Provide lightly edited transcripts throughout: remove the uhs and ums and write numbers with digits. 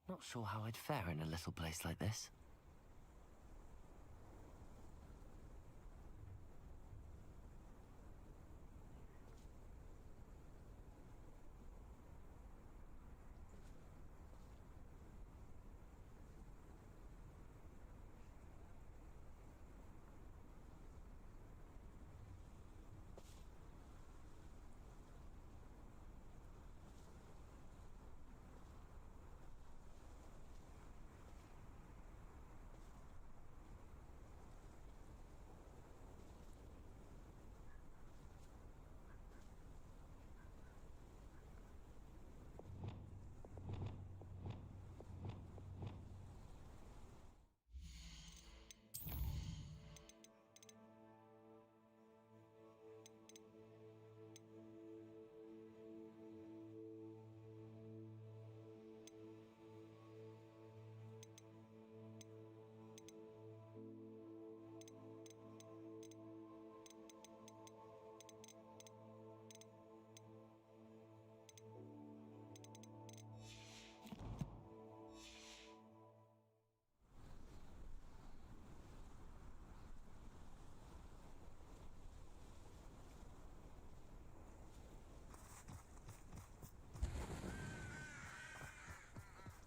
Not sure how I'd fare in a little place like this.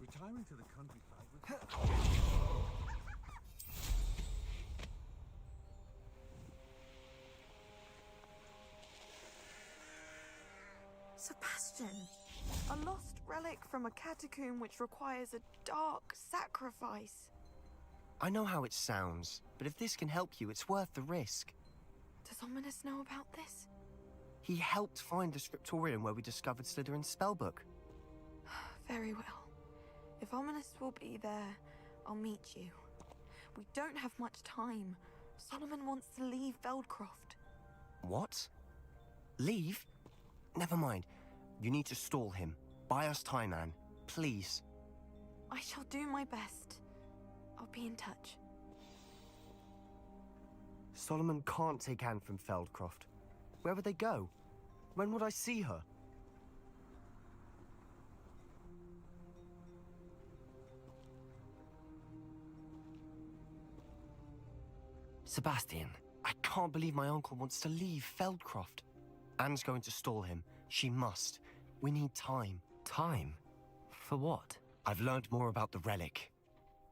Retiring to the countryside was... Sebastian! A lost relic from a catacomb which requires a dark sacrifice. I know how it sounds, but if this can help you, it's worth the risk. Does Ominous know about this? He helped find the scriptorium where we discovered Slytherin's spellbook. Very well. If Ominous will be there, I'll meet you. We don't have much time. Solomon wants to leave Veldcroft. What? Leave? Never mind. You need to stall him. Buy us time, Anne. Please. I shall do my best. I'll be in touch. Solomon can't take Anne from Feldcroft. Where would they go? When would I see her? Sebastian. I can't believe my uncle wants to leave Feldcroft. Anne's going to stall him. She must. We need time. Time? For what? I've learned more about the relic.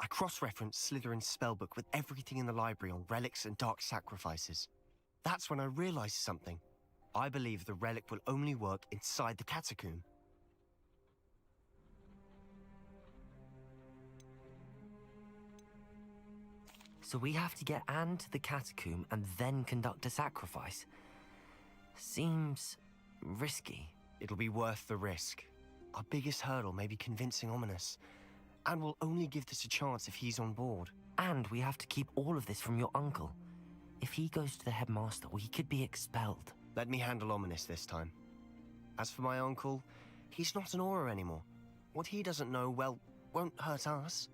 I cross-referenced Slytherin's spellbook with everything in the library on relics and dark sacrifices. That's when I realized something. I believe the relic will only work inside the catacomb. So we have to get Anne to the catacomb and then conduct a sacrifice. Seems risky. It'll be worth the risk. Our biggest hurdle may be convincing Ominous. And we'll only give this a chance if he's on board. And we have to keep all of this from your uncle. If he goes to the headmaster, we could be expelled. Let me handle Ominous this time. As for my uncle, he's not an Auror anymore. What he doesn't know, well, won't hurt us.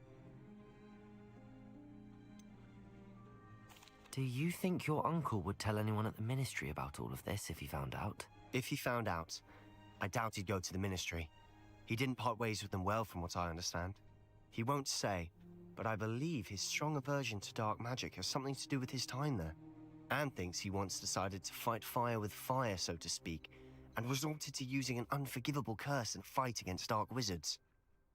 Do you think your uncle would tell anyone at the ministry about all of this if he found out? If he found out, I doubt he'd go to the ministry. He didn't part ways with them well, from what I understand. He won't say, but I believe his strong aversion to dark magic has something to do with his time there. Anne thinks he once decided to fight fire with fire, so to speak, and resorted to using an unforgivable curse in a fight against dark wizards.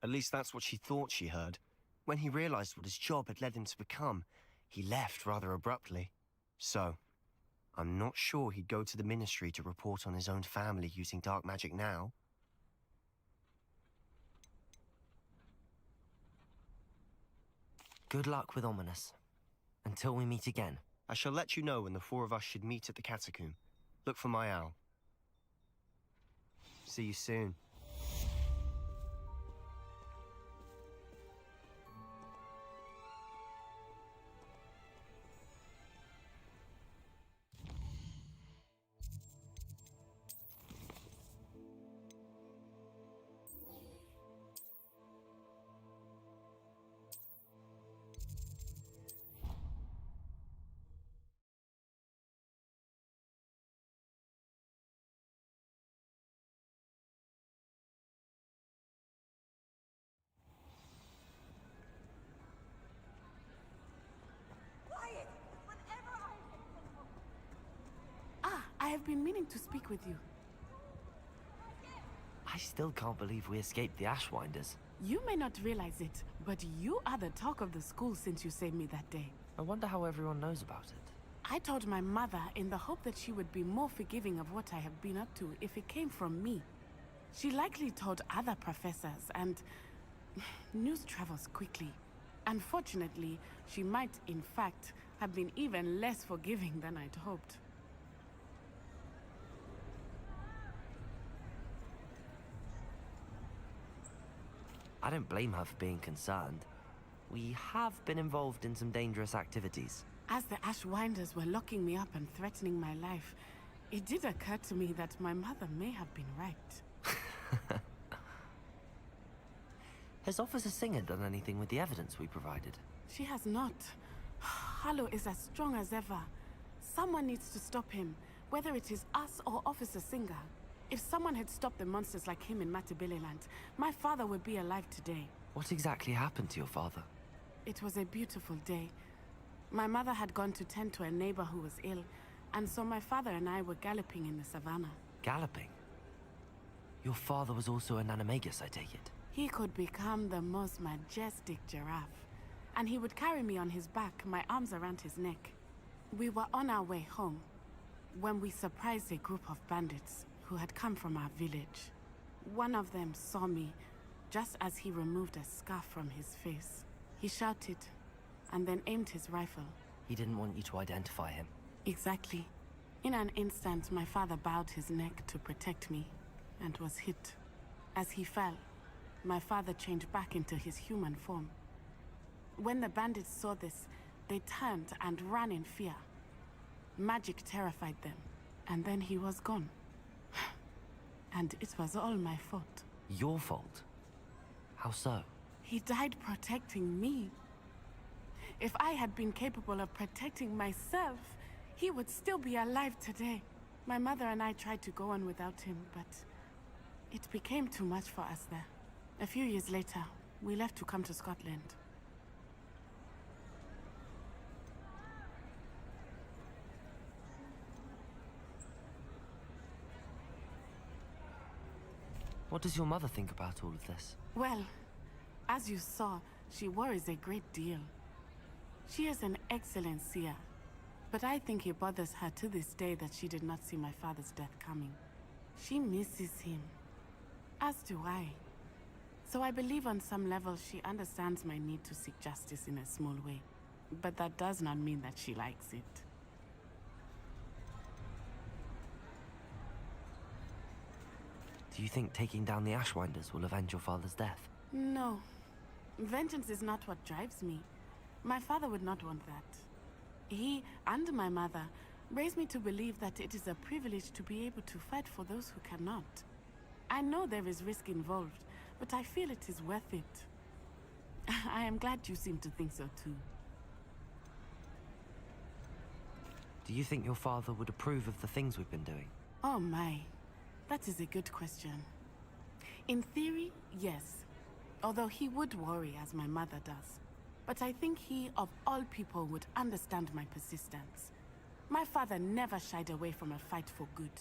At least that's what she thought she heard. When he realized what his job had led him to become, he left rather abruptly. So, I'm not sure he'd go to the ministry to report on his own family using dark magic now. Good luck with Ominous. Until we meet again. I shall let you know when the four of us should meet at the catacomb. Look for my owl. See you soon. meaning to speak with you. I still can't believe we escaped the Ashwinders. You may not realize it, but you are the talk of the school since you saved me that day. I wonder how everyone knows about it. I told my mother in the hope that she would be more forgiving of what I have been up to if it came from me. She likely told other professors, and news travels quickly. Unfortunately, she might, in fact, have been even less forgiving than I'd hoped. I don't blame her for being concerned. We have been involved in some dangerous activities. As the Ashwinders were locking me up and threatening my life, it did occur to me that my mother may have been right. Has Officer Singer done anything with the evidence we provided? She has not. Harlow is as strong as ever. Someone needs to stop him, whether it is us or Officer Singer. If someone had stopped the monsters like him in Matabeleland, my father would be alive today. What exactly happened to your father? It was a beautiful day. My mother had gone to tend to a neighbor who was ill, and so my father and I were galloping in the savannah. Galloping? Your father was also an animagus, I take it? He could become the most majestic giraffe, and he would carry me on his back, my arms around his neck. We were on our way home when we surprised a group of bandits who had come from our village. One of them saw me just as he removed a scarf from his face. He shouted and then aimed his rifle. He didn't want you to identify him. Exactly. In an instant, my father bowed his neck to protect me and was hit. As he fell, my father changed back into his human form. When the bandits saw this, they turned and ran in fear. Magic terrified them, and then he was gone. And it was all my fault. Your fault? How so? He died protecting me. If I had been capable of protecting myself, he would still be alive today. My mother and I tried to go on without him, but it became too much for us there. A few years later, we left to come to Scotland. What does your mother think about all of this? Well, as you saw, she worries a great deal. She is an excellent seer, but I think it bothers her to this day that she did not see my father's death coming. She misses him, as do I. So I believe on some level she understands my need to seek justice in a small way, but that does not mean that she likes it. Do you think taking down the Ashwinders will avenge your father's death? No. Vengeance is not what drives me. My father would not want that. He and my mother raised me to believe that it is a privilege to be able to fight for those who cannot. I know there is risk involved, but I feel it is worth it. I am glad you seem to think so too. Do you think your father would approve of the things we've been doing? Oh my. That is a good question. In theory, yes. Although he would worry, as my mother does. But I think he, of all people, would understand my persistence. My father never shied away from a fight for good,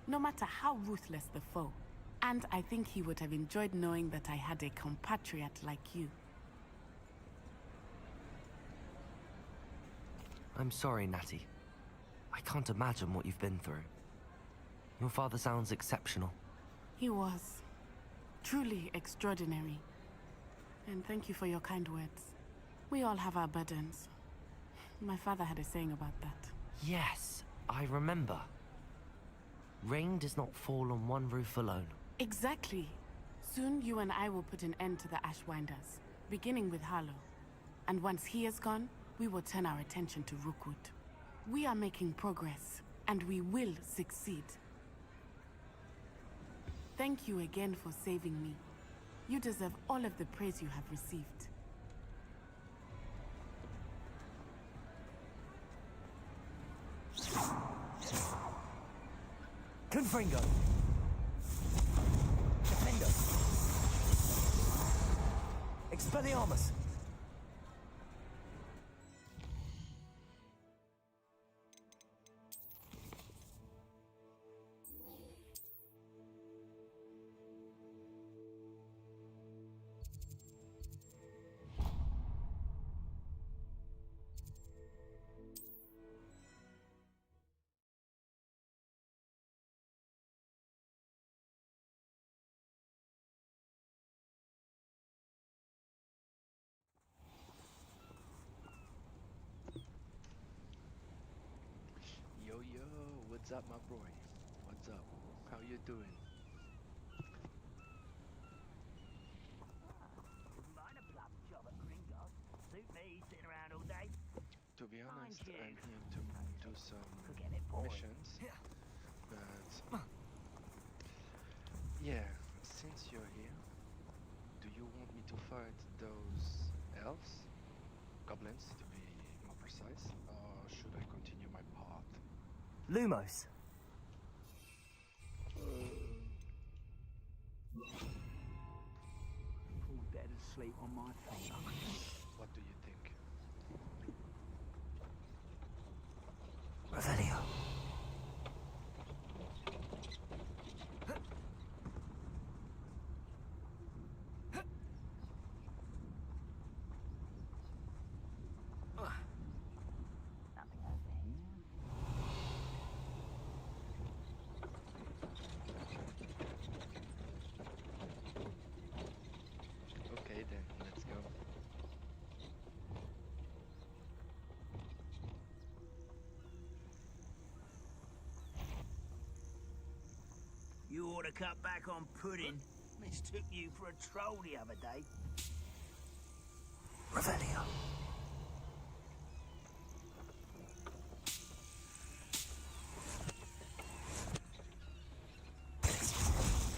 no matter how ruthless the foe. And I think he would have enjoyed knowing that I had a compatriot like you. I'm sorry, Natty. I can't imagine what you've been through. Your father sounds exceptional. He was. Truly extraordinary. And thank you for your kind words. We all have our burdens. My father had a saying about that. Yes, I remember. Rain does not fall on one roof alone. Exactly. Soon you and I will put an end to the Ashwinders, beginning with Harlow. And once he is gone, we will turn our attention to Rookwood. We are making progress, and we will succeed. Thank you again for saving me. You deserve all of the praise you have received. Confringo! Defendo! Expelliarmus! up, my boy? What's up? How you doing? Wouldn't mind a plum job at Gringotts. Suit me, sitting around all day. To be honest, you. I'm here to do some Could get a bit boring. missions, but yeah, since you're here, do you want me to fight those elves? Goblins, to be more precise, or should I continue my path? Lumos. Fall dead asleep on my feet. What do you think? Revelio. Nothing over here. Okay then, let's go. You ought to cut back on pudding. Mistook you for a troll the other day. Revelio.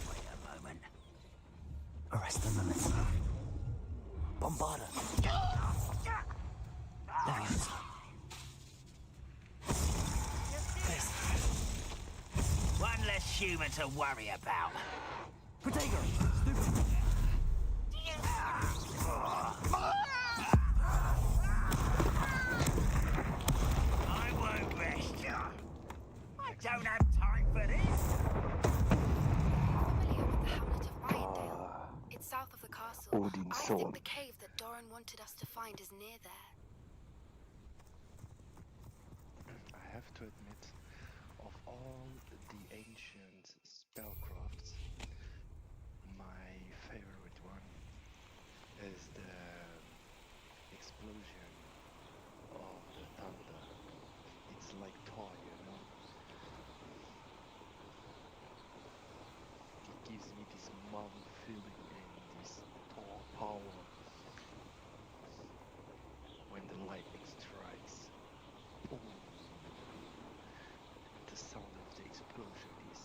Wait a moment. Arrest the momentum. Bombarda. Leviosa. One less human to worry about. Protego. Stupid. I won't rest you. I don't have time for this. Familiar with the hamlet of Irondale? It's south of the castle. Odin's I son. think the cave that Doran wanted us to find is near there. I have to admit, of all the ancient spellcrafts, my favorite one is the explosion of the thunder. It's like Thor, you know? It gives me this Marvel feeling and this Thor power when the lightning strikes. Boom. The sound of the explosion is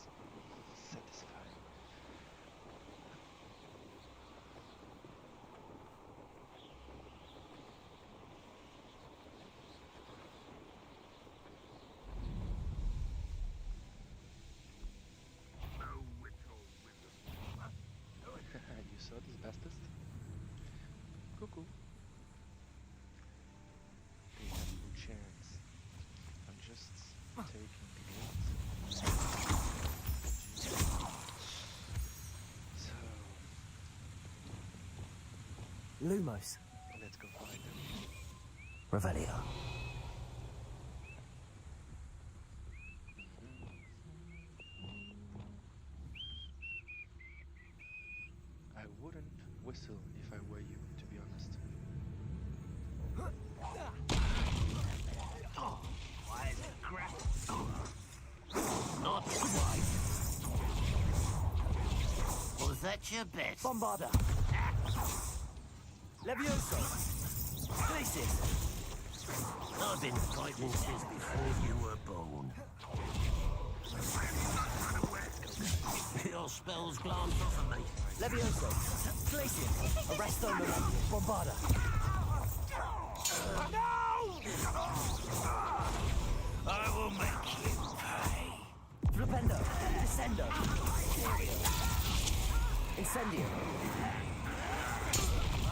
satisfying. You saw this bestest? Cuckoo. They have no chance. I'm just taking the lead. So, Lumos. let's go find them. Revelio. I wouldn't whistle if I were you, to be honest. Why is it crap? Not quite. Was that your bet? Bombarda. Levioso. Glacis. I've been fighting since before you were born. Your spells glance off of me. Levioso. Glacis. Arresto momentum. Bombarda. I will make you pay. Flipendo. Descendo. Incendio.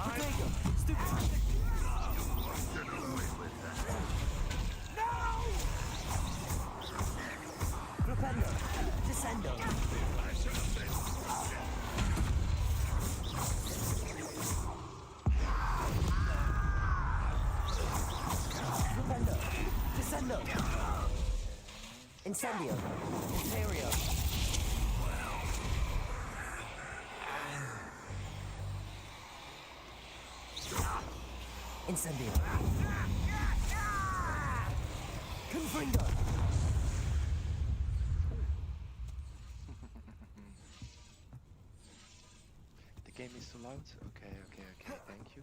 Protego. Stupid. Flipendo. Descendo. Flipendo. Descendo. Incendio. Interior. Incendio. Confringo. too loud? Okay, thank you.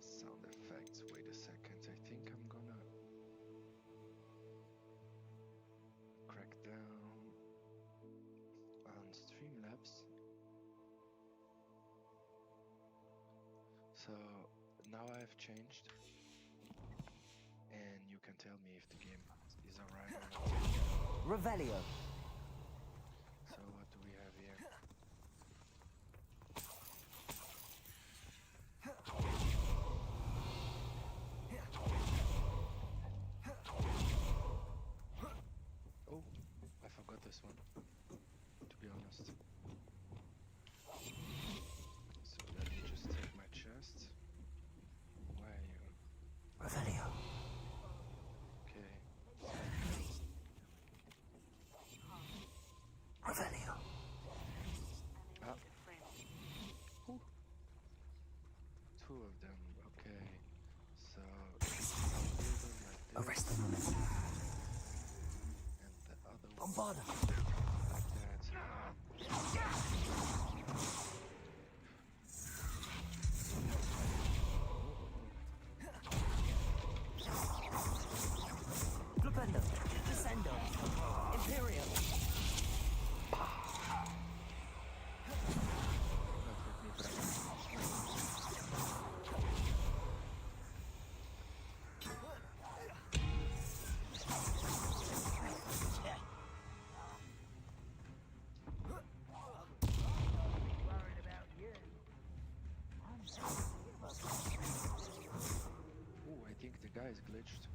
Sound effects, wait a second, I think I'm gonna crack down on Streamlabs. So now I've changed, and you can tell me if the game is alright or not. Revelio. So what do we have here? Oh, I forgot this one, to be honest. So let me just take my chest. Where are you? Revelio. Okay. Revelio. Ah. Ooh. Two of them, okay. So like Arrest this, them, woman. and the other one Bombarda. like that. Flipendo. Descendo. Imperium. Ooh, I think the guy is glitched.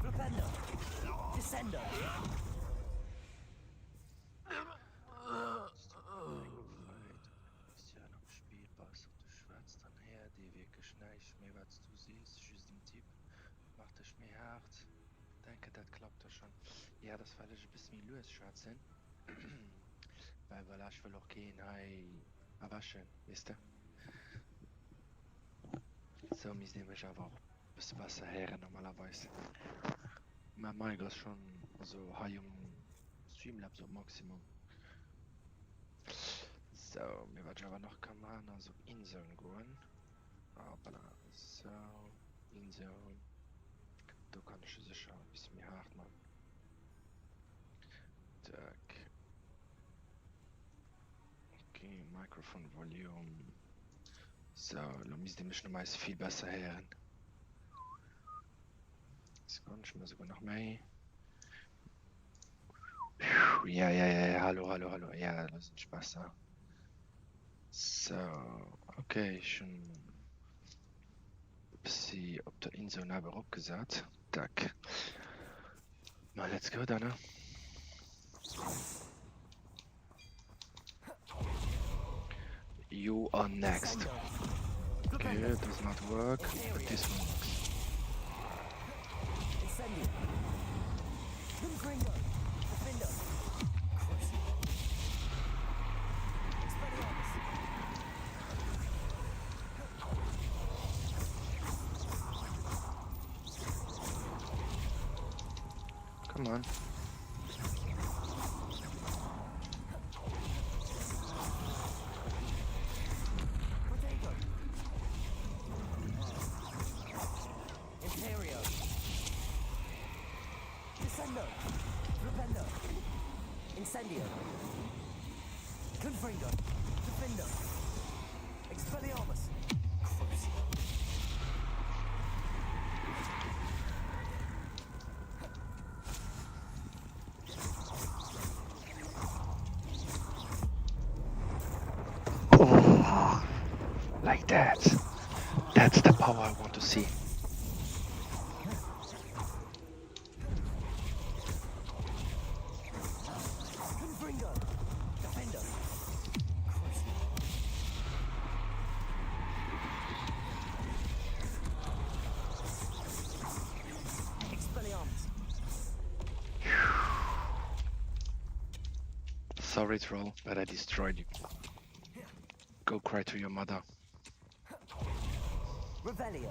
Flipendo. Descendo. Ist ja noch spielbar, so du schwätzt dann her, die wirklich nicht mehr was du siehst, just den Tipp, macht es mir hart. Denke, das klappt doch schon. Ja, das weil ich ein bisschen los schwätzen. Weil voilà, ich will auch gehen, hey, erwaschen, wisst ihr? So, mis nehme ich aber auch ein bisschen Wasser her, normalerweise. Mein Mic ist schon, also, high Streamlabs auf Maximum. So, mir wird aber noch kann also Inseln gehen. Aber so, Inseln. Da kann ich sicher ein bisschen mehr hart machen. Tak. Okay, Microphone Volume. So, da müsst ihr mich nochmal viel besser hören. Das kann ich mir sogar noch mehr. Ja, hallo. Ja, das ist Spaß da. So, okay, schon ein bisschen auf der Insel neben abgesagt. Tak. Mal, let's go dann. You are next. Okay, it does not work, but this one works. Incendio. Gringo. Defendo. Expelliarmus. Come on. Protego. Imperio. Descendo. Flipendo. Incendio. Confringo. Defendo. Expelliarmus. Crucio. Oh, like that. That's the power I want to see. Confringo. Defendo. Expelliarmus. Sorry, troll, but I destroyed you. Go cry to your mother. Revelio.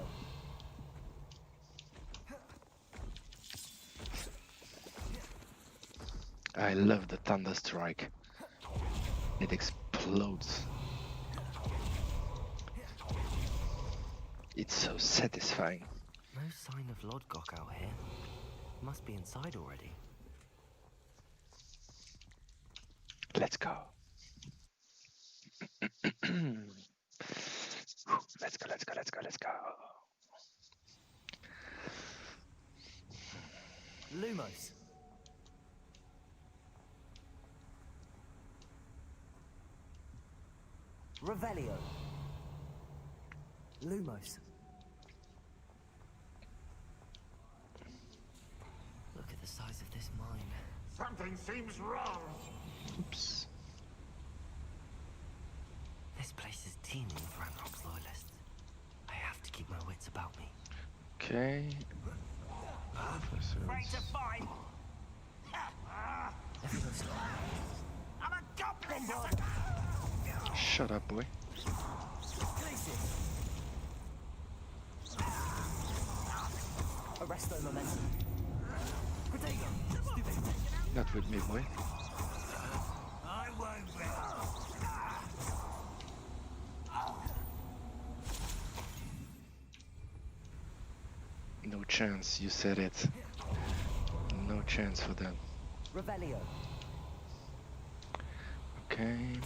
I love the thunder strike. It explodes. It's so satisfying. No sign of Lodgok out here. Must be inside already. Let's go. Let's go, let's go, let's go, let's go. Lumos. Revelio. Lumos. Look at the size of this mine. Something seems wrong. Oops. This place is teeming with Ranrock's loyalists. I have to keep my wits about me. Okay. Afraid to fight. I'm a goblin. Shut up, boy. Arresto momentum. Not with me, boy. I won't rest. No chance, you said it. No chance for that. Revelio. Okay.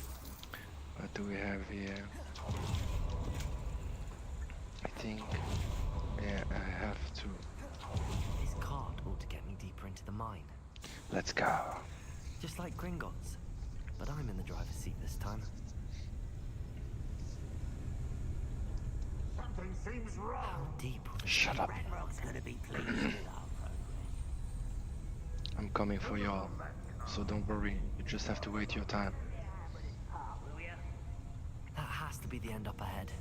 What do we have here? I think, yeah, I have to. This cart ought to get me deeper into the mine. Let's go. Just like Gringotts. But I'm in the driver's seat this time. Something seems How wrong. deep will this Shut be? up. Ranrock's gonna be pleased with our progress. I'm coming for y'all. So don't worry, you just have to wait your time. Will ya? That has to be the end up ahead.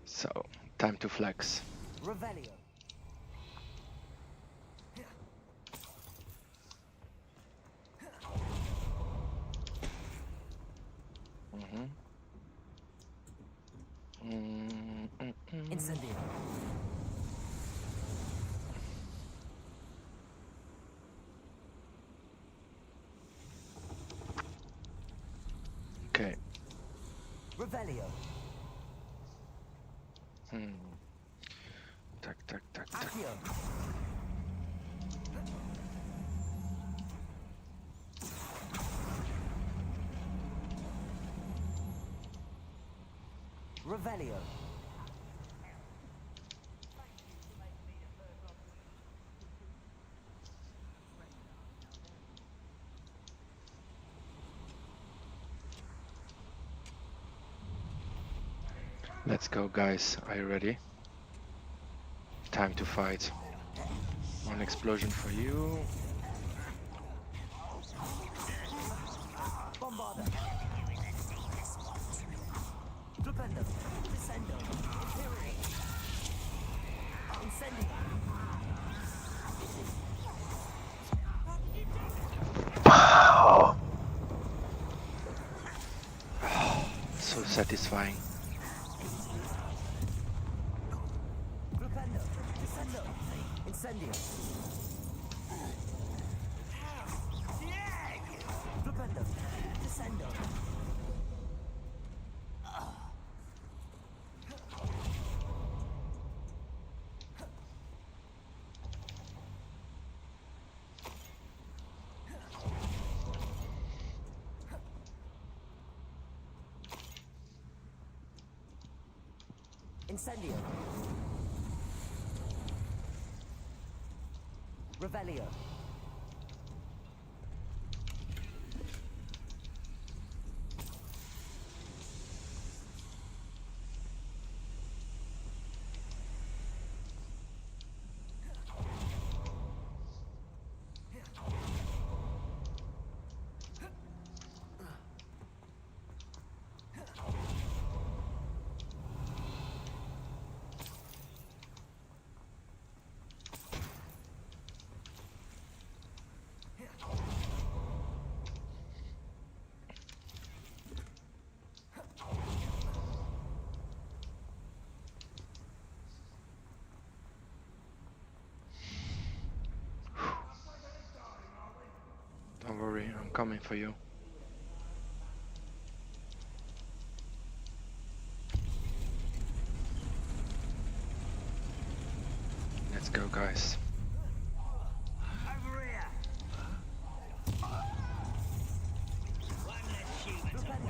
So, time to flex. Revelio. Incendio. Okay. Revelio. Tak, tak, tak, tak. Accio. Revelio. Let's go, guys. Are you ready? Time to fight. One explosion for you. Bombarda. Flipendo. Descendo. Inferi. Incendio. So satisfying. Flipendo. Descendo. Incendio. Flipendo. Descendo. Incendio. Revelio. coming for you. Let's go, guys. Over here. One less human to worry.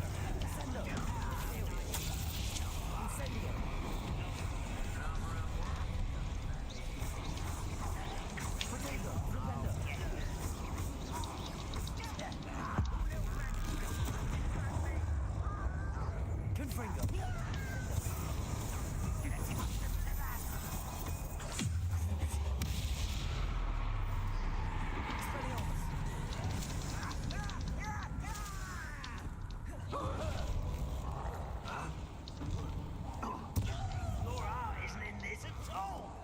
Your heart isn't in this at all.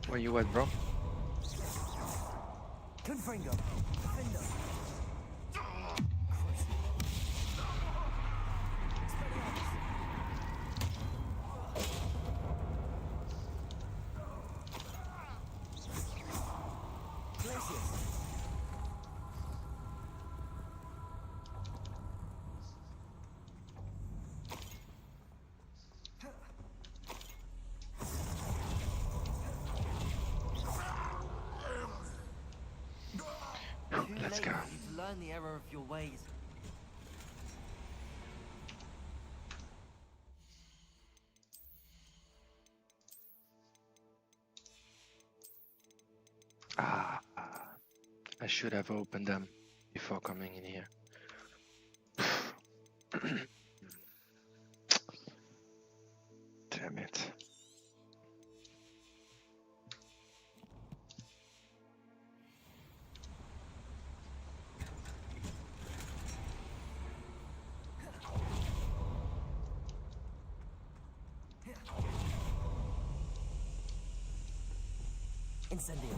Where you at, bro? Let's go. You've learned the error of your ways. I should have opened them before coming in here. Damn it. Incendio.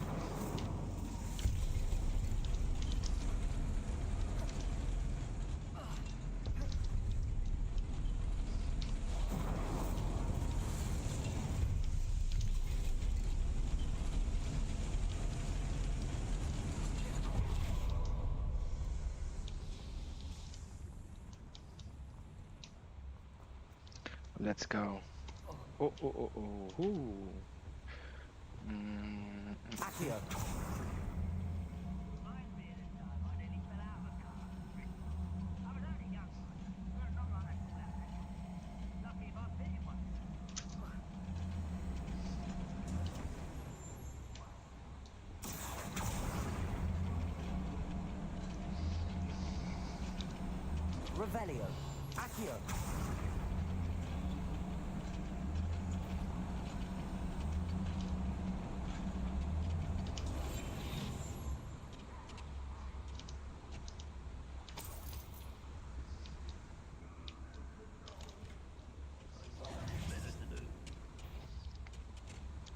Let's go. Oh. Accio. Revelio. Accio.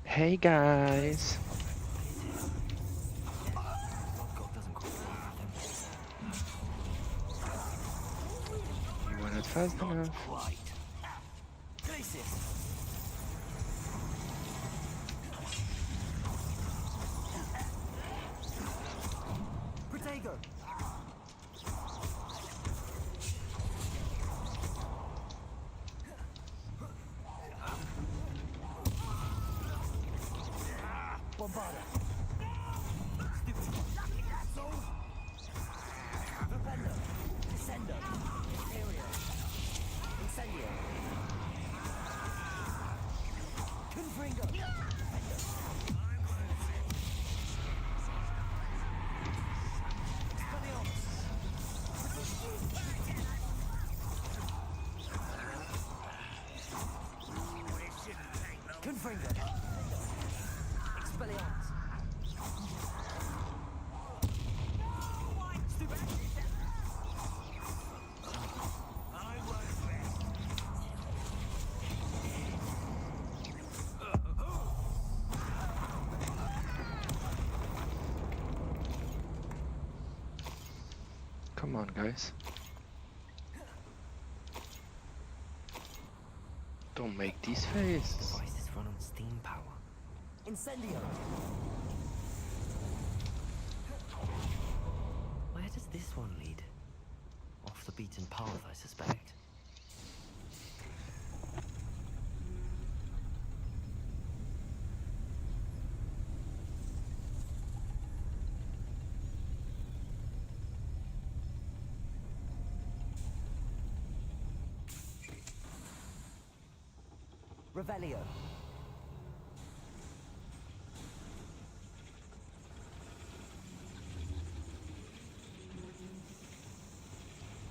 Hey guys. You were not fast enough. Quite. Glacis. Protego. Bombarda. Stupid. Rependo. Descendo. Imperio. Incendio. Confringo. Confringo. Expelliarmus. Come on, guys. Don't make these faces. Devices run on steam power. Incendio. Where does this one lead? Off the beaten path, I suspect. Revelio.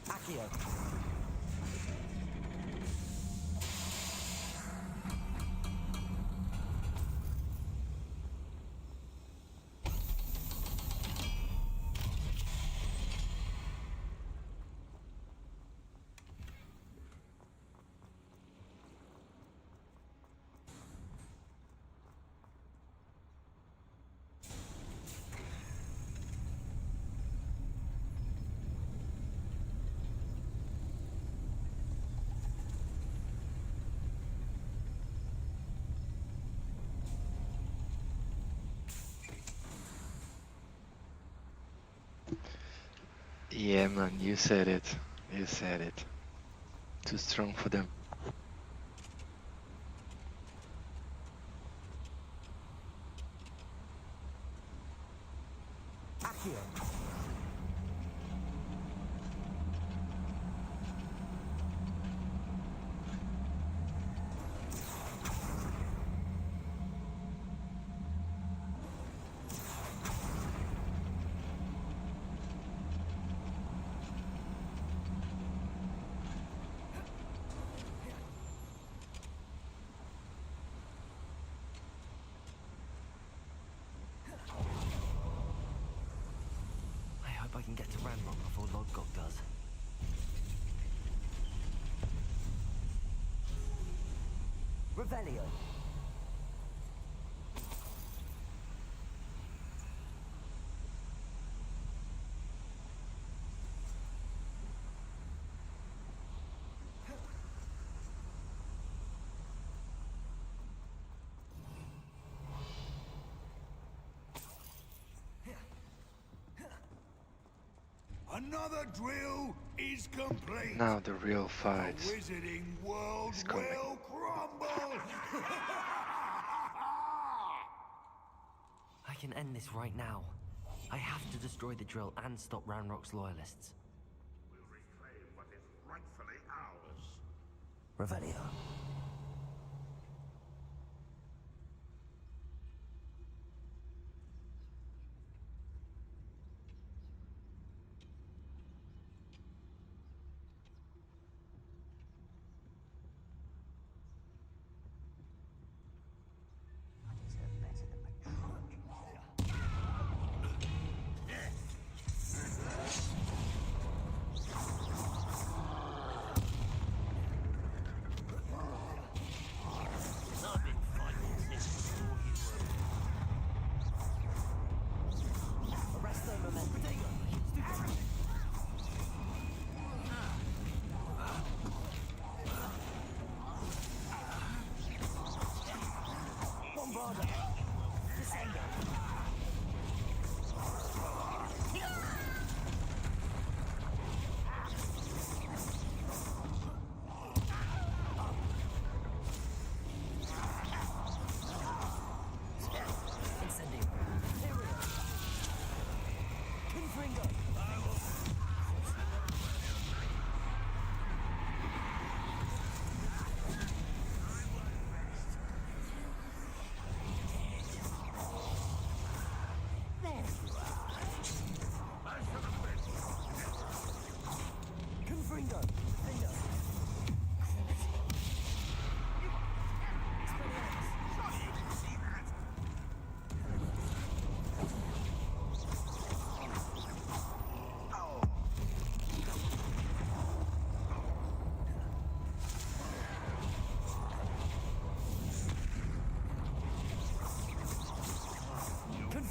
Accio. Yeah, man, you said it. You said it. Too strong for them. Accio. I hope I can get to Ranrock before Lodgok does. Revelio. Another drill is complete. Now the real The fight. wizarding world It's coming. will crumble. I can end this right now. I have to destroy the drill and stop Ranrock's loyalists. We'll reclaim what is rightfully ours. Revelio.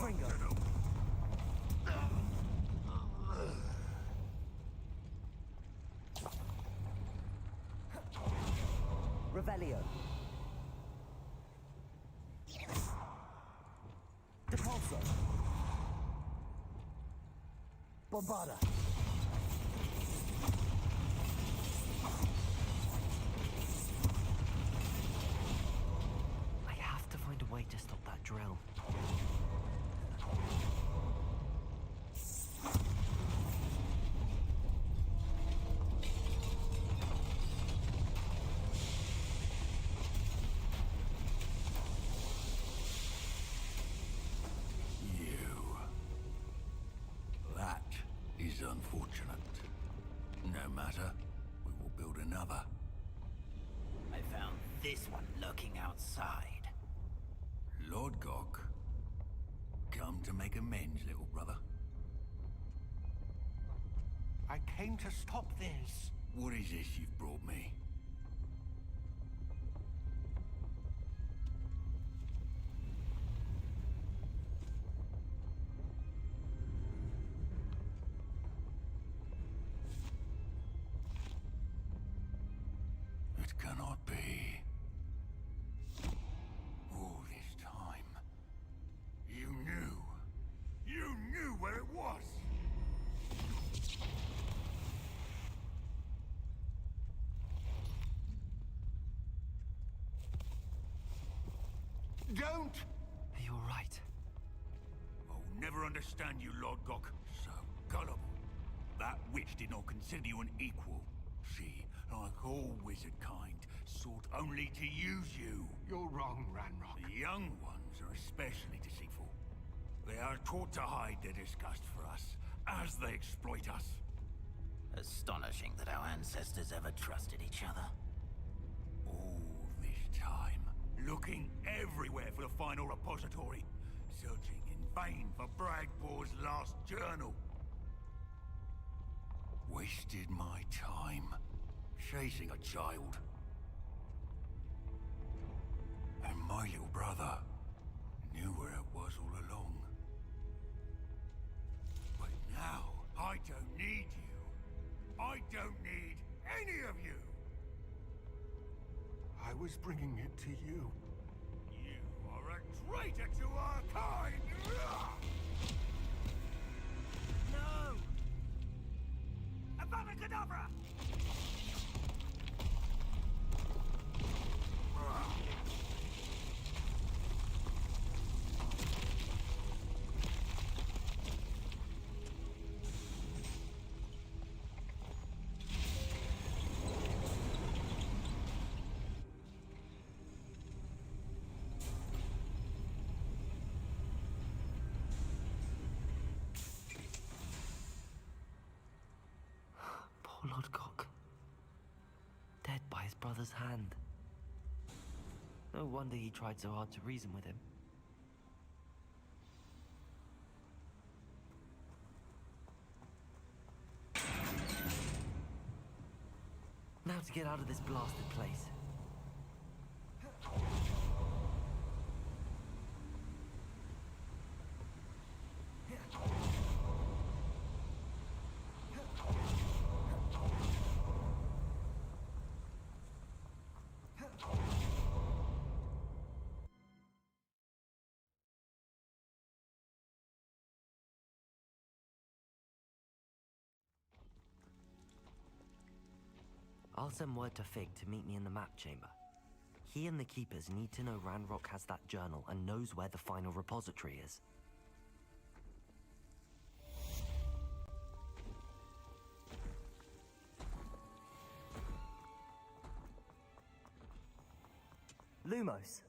Fringo. Revelio. Depulso. Bombarda. I have to find a way to stop that drill. That is unfortunate. No matter, we will build another. I found this one lurking outside. Lord Gok, come to make amends, little brother. I came to stop this. What is this you've brought me? It cannot be. All this time, you knew where it was. Don't! You're right. I'll never understand you, Lord Gok. So gullible. That witch did not consider you an equal. She, like all wizard kind, sought only to use you. You're wrong, Ranrock. The young ones are especially deceitful. They are taught to hide their disgust for us, as they exploit us. Astonishing that our ancestors ever trusted each other. All this time, looking everywhere for the final repository, searching in vain for Bragpor's last journal. Wasted my time, chasing a child. And my little brother knew where it was all along. But now, I don't need you. I don't need any of you. I was bringing it to you. You are a traitor to our kind! No! Avada Kedavra! Poor Lord Gok. Dead by his brother's hand. No wonder he tried so hard to reason with him. Now to get out of this blasted place. I'll send word to Fig to meet me in the map chamber. He and the Keepers need to know Ranrock has that journal and knows where the final repository is. Lumos.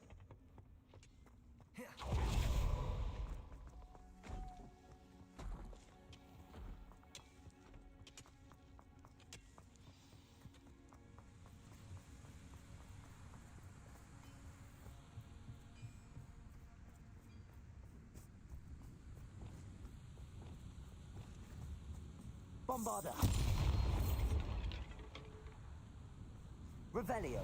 Bombarda. Revelio.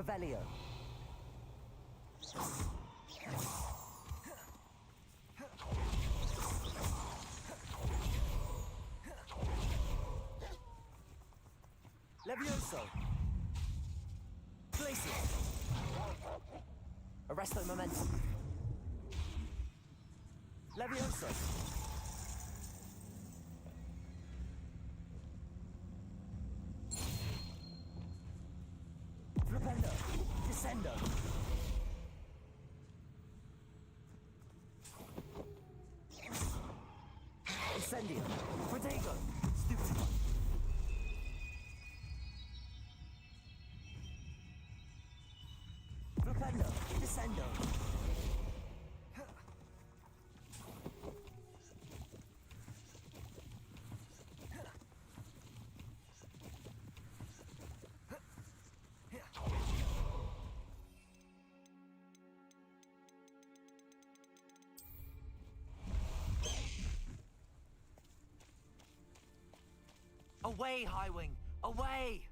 Revelio. Levioso. Glacier. Arresto momentum. Levioso. Flipendo. Descendo. Incendio. Protego. Stupid. Flipendo. Descendo. Away, Highwing! Away!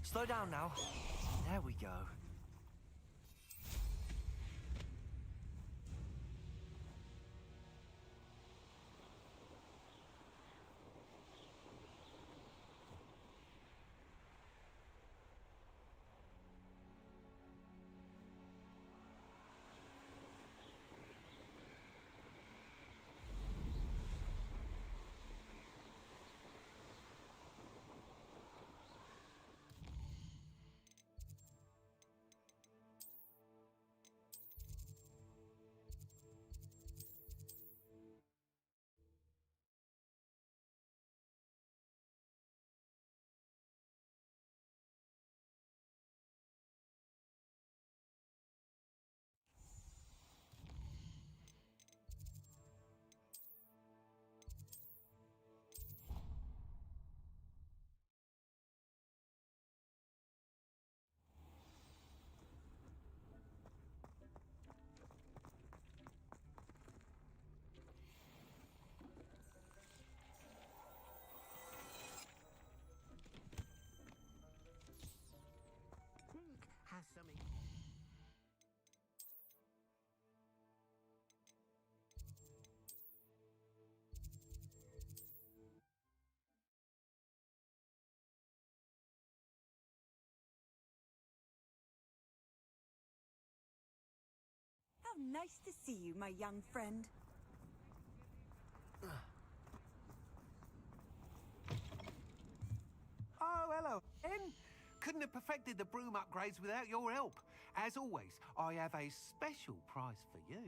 Slow down now. There we go. Has something. How nice to see you, my young friend. Oh, hello, Em. Couldn't have perfected the broom upgrades without your help. As always, I have a special prize for you.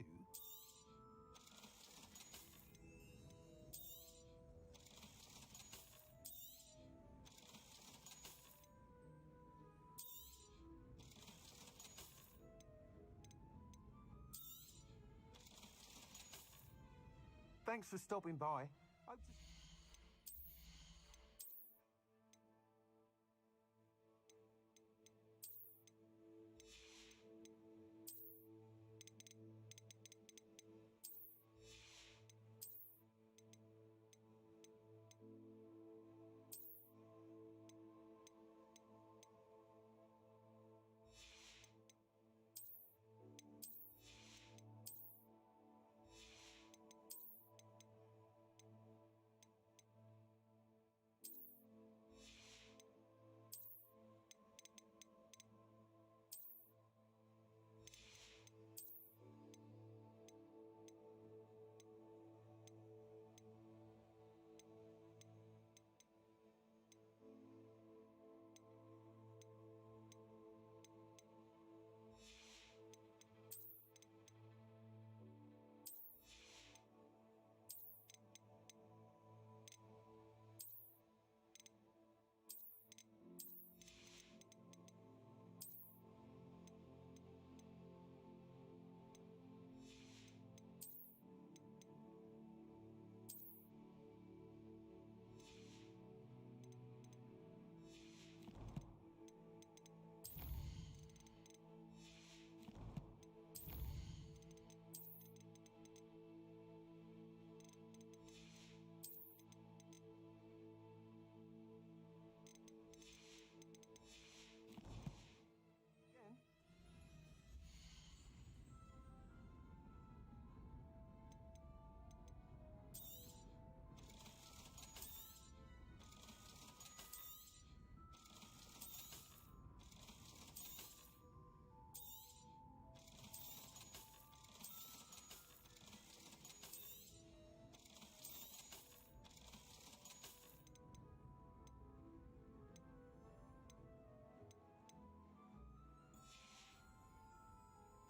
Thanks for stopping by. Hope to-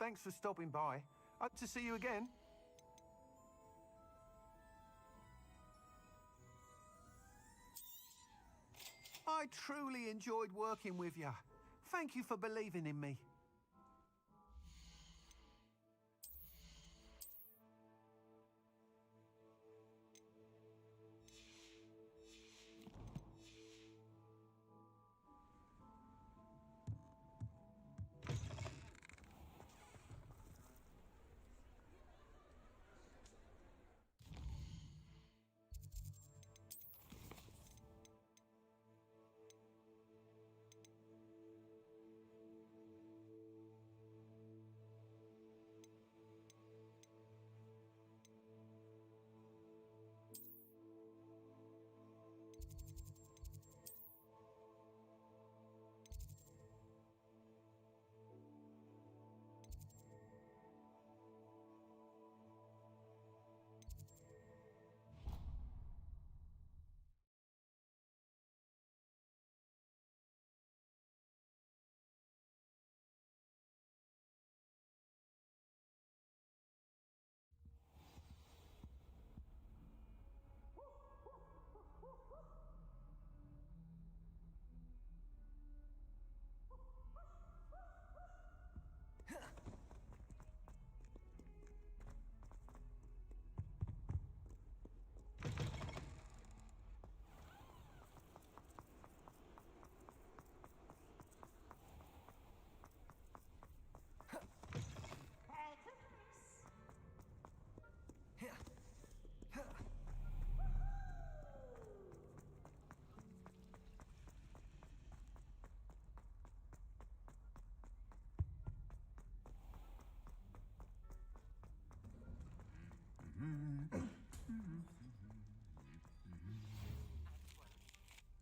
Thanks for stopping by. Hope to see you again. I truly enjoyed working with you. Thank you for believing in me.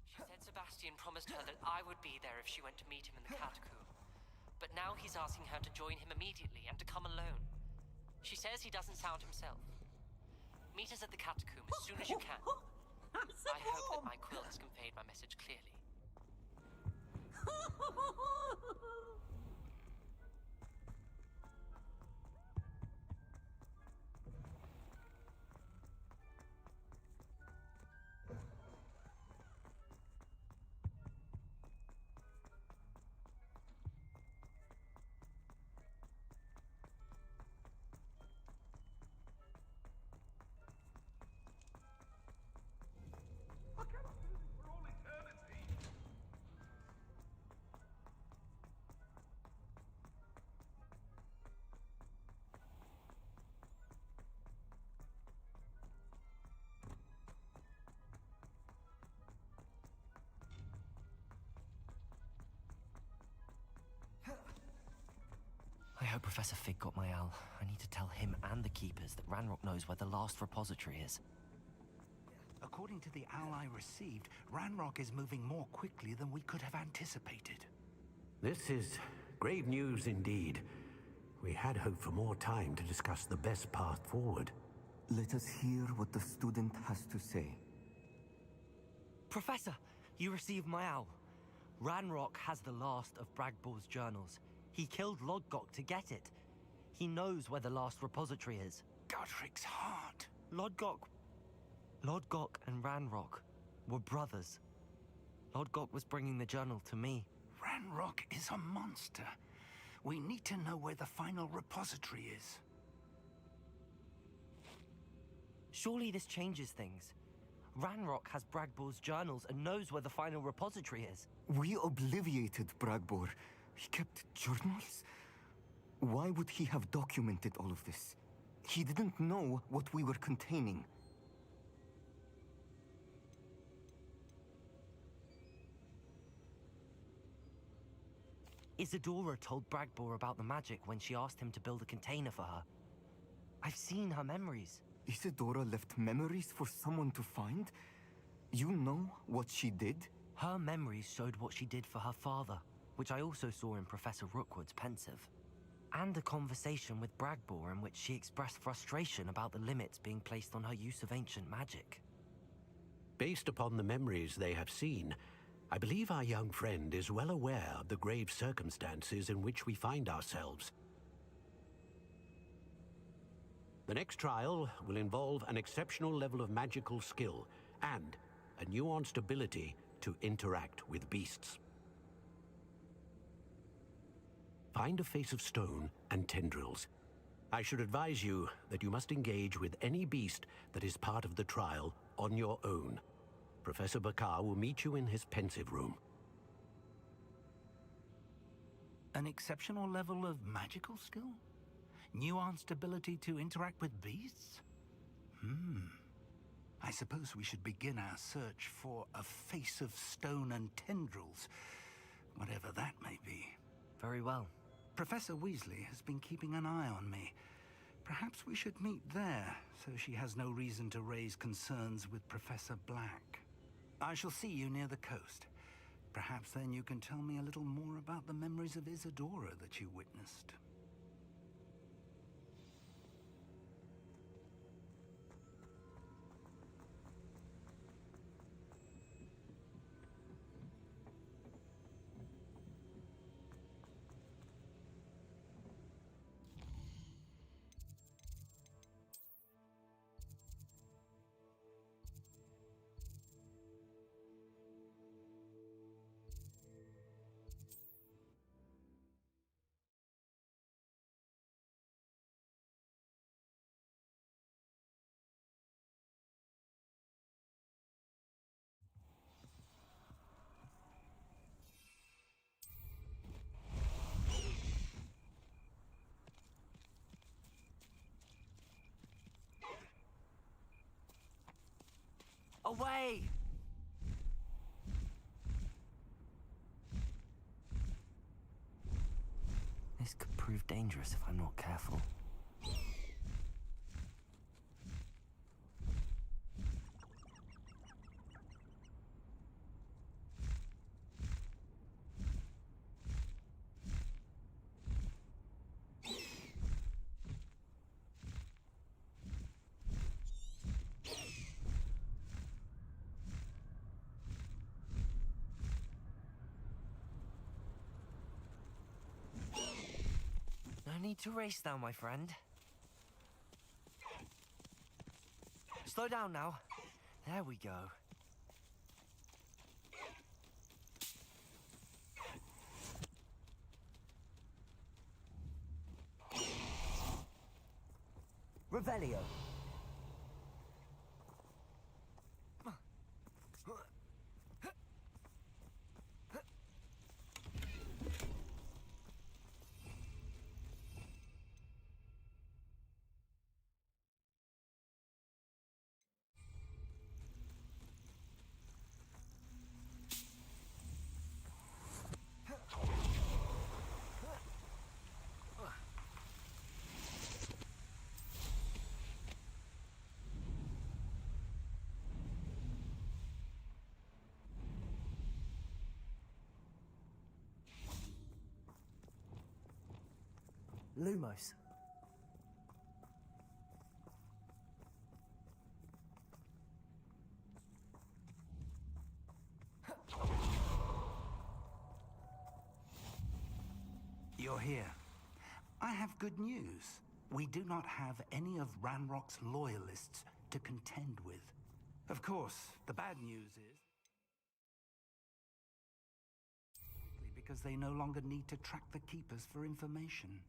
She said Sebastian promised her that I would be there if she went to meet him in the catacomb. But now he's asking her to join him immediately and to come alone. She says he doesn't sound himself. Meet us at the catacomb as soon as you can. I hope that my quill has conveyed my message clearly. I hope Professor Fig got my owl. I need to tell him and the Keepers that Ranrock knows where the last repository is. According to the owl I received, Ranrock is moving more quickly than we could have anticipated. This is grave news indeed. We had hoped for more time to discuss the best path forward. Let us hear what the student has to say. Professor, you received my owl. Ranrock has the last of Bragbor's journals. He killed Lodgok to get it. He knows where the last repository is. Godric's heart. Lodgok and Ranrock were brothers. Lodgok was bringing the journal to me. Ranrock is a monster. We need to know where the final repository is. Surely this changes things. Ranrock has Bragbor's journals and knows where the final repository is. We obliviated Bragbor. He kept journals? Why would he have documented all of this? He didn't know what we were containing. Isadora told Bragbor about the magic when she asked him to build a container for her. I've seen her memories. Isadora left memories for someone to find? You know what she did? Her memories showed what she did for her father, which I also saw in Professor Rookwood's pensive. And a conversation with Bragbor in which she expressed frustration about the limits being placed on her use of ancient magic. Based upon the memories they have seen, I believe our young friend is well aware of the grave circumstances in which we find ourselves. The next trial will involve an exceptional level of magical skill and a nuanced ability to interact with beasts. Find a face of stone and tendrils. I should advise you that you must engage with any beast that is part of the trial on your own. Professor Bakar will meet you in his pensive room. An exceptional level of magical skill? Nuanced ability to interact with beasts? I suppose we should begin our search for a face of stone and tendrils, whatever that may be. Very well. Professor Weasley has been keeping an eye on me. Perhaps we should meet there, so she has no reason to raise concerns with Professor Black. I shall see you near the coast. Perhaps then you can tell me a little more about the memories of Isadora that you witnessed. Away! This could prove dangerous if I'm not careful. No need to race now, my friend. Slow down now. There we go. Revelio. Lumos. You're here. I have good news. We do not have any of Ranrock's loyalists to contend with. Of course, the bad news is because they no longer need to track the Keepers for information.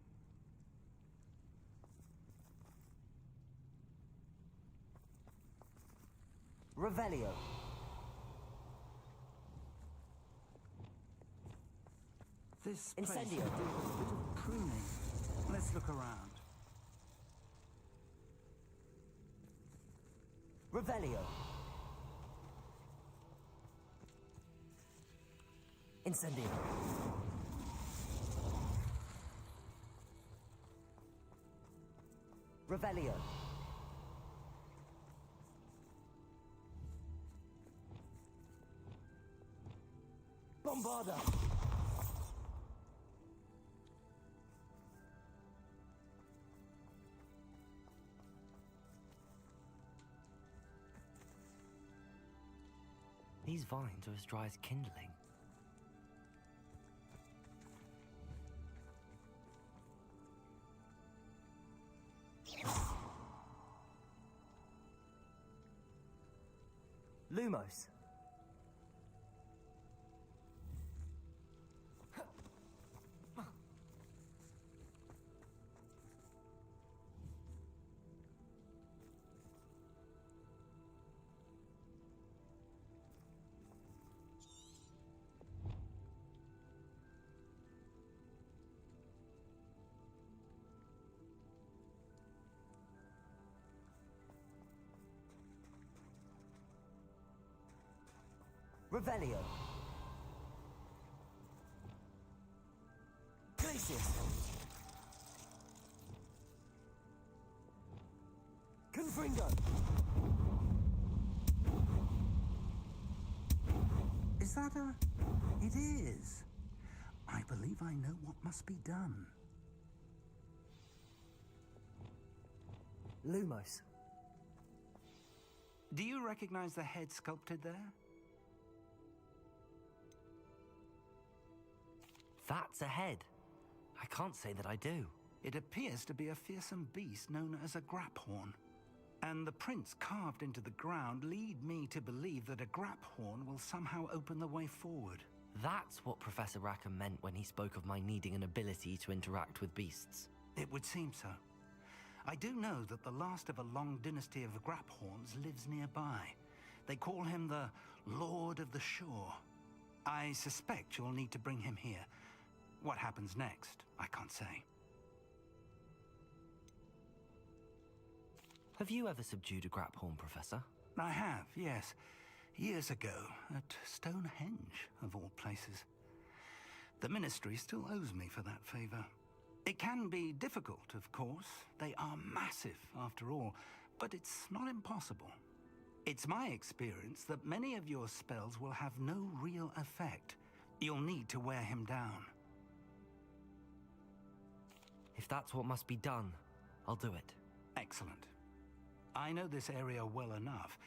Revelio. This place Incendio. could do with a bit of pruning. Let's look around. Revelio. Incendio. Revelio. Bombarda. These vines are as dry as kindling. Lumos. Revelio. Glacius. Confringo. Is that a... It is. I believe I know what must be done. Lumos. Do you recognize the head sculpted there? That's a head. I can't say that I do. It appears to be a fearsome beast known as a graphorn. And the prints carved into the ground lead me to believe that a graphorn will somehow open the way forward. That's what Professor Rackham meant when he spoke of my needing an ability to interact with beasts. It would seem so. I do know that the last of a long dynasty of graphorns lives nearby. They call him the Lord of the Shore. I suspect you'll need to bring him here. What happens next, I can't say. Have you ever subdued a graphorn, Professor? I have, yes. Years ago, at Stonehenge, of all places. The Ministry still owes me for that favor. It can be difficult, of course. They are massive, after all, but it's not impossible. It's my experience that many of your spells will have no real effect. You'll need to wear him down. If that's what must be done, I'll do it. Excellent. I know this area well enough.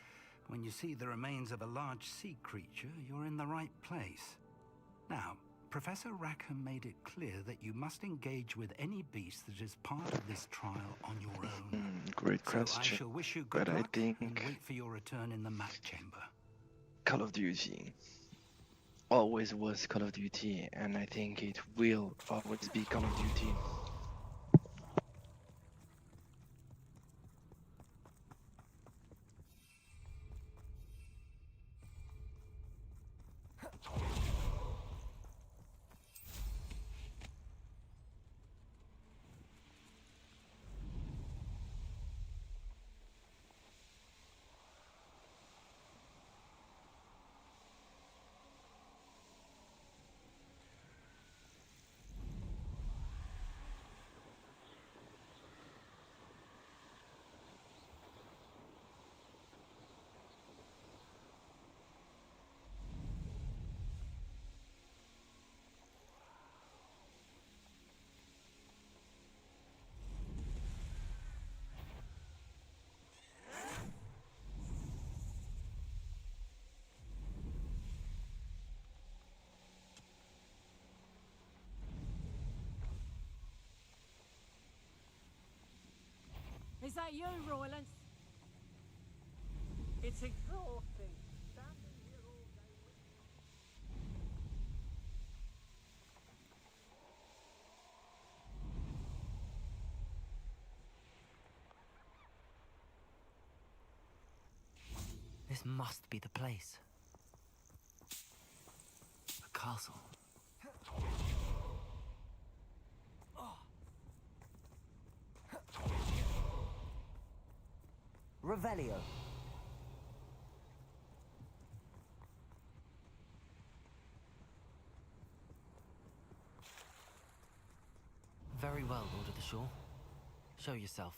When you see the remains of a large sea creature, you're in the right place. Now, Professor Rackham made it clear that you must engage with any beast that is part of this trial on your own. Great question. So I shall wish you good but luck I think and wait for your return in the map chamber. Call of Duty always was Call of Duty, and I think it will always be Call of Duty. Is that you, Roylance? It's exhausting. Standing here all day This must be the place. A castle. Revelio. Very well, Lord of the Shore. Show yourself.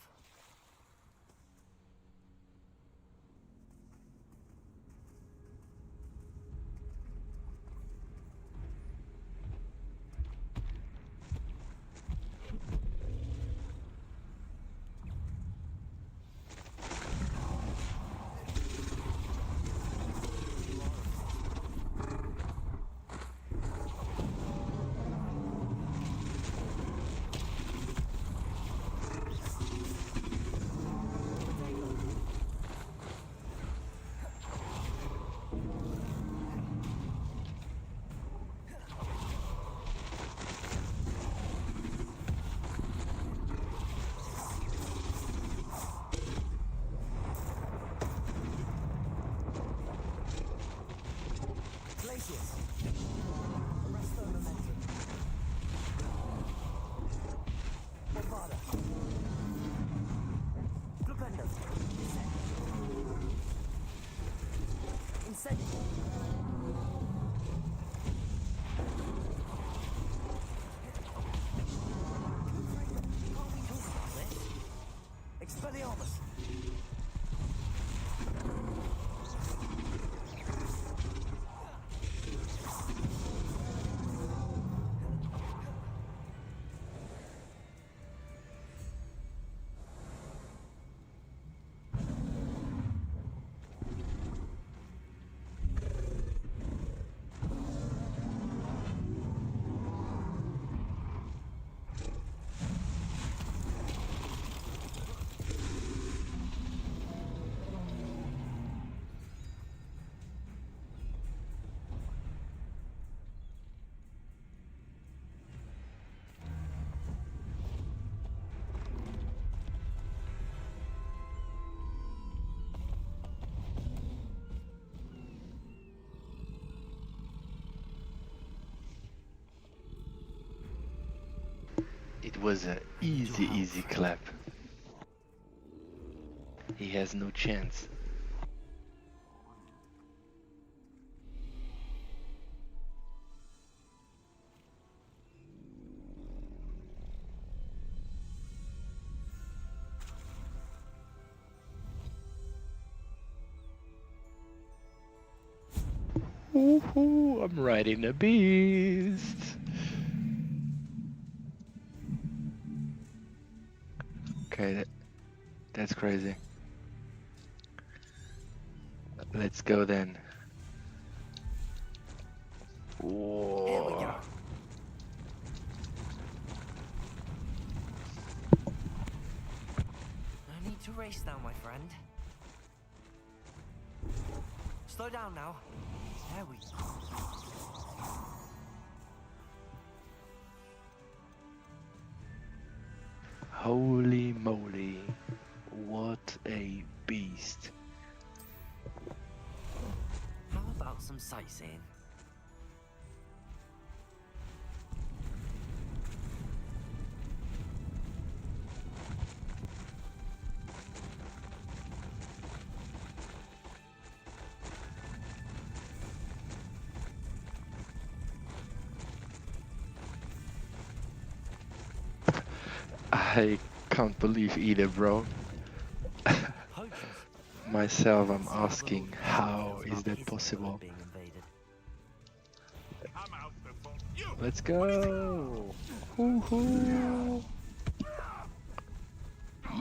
was a easy clap. He has no chance. Woohoo! I'm riding a beast. Okay, that's crazy. Let's go then. Whoa. Here we go. No need to race now, my friend. Slow down now. There we go. Holy moly. What a beast. How about some sightseeing? I can't believe either, bro. Myself, I'm asking, how is that possible? Let's go! Woohoo!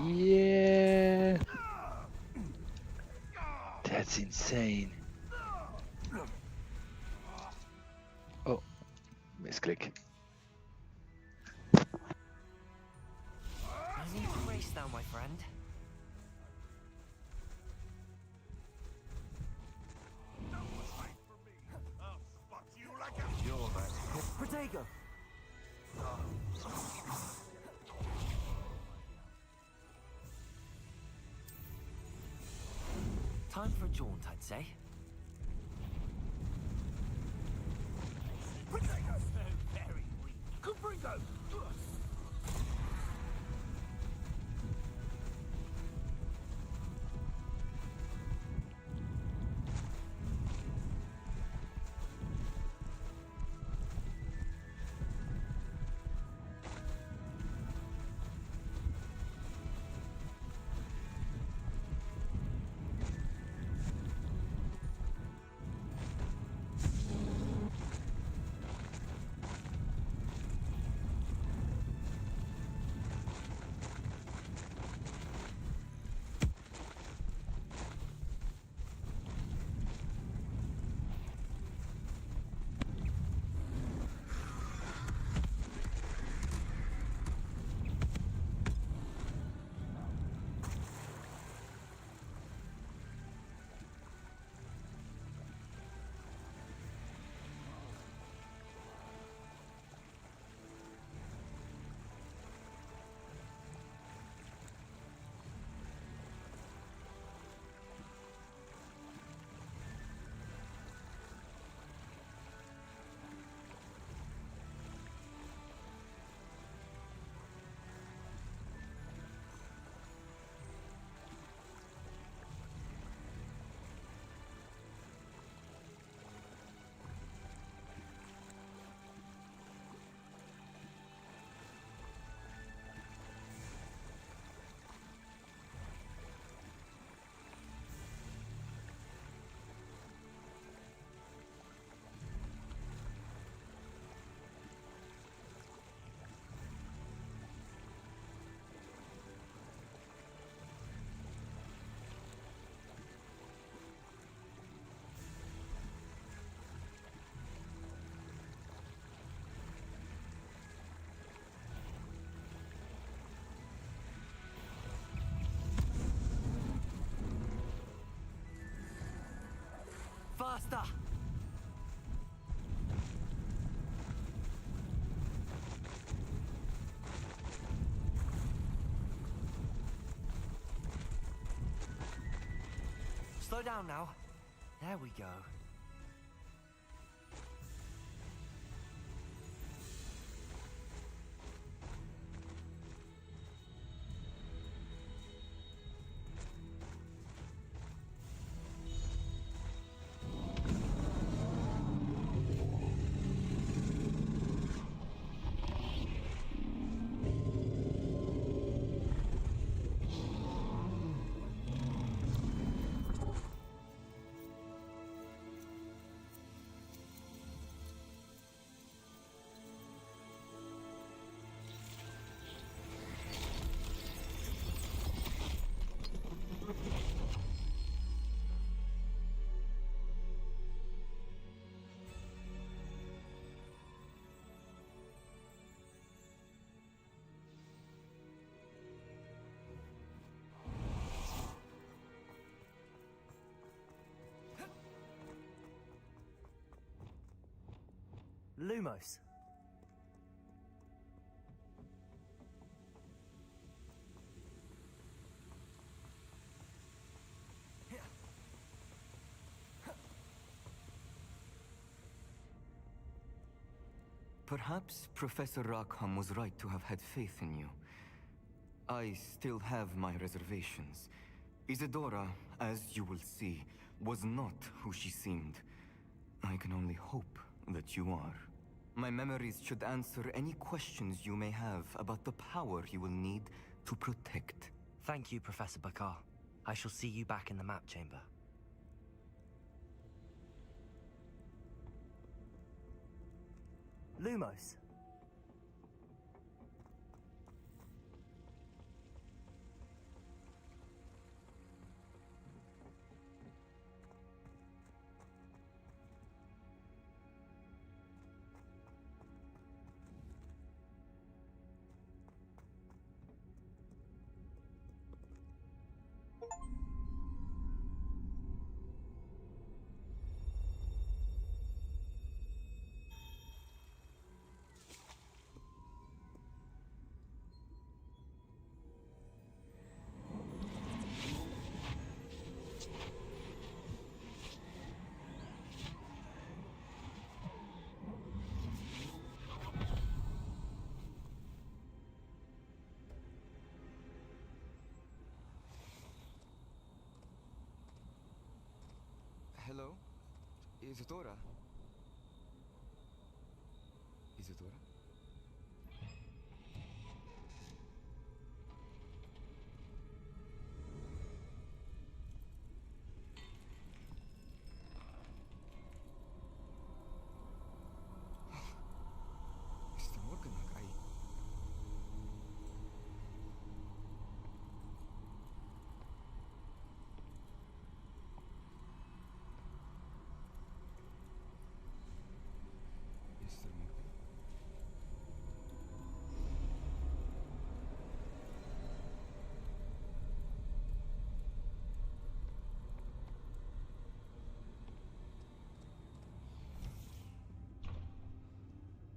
Yeah! That's insane. Oh, misclick. No need to race now, my friend. Protego! Time for a jaunt, I'd say. Very weak. Confringo! Faster! Slow down now. There we go. Lumos. Perhaps Professor Rackham was right to have had faith in you. I still have my reservations. Isadora, as you will see, was not who she seemed. I can only hope that you are. My memories should answer any questions you may have about the power you will need to protect. Thank you, Professor Bakar. I shall see you back in the map chamber. Lumos. Hello? Isadora? Isadora? Mr. Morganach, Mr. Morgan?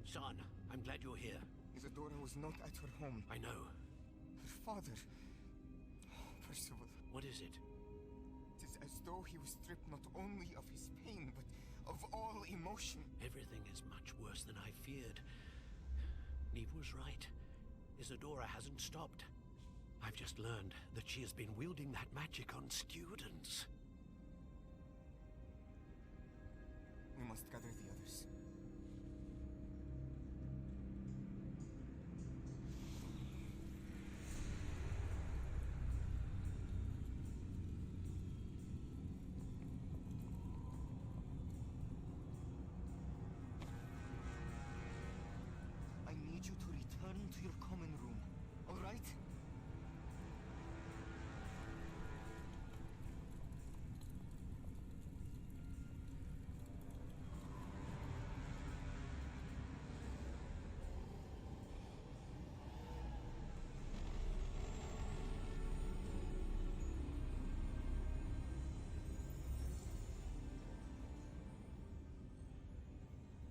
Son, I'm glad you're here. Isadora was not at her home. I know. Her father... Oh, Percival. What is it? It is as though he was stripped not only of his pain, but of all emotion. Everything is much worse than I feared. Neve was right. Isadora hasn't stopped. I've just learned that she has been wielding that magic on students. We must gather the others. I need you to return to your common room, all right?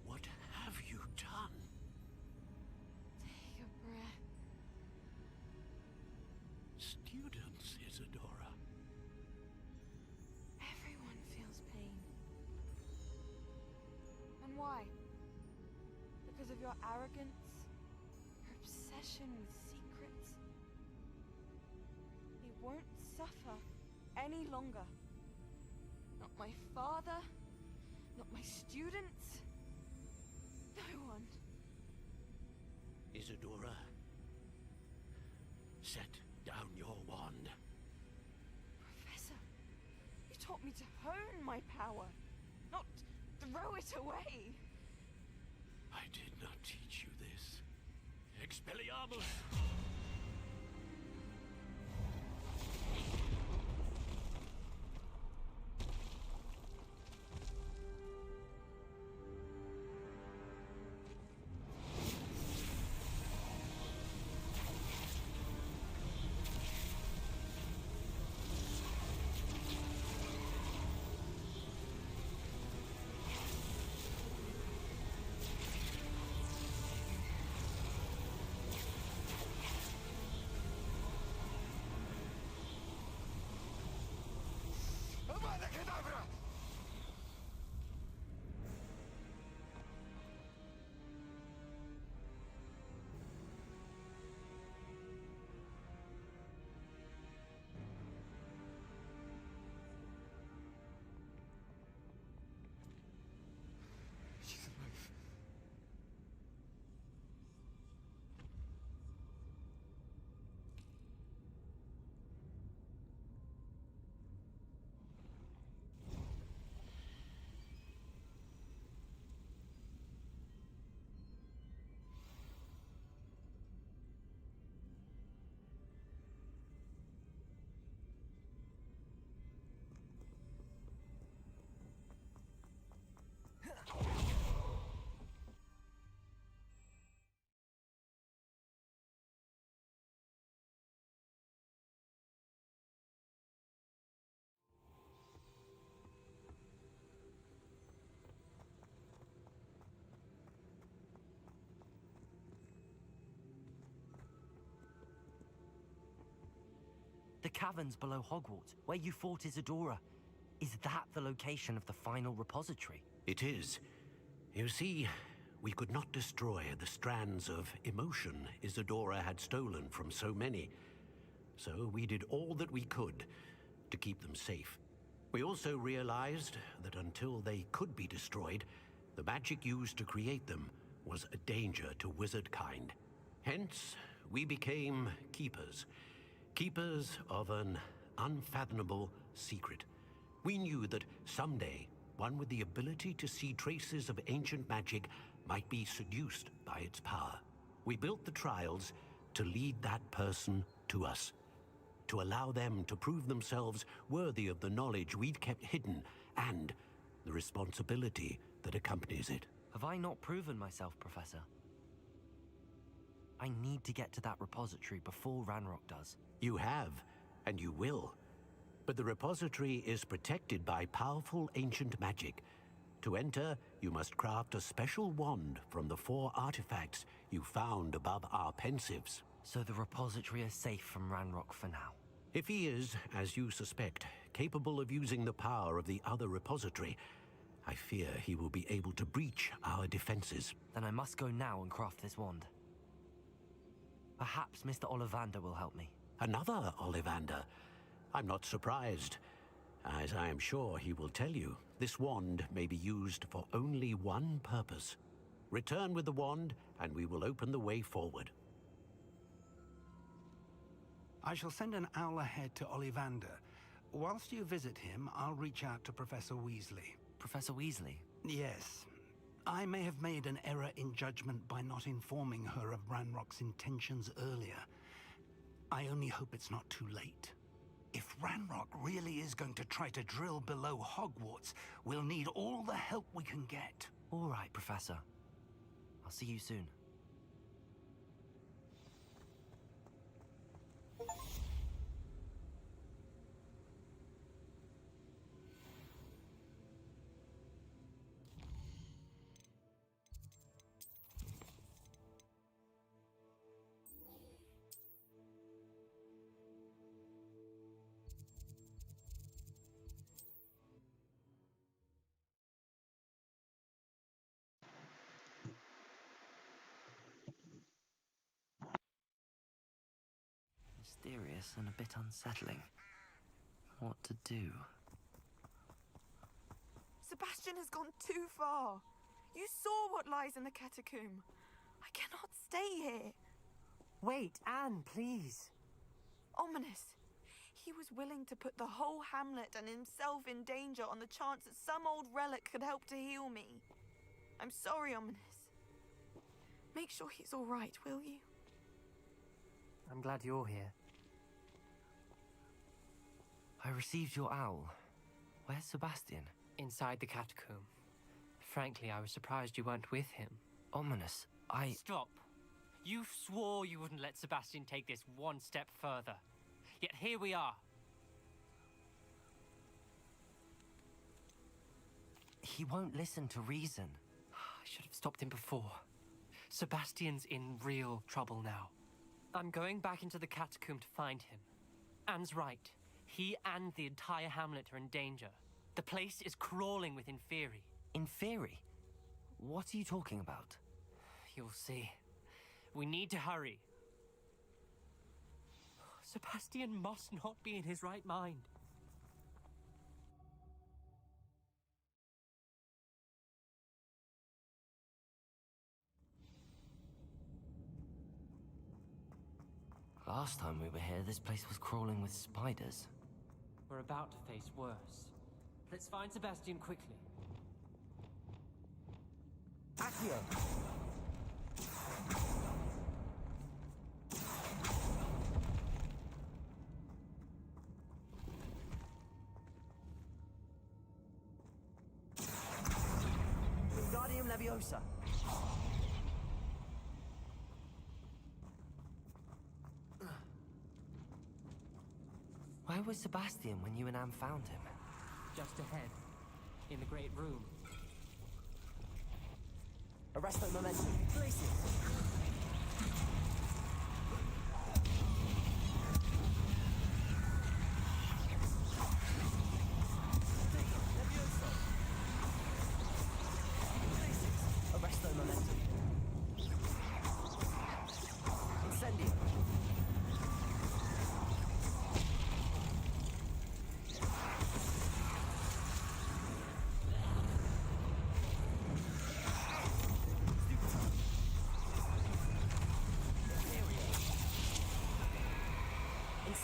What have you done? Take a breath. Students, Isadora. Everyone feels pain. And why? Because of your arrogance? Your obsession with secrets? He won't suffer any longer. Not my father, not my students, no one. Isadora, set down your wand. Professor, you taught me to hone my power, not throw it away. I did not teach you this. Expelliarmus! caverns below Hogwarts, where you fought Isadora. Is that the location of the final repository? It is. You see, we could not destroy the strands of emotion Isadora had stolen from so many. So we did all that we could to keep them safe. We also realized that until they could be destroyed, the magic used to create them was a danger to wizard kind. Hence, we became keepers. Keepers of an unfathomable secret. We knew that someday, one with the ability to see traces of ancient magic might be seduced by its power. We built the trials to lead that person to us, to allow them to prove themselves worthy of the knowledge we'd kept hidden and the responsibility that accompanies it. Have I not proven myself, Professor? I need to get to that repository before Ranrock does. You have, and you will. But the repository is protected by powerful ancient magic. To enter, you must craft a special wand from the 4 artifacts you found above our pensives. So the repository is safe from Ranrock for now. If he is, as you suspect, capable of using the power of the other repository, I fear he will be able to breach our defenses. Then I must go now and craft this wand. Perhaps Mr. Ollivander will help me. Another Ollivander? I'm not surprised. As I am sure he will tell you, this wand may be used for only one purpose. Return with the wand, and we will open the way forward. I shall send an owl ahead to Ollivander. Whilst you visit him, I'll reach out to Professor Weasley. Professor Weasley? Yes. I may have made an error in judgment by not informing her of Ranrock's intentions earlier. I only hope it's not too late. If Ranrock really is going to try to drill below Hogwarts, we'll need all the help we can get. All right, Professor. I'll see you soon. Mysterious and a bit unsettling. What to do? Sebastian has gone too far. You saw what lies in the catacomb. I cannot stay here. Wait, Anne, please. Ominous. He was willing to put the whole hamlet and himself in danger on the chance that some old relic could help to heal me. I'm sorry, Ominous. Make sure he's all right, will you? I'm glad you're here. I received your owl. Where's Sebastian? Inside the catacomb. Frankly, I was surprised you weren't with him. Ominous, Stop. You swore you wouldn't let Sebastian take this one step further. Yet here we are. He won't listen to reason. I should have stopped him before. Sebastian's in real trouble now. I'm going back into the catacomb to find him. Anne's right. He and the entire hamlet are in danger. The place is crawling with Inferi. Inferi? What are you talking about? You'll see. We need to hurry. Sebastian must not be in his right mind. Last time we were here, this place was crawling with spiders. We're about to face worse. Let's find Sebastian quickly. Accio! Wingardium Leviosa! Where was Sebastian when you and Anne found him? Just ahead, in the Great Room. Arresto momentum. Brace it.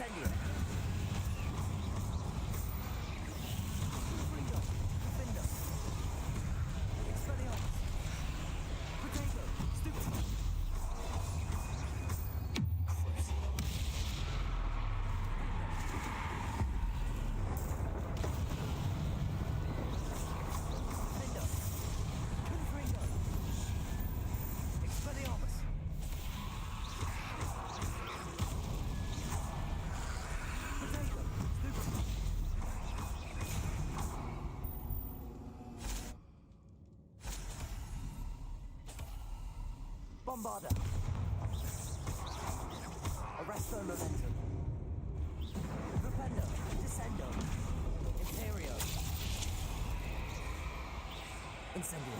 Incendio. Bombarda. Arresto momentum. Rependo. Descendo. Imperio. Incendio.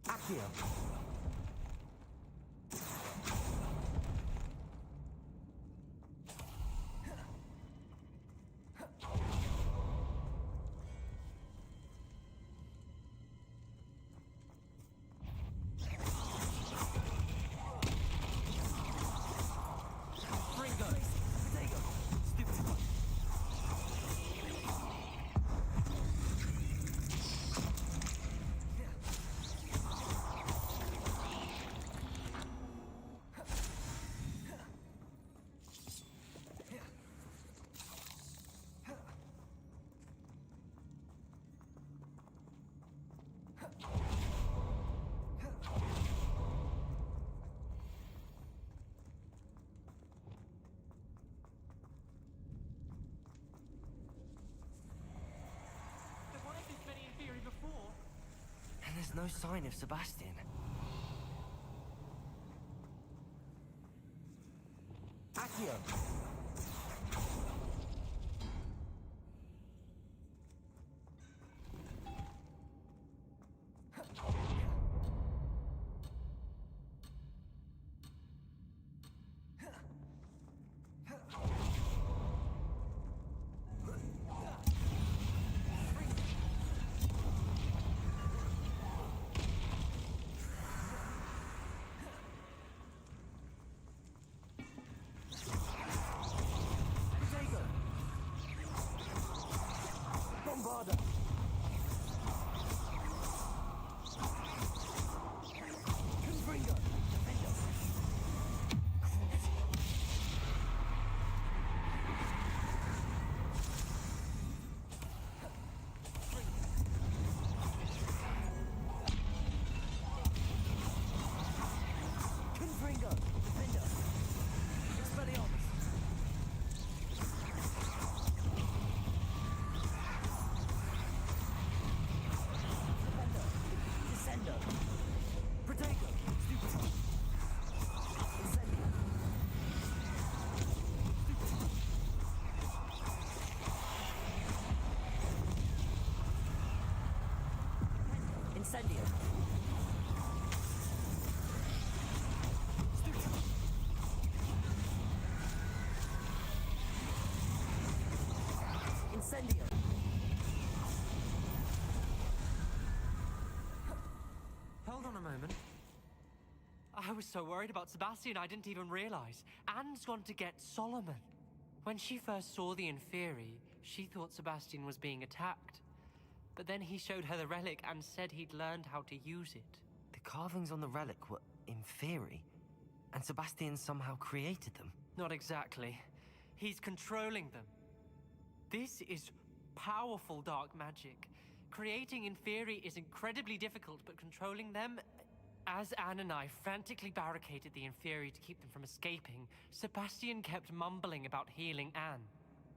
Accio. And there's no sign of Sebastian. Accio. Bombarda. Confringo. Defendo. Confringo. Defendo. Expelliarmus. Descendo. Protego. Stupid. Incendio. Incendio. Incendio. Hold on a moment. I was so worried about Sebastian I didn't even realize. Anne's gone to get Solomon. When she first saw the Inferi, she thought Sebastian was being attacked. But then he showed her the relic and said he'd learned how to use it. The carvings on the relic were Inferi, and Sebastian somehow created them. Not exactly. He's controlling them. This is powerful dark magic. Creating Inferi is incredibly difficult, but controlling them... As Anne and I frantically barricaded the Inferi to keep them from escaping, Sebastian kept mumbling about healing Anne.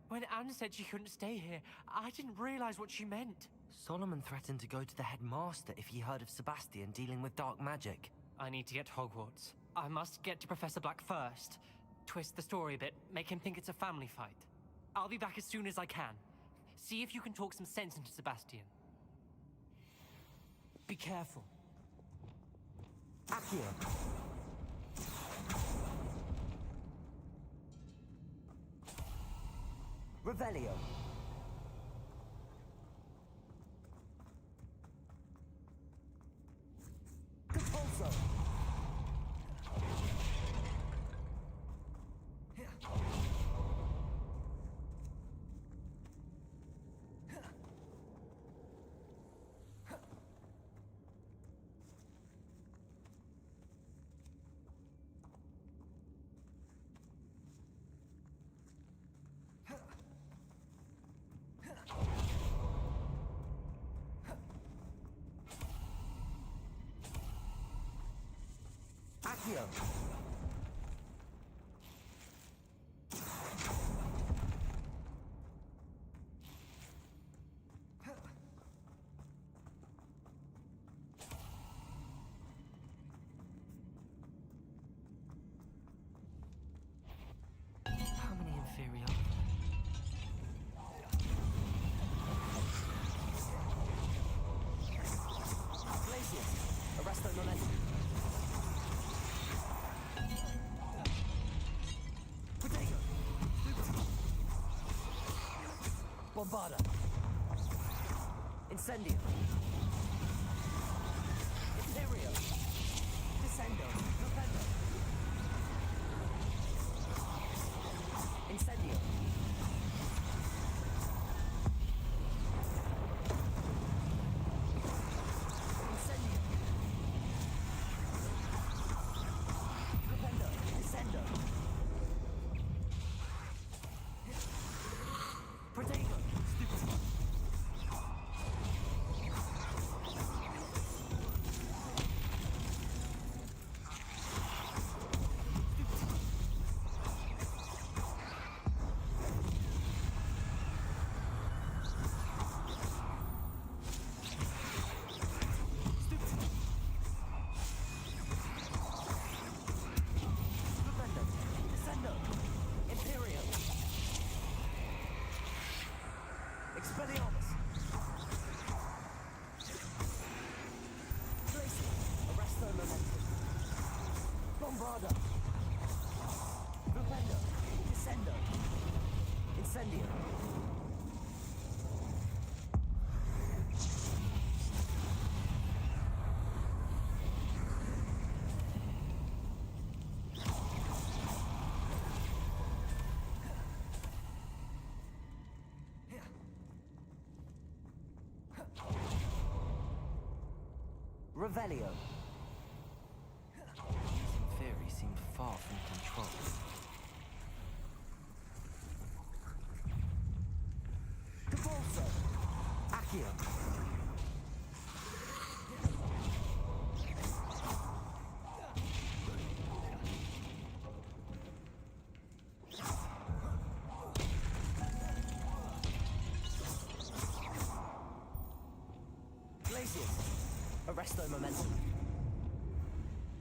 When Anne said she couldn't stay here, I didn't realize what she meant. Solomon threatened to go to the headmaster if he heard of Sebastian dealing with dark magic. I need to get to Hogwarts. I must get to Professor Black first. Twist the story a bit, make him think it's a family fight. I'll be back as soon as I can. See if you can talk some sense into Sebastian. Be careful. Accio. Revelio. Accio. How many inferior? Glacius, arresto momentum. Potato. Bombarda. Incendio. Imperio. Descendo. Propendo. Incendio. Incendio. Propendo. Descendo. Protego. Stupid. Propendo. Descendo. Imperio. Expelliarmus. Glacier. Arresto momentum. Bombarda. Propendo. Descendo. Incendio. Revelio. Using theory seemed far from control. Cabalso. Accio. Glacius. Arresto momentum.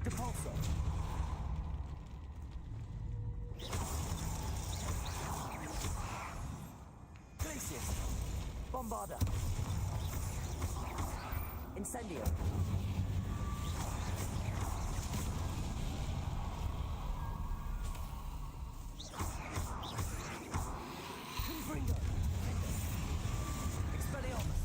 Depulso. Glacius. Bombarda. Incendio. Confringo. Expelliarmus.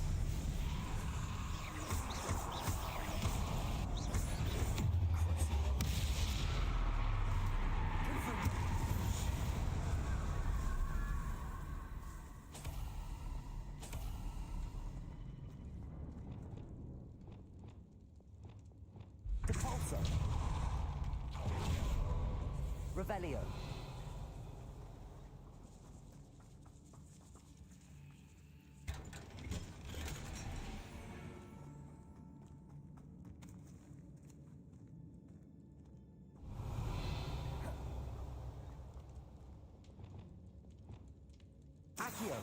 Depulso. Revelio. Accio.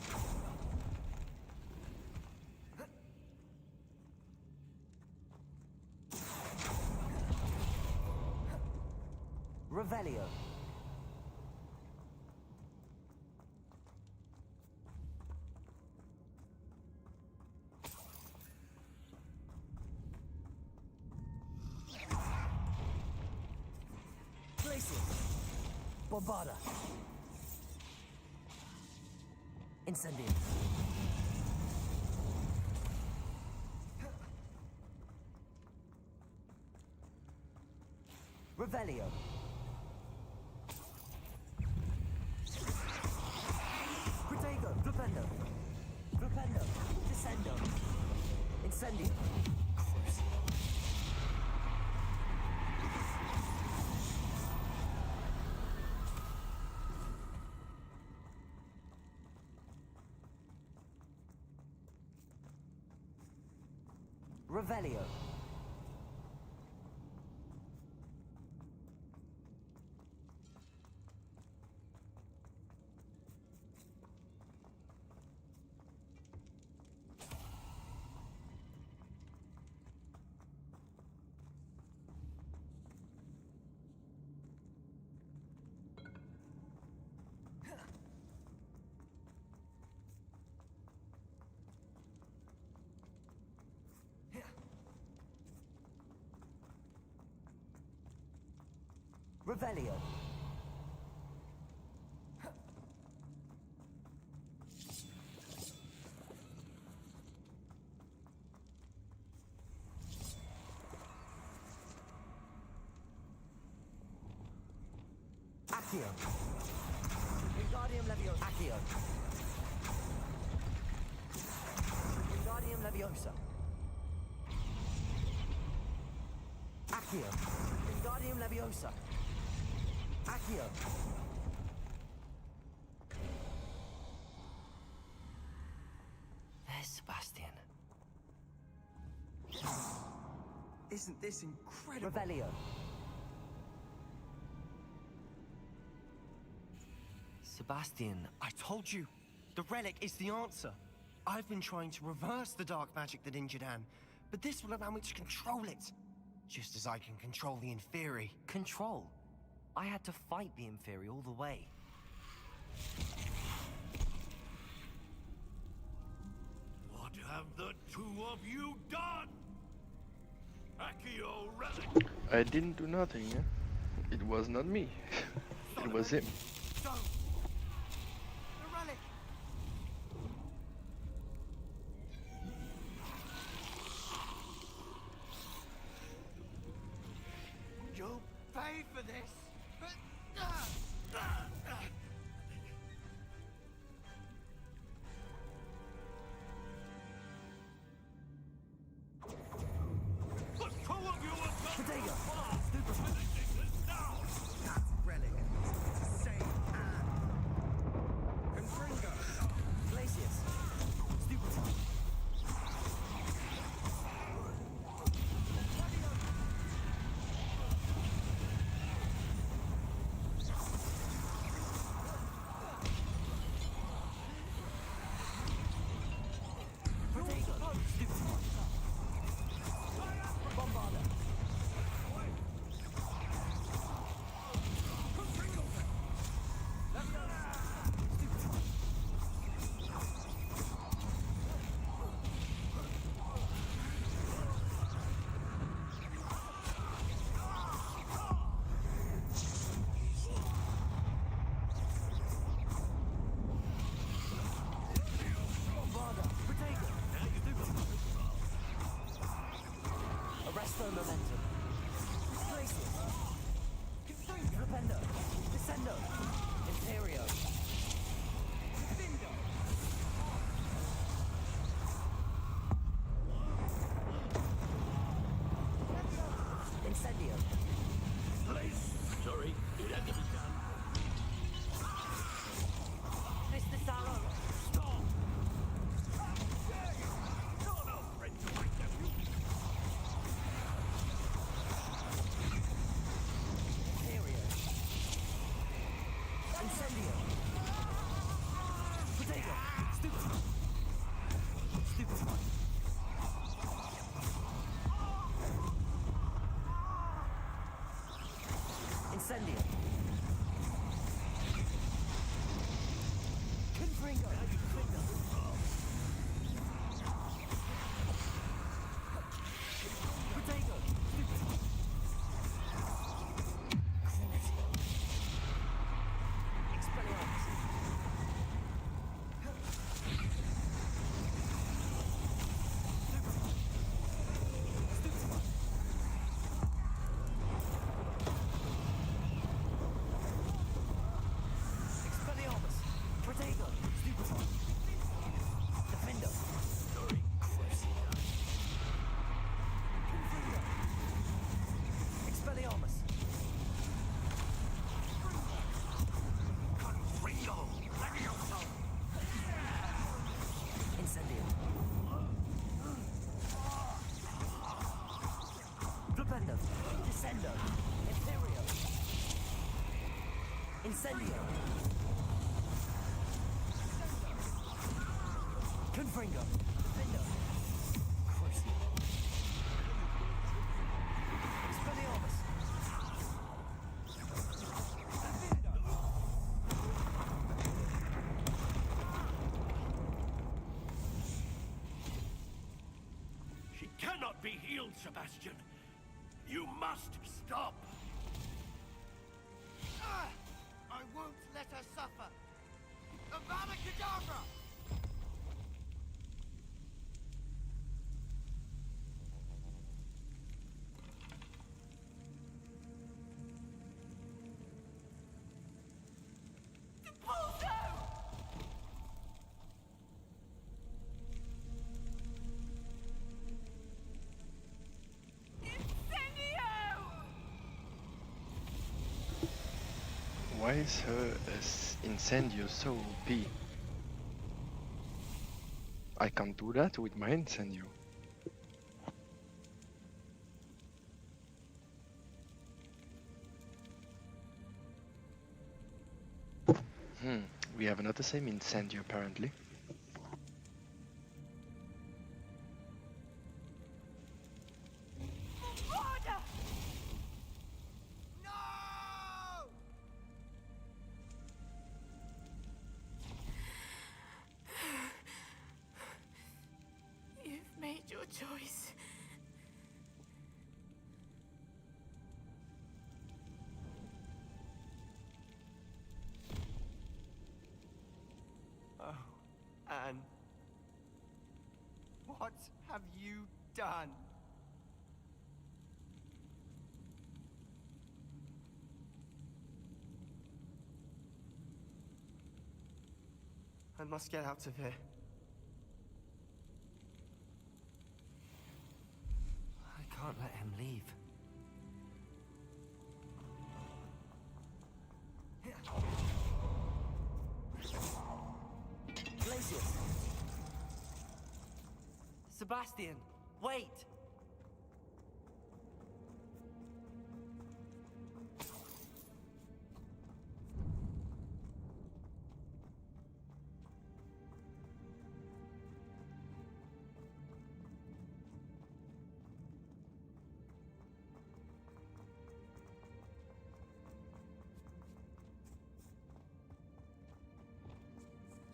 Revelio. Glacier. Bombarda. Incendio. Revelio. Protego. Propendo. Propendo. Descendo. Incendio. Revelio. Revelio. Accio. Wingardium Leviosa. Accio. Wingardium Leviosa. Accio. Wingardium Leviosa. Accio. There's Sebastian. Isn't this incredible? Revelio. Sebastian, I told you, the relic is the answer. I've been trying to reverse the dark magic that injured Anne, but this will allow me to control it. Just as I can control the Inferi. Control? I had to fight the Inferi all the way. What have the two of you done? Accio relic! I didn't do nothing, yeah? It was not me. It was him. Don't! The relic! You'll pay for this! The two of you have gone Potato. too far! Finishing this now! That relic to save Anne. Confringo. Glacius. Stupefy. Potato. Stupefy. Bombarda. Bombarda. Potato. Arresto momentum. Glacius. Flipendo. Descendo. Imperio. Findo. Incendio. Sorry, it had to be done. Mr. Saro. Stop! You're no friend to my nephew! Imperio. Incendio. Potato. Stupefy. Stupefy. Incendio. Confringo. Potato. Stupefy. Expelliarmus. Expelliarmus. Protego. Stupefy. Defendo. Confringo. Expelliarmus. Confringo! Levioso! Incendio. Flipendo. Descendo. Imperio. Incendio. Confringo. Defendo. Crucio. Expelliarmus. She cannot be healed, Sebastian. You must stop. won't let her suffer! Avada Kedavra! Why is her Incendio so OP? I can't do that with my Incendio. We have not the same Incendio apparently. You've made your choice. Oh, Anne. What have you done? I must get out of here. I can't let him leave. Glacius! Sebastian, wait!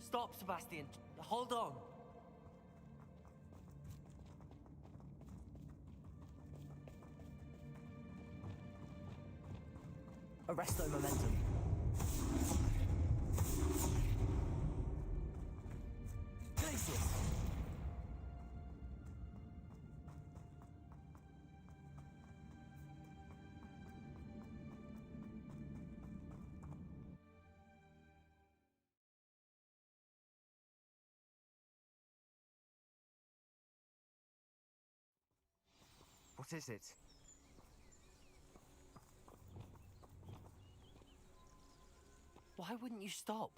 Stop, Sebastian. Hold on. Arresto momentum. Glacius! What is it? Why wouldn't you stop?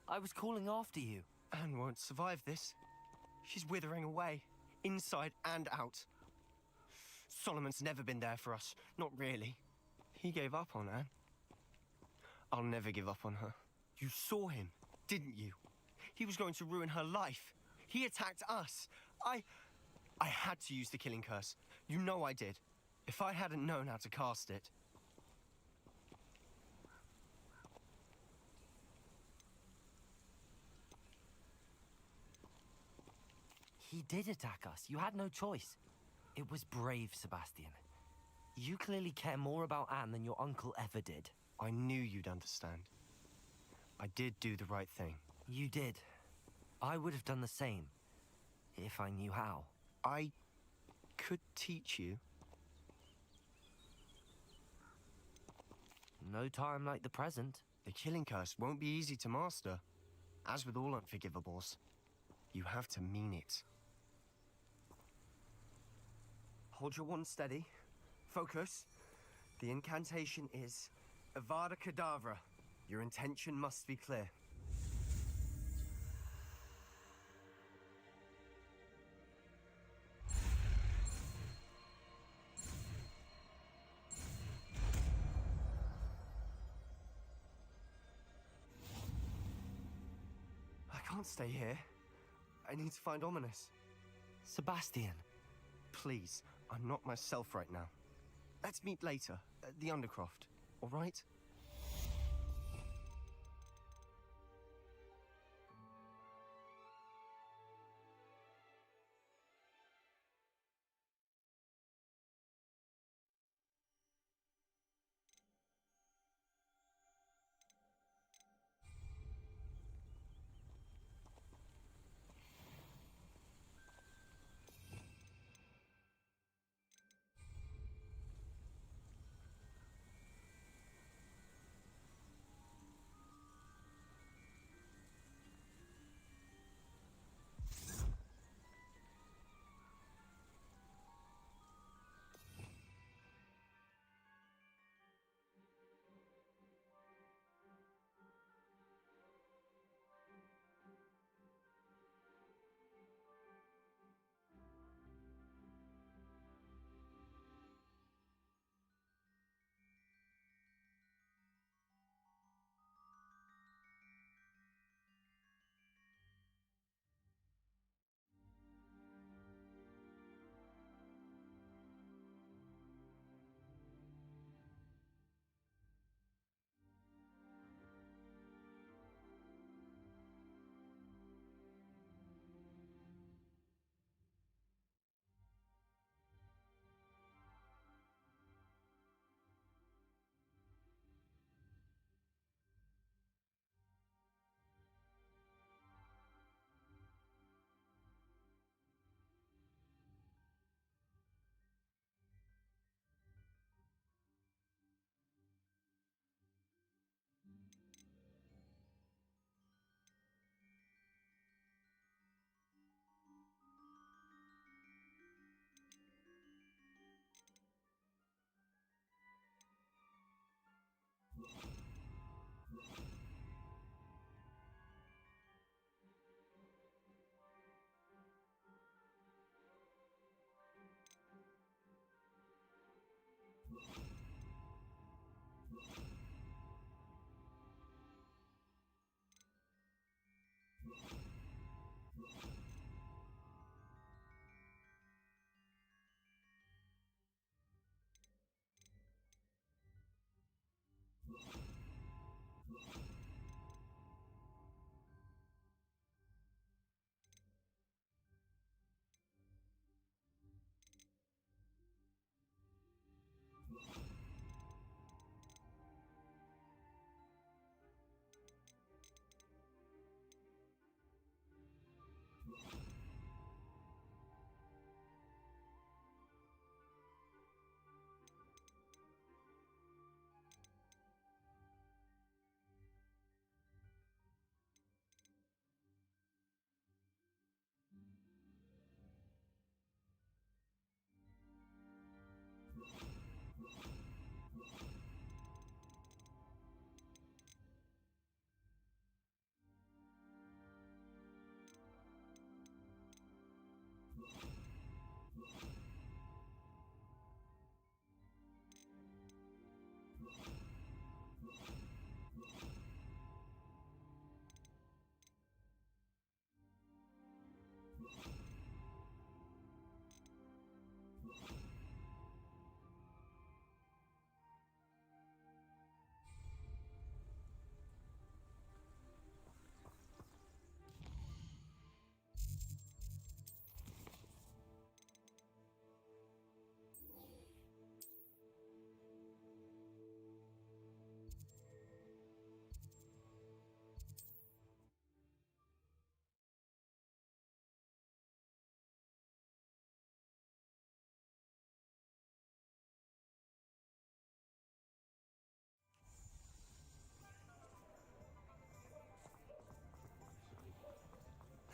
I was calling after you. Anne won't survive this. She's withering away, inside and out. Solomon's never been there for us, not really. He gave up on Anne. I'll never give up on her. You saw him, didn't you? He was going to ruin her life. He attacked us. I had to use the killing curse. You know I did. If I hadn't known how to cast it... He did attack us. You had no choice. It was brave, Sebastian. You clearly care more about Anne than your uncle ever did. I knew you'd understand. I did do the right thing. You did. I would have done the same, if I knew how. I could teach you. No time like the present. The killing curse won't be easy to master. As with all unforgivables, you have to mean it. Hold your wand steady. Focus. The incantation is Avada Kedavra. Your intention must be clear. I can't stay here. I need to find Ominous. Sebastian. Please, I'm not myself right now. Let's meet later, at the Undercroft, all right?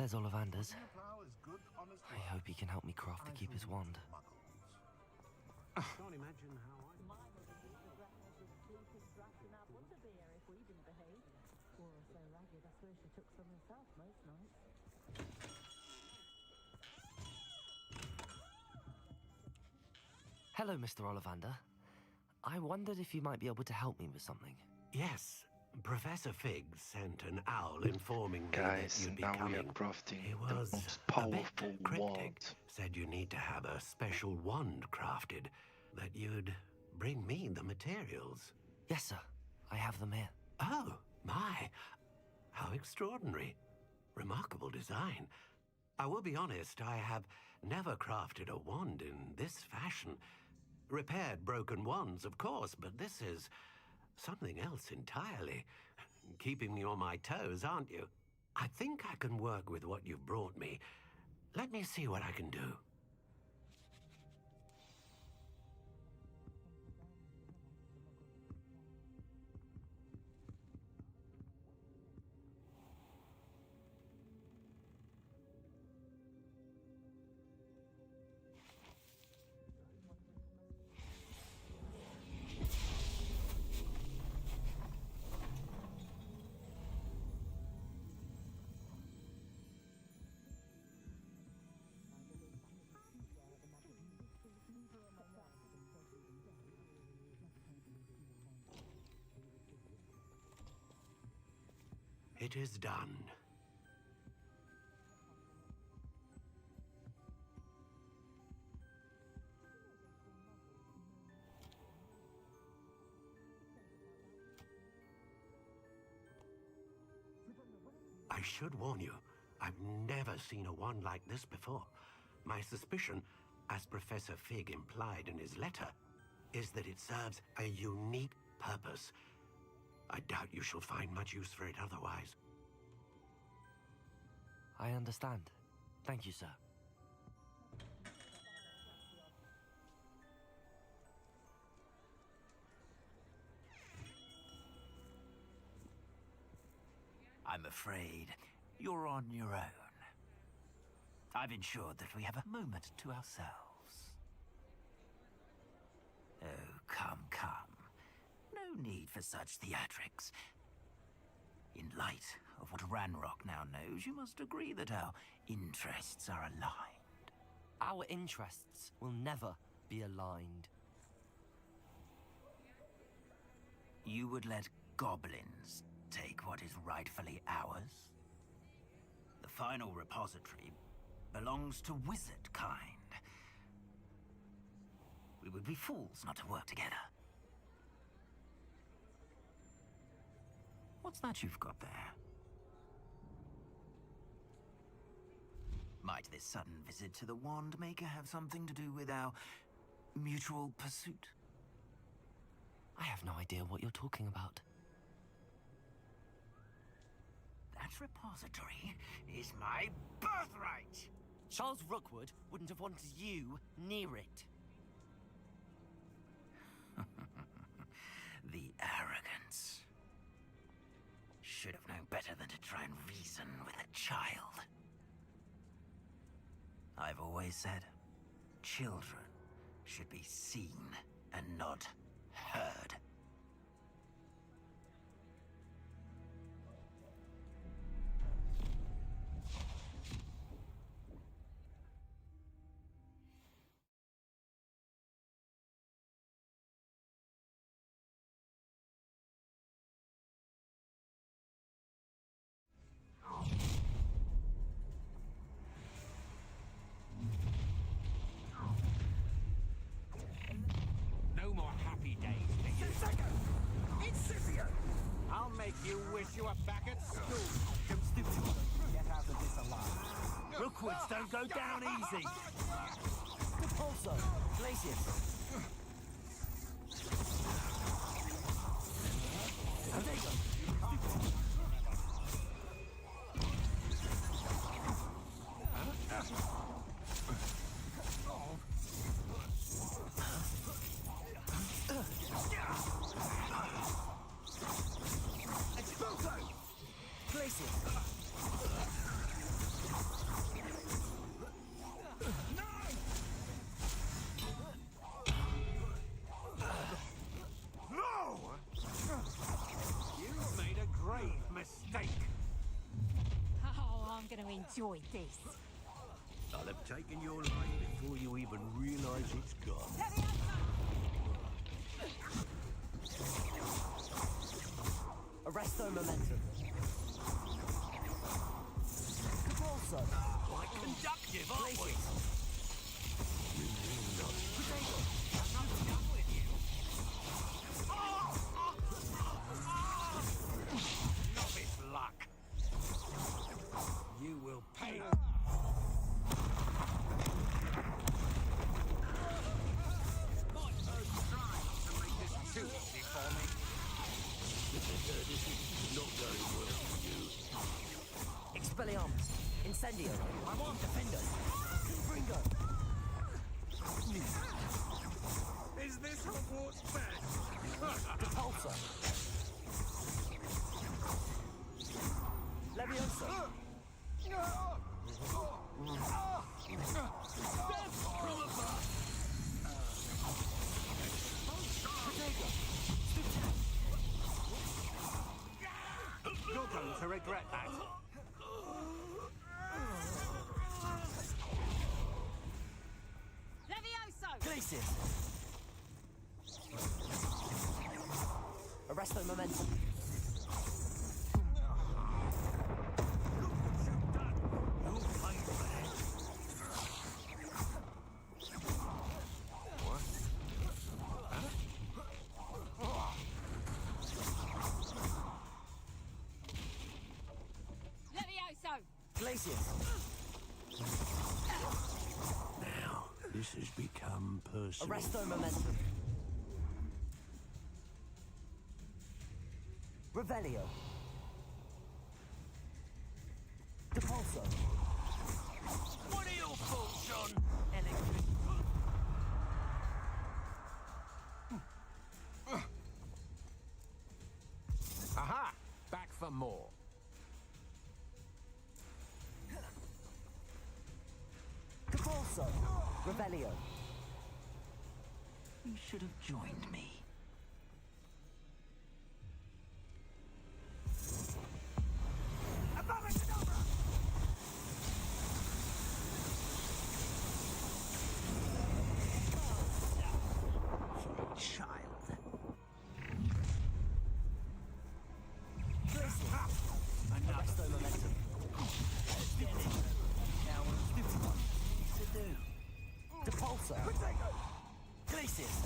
There's Ollivander's. I hope he can help me craft the Keeper's wand. Can't imagine how Hello, Mr. Ollivander. I wondered if you might be able to help me with something. Yes, Professor Fig sent an owl informing me Guys, that you'd be now we coming. are crafting He the was most a bit powerful cryptic. wand. Said you need to have a special wand crafted, that you'd bring me the materials. Yes, sir. I have them here. Oh, my. How extraordinary. Remarkable design. I will be honest, I have never crafted a wand in this fashion. Repaired broken wands, of course, but this is something else entirely. Keeping me on my toes, aren't you? I think I can work with what you've brought me. Let me see what I can do. It is done. I should warn you, I've never seen a wand like this before. My suspicion, as Professor Fig implied in his letter, is that it serves a unique purpose. I doubt you shall find much use for it otherwise. I understand. Thank you, sir. I'm afraid you're on your own. I've ensured that we have a moment to ourselves. Oh, come, come. No need for such theatrics. In light of what Ranrock now knows, you must agree that our interests are aligned. Our interests will never be aligned. You would let goblins take what is rightfully ours? The final repository belongs to wizard kind. We would be fools not to work together. What's that you've got there? Might this sudden visit to the Wand Maker have something to do with our mutual pursuit? I have no idea what you're talking about. That repository is my birthright! Charles Rookwood wouldn't have wanted you near it. The arrogance. Should have known better than to try and reason with a child. I've always said, children should be seen and not heard. No more happy days for you. It's Scythia! I'll make you wish you were back at school. Get out of this alive. Rookwoods don't go down easy. Depulso, Glacius. You've made a grave mistake. Oh, I'm going to enjoy this. I'll have taken your life before you even realize it's gone. Arresto momentum. Depulso. Quite conductive, aren't we? Novice luck. You will pay. Too easy for me. This is not going well for you. Expelliarmus. Incendio. I want Defender. Confringo. Is this Hogwarts best? Depulso. Leviosa. You're going to regret that. Levioso! Glacius. Arresto momentum. Levioso! Glacius. Now, this has become personal. Arresto momentum. Revelio. Depulso. What are your faults, John? Electric. Aha! Back for more. Depulso. Revelio. You should have joined me. Child. Arresto momentum. Now, stupid one. To do. Depulso. Glacius.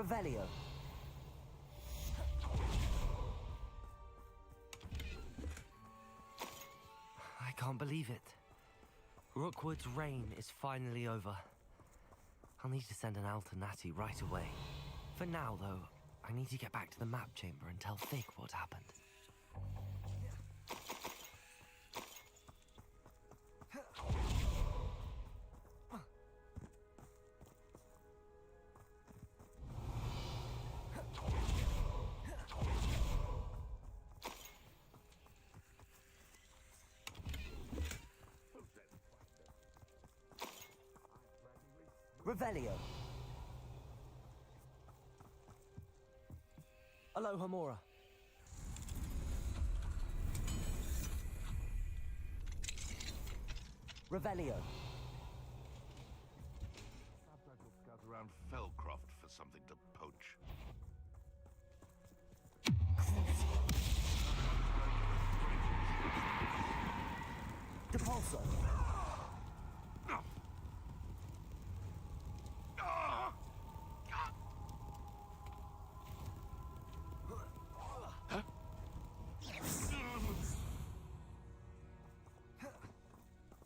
Revelio. I can't believe it. Rookwood's reign is finally over. I'll need to send an Alternati right away. For now, though, I need to get back to the map chamber and tell Fig what happened. Revelio. Aloha Mora. Revelio. Sablag will scout around Fellcroft for something to poach. Depulso.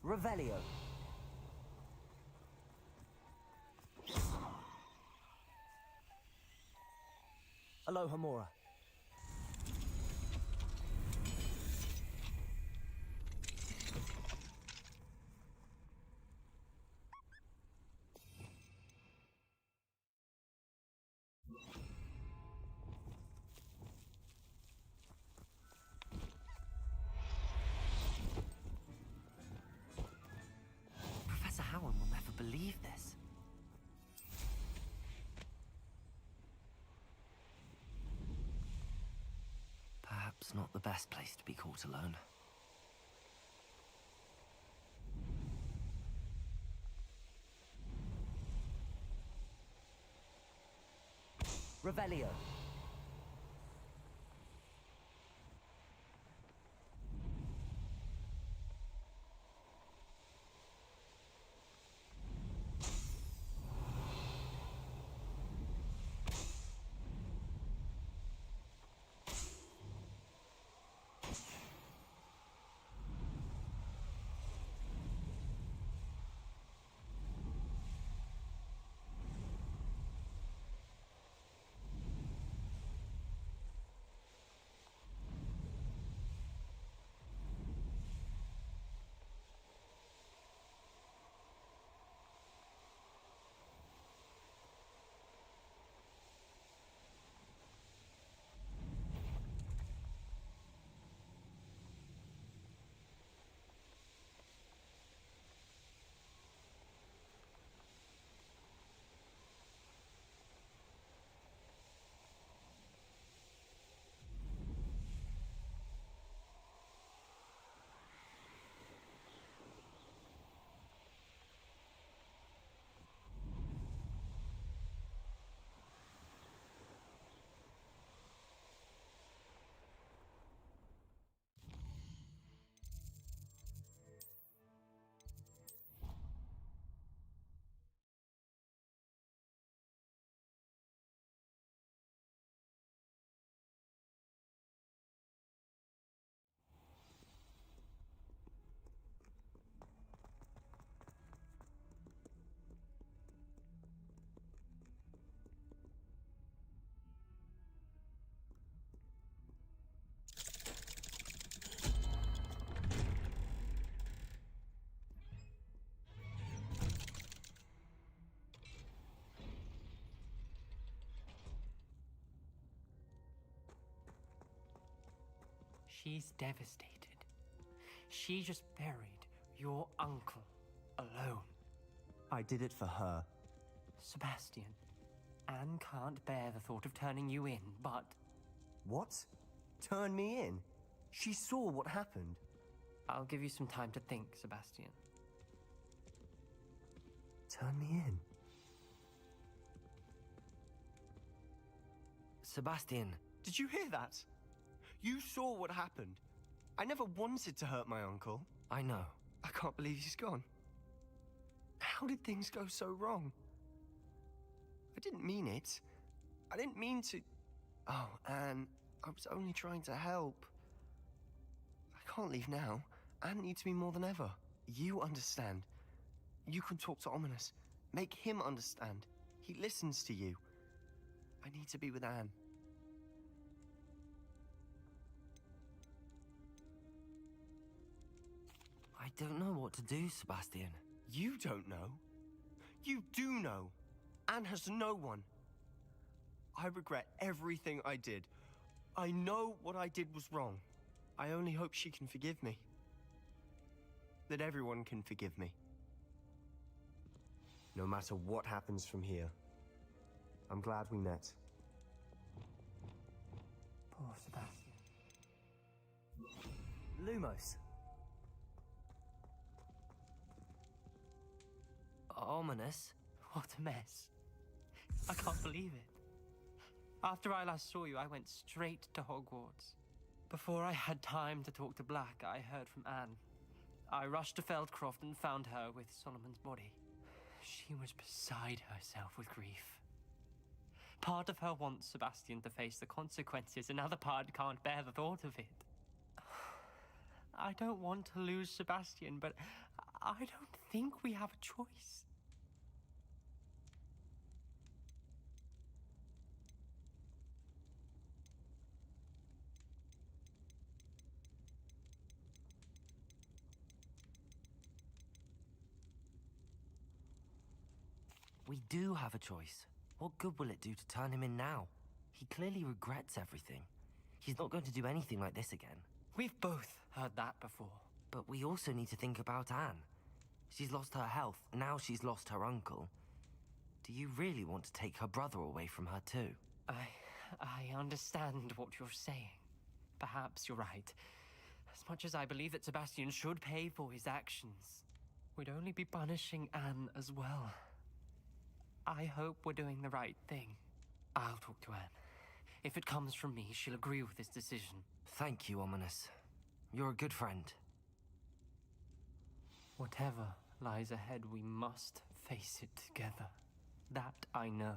Revelio. Aloha Mora. Professor Howard will never believe this. Perhaps not the best place to be caught alone. Revelio. She's devastated. She just buried your uncle alone. I did it for her. Sebastian, Anne can't bear the thought of turning you in, but... What? Turn me in? She saw what happened. I'll give you some time to think, Sebastian. Turn me in? Sebastian. Did you hear that? You saw what happened. I never wanted to hurt my uncle. I know. I can't believe he's gone. How did things go so wrong? I didn't mean it. I didn't mean to... Oh, Anne, I was only trying to help. I can't leave now. Anne needs me more than ever. You understand. You can talk to Ominous. Make him understand. He listens to you. I need to be with Anne. I don't know what to do, Sebastian. You don't know. You do know. Anne has no one. I regret everything I did. I know what I did was wrong. I only hope she can forgive me. That everyone can forgive me. No matter what happens from here. I'm glad we met. Poor Sebastian. Lumos. Ominous? What a mess. I can't believe it. After I last saw you, I went straight to Hogwarts. Before I had time to talk to Black, I heard from Anne. I rushed to Feldcroft and found her with Solomon's body. She was beside herself with grief. Part of her wants Sebastian to face the consequences, another part can't bear the thought of it. I don't want to lose Sebastian, but I don't think we have a choice. We do have a choice. What good will it do to turn him in now? He clearly regrets everything. He's not going to do anything like this again. We've both heard that before. But we also need to think about Anne. She's lost her health, now she's lost her uncle. Do you really want to take her brother away from her too? I understand what you're saying. Perhaps you're right. As much as I believe that Sebastian should pay for his actions, we'd only be punishing Anne as well. I hope we're doing the right thing. I'll talk to Anne. If it comes from me, she'll agree with this decision. Thank you, Ominous. You're a good friend. Whatever lies ahead, we must face it together. That I know.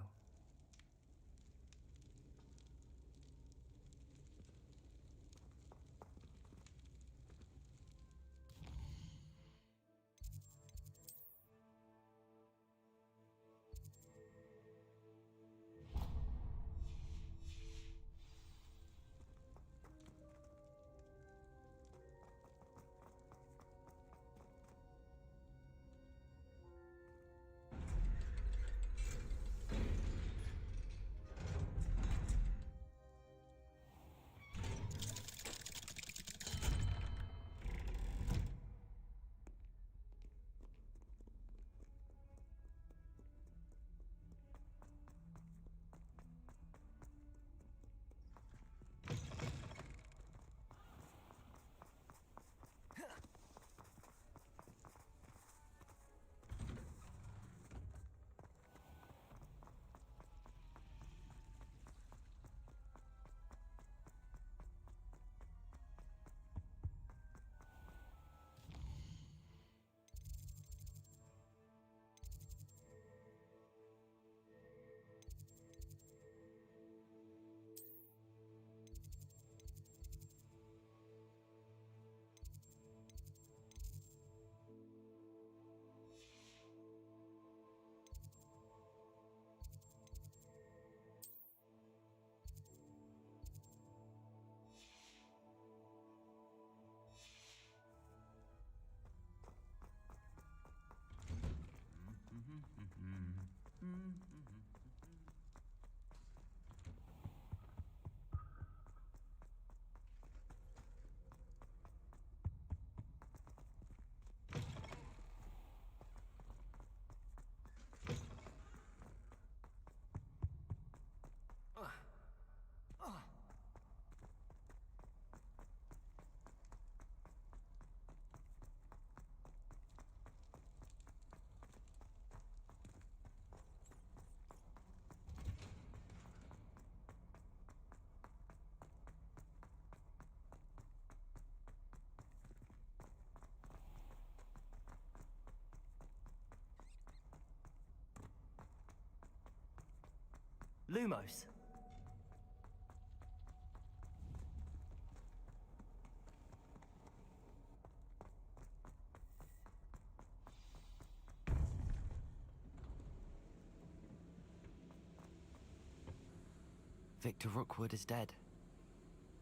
Lumos. Victor Rookwood is dead.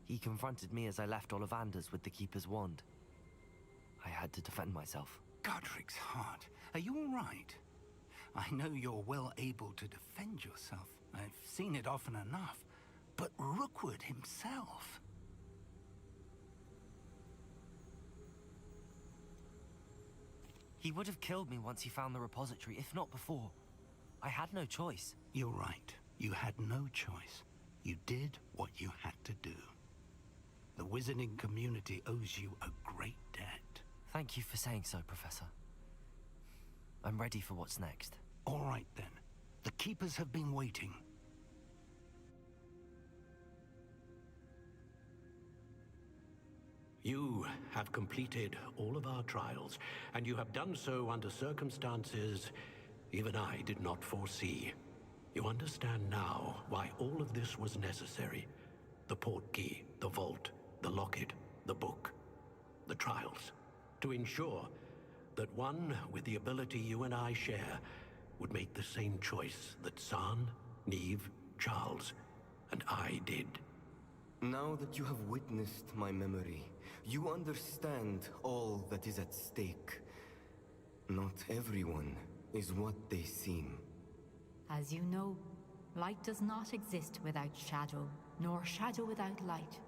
He confronted me as I left Ollivander's with the Keeper's wand. I had to defend myself. Godric's heart, are you all right? I know you're well able to defend yourself. I've seen it often enough. But Rookwood himself... He would have killed me once he found the repository, if not before. I had no choice. You're right. You had no choice. You did what you had to do. The wizarding community owes you a great debt. Thank you for saying so, Professor. I'm ready for what's next. All right, then. The Keepers have been waiting. You have completed all of our trials, and you have done so under circumstances even I did not foresee. You understand now why all of this was necessary. The portkey, the vault, the locket, the book, the trials. To ensure that one with the ability you and I share would make the same choice that San, Neve, Charles, and I did. Now that you have witnessed my memory, you understand all that is at stake. Not everyone is what they seem. As you know, light does not exist without shadow, nor shadow without light.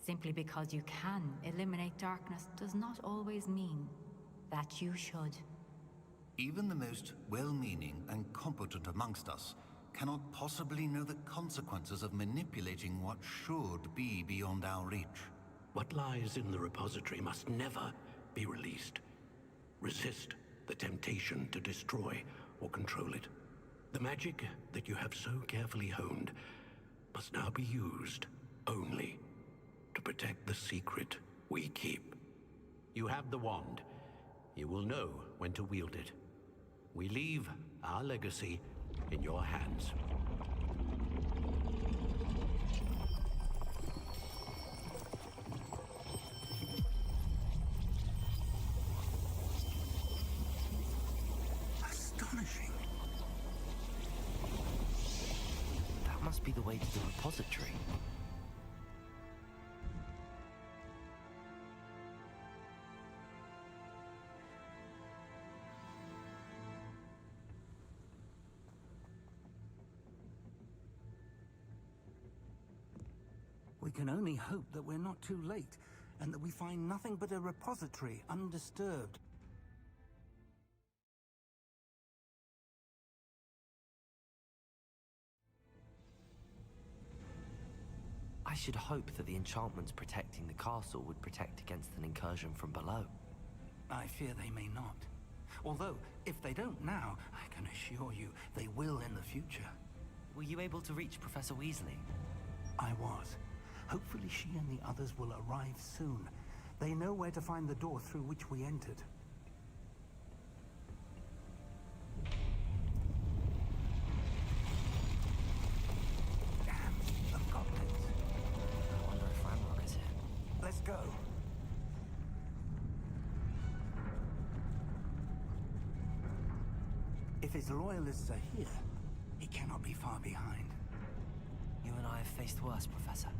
Simply because you can eliminate darkness does not always mean that you should. Even the most well-meaning and competent amongst us cannot possibly know the consequences of manipulating what should be beyond our reach. What lies in the repository must never be released. Resist the temptation to destroy or control it. The magic that you have so carefully honed must now be used only to protect the secret we keep. You have the wand. You will know when to wield it. We leave our legacy in your hands. Astonishing. That must be the way to the repository. We can only hope that we're not too late, and that we find nothing but a repository undisturbed. I should hope that the enchantments protecting the castle would protect against an incursion from below. I fear they may not. Although, if they don't now, I can assure you they will in the future. Were you able to reach Professor Weasley? I was. Hopefully she and the others will arrive soon. They know where to find the door through which we entered. Damn, the goblins. I wonder if Ranrock is here. Let's go. If his loyalists are here, he cannot be far behind. You and I have faced worse, Professor.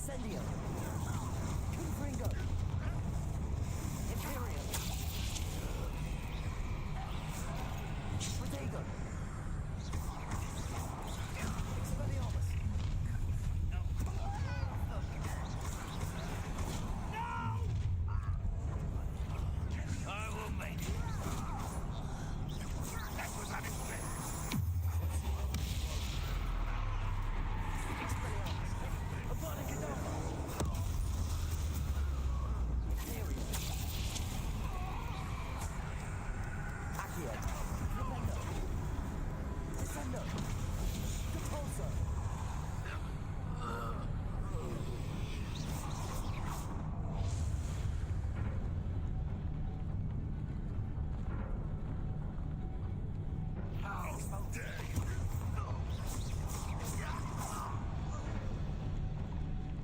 Incendio. Confringo. Imperium. Protego. Expelliarmus. I will make it. That was unexpected.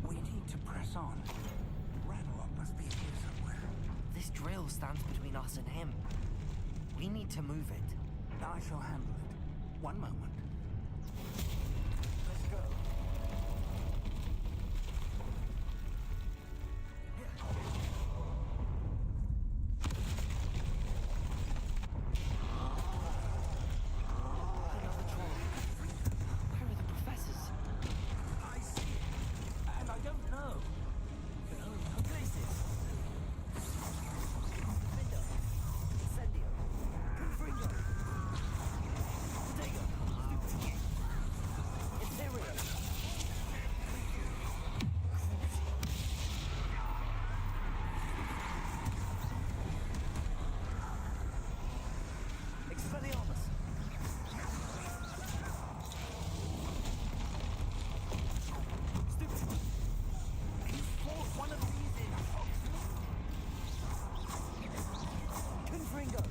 We need to press on. Ranrock must be here somewhere. This drill stands between us and him. We need to move it. I shall handle it. One moment. Let's go. Another troll. Where are the professors? I see it, and I don't know. Can only hope Places. Defender. Incendio. Confringo. Protego. Imperium. Expelliarmus. Stupid. Can you force one of these in? Confringo.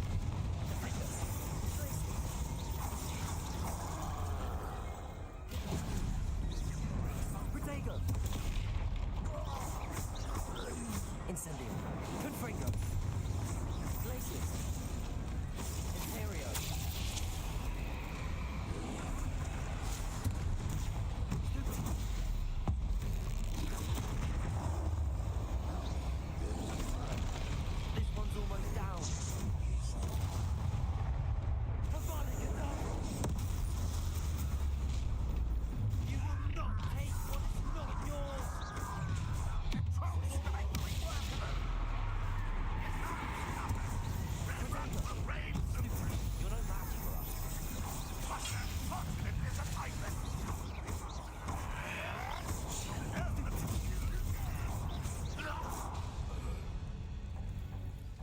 Defender. Places. Protego. Incendio. Confringo. Glacius. Imperio. This one's almost down. Pavonic and Davros. You will not take what is not yours. You're no match for us.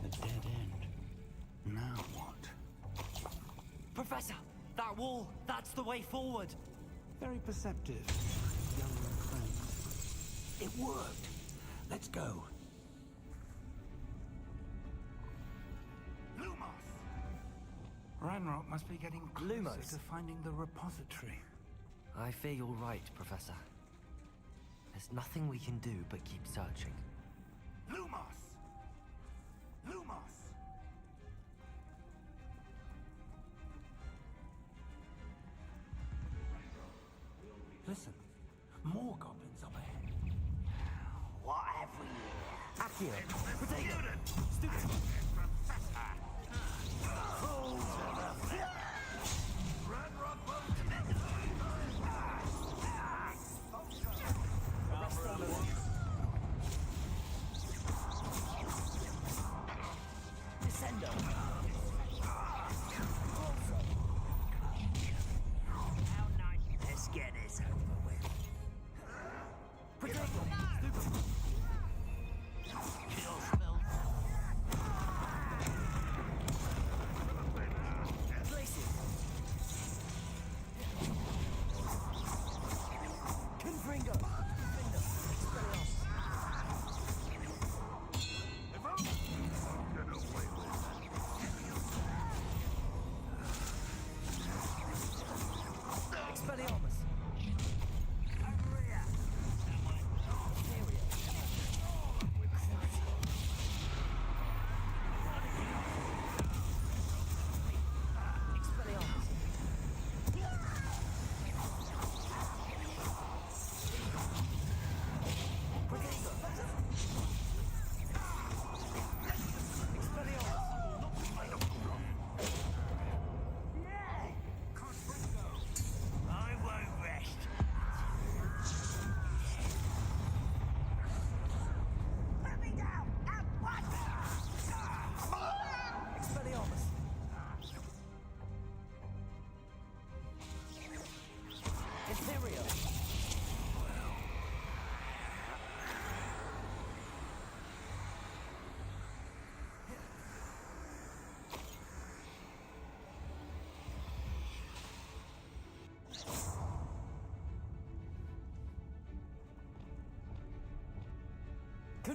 A dead end. Now what? Professor, that wall, that's the way forward. Very perceptive, young friend. It worked. Let's go. Ranrock must be getting closer Lumos. to finding the repository. I fear you're right, Professor. There's nothing we can do but keep searching. Lumos! Lumos! Listen, more goblins up ahead. What have we here? Accio! Protego! Stupid! Descendo! Let's get this over with. Protego! Stupid! Kill spell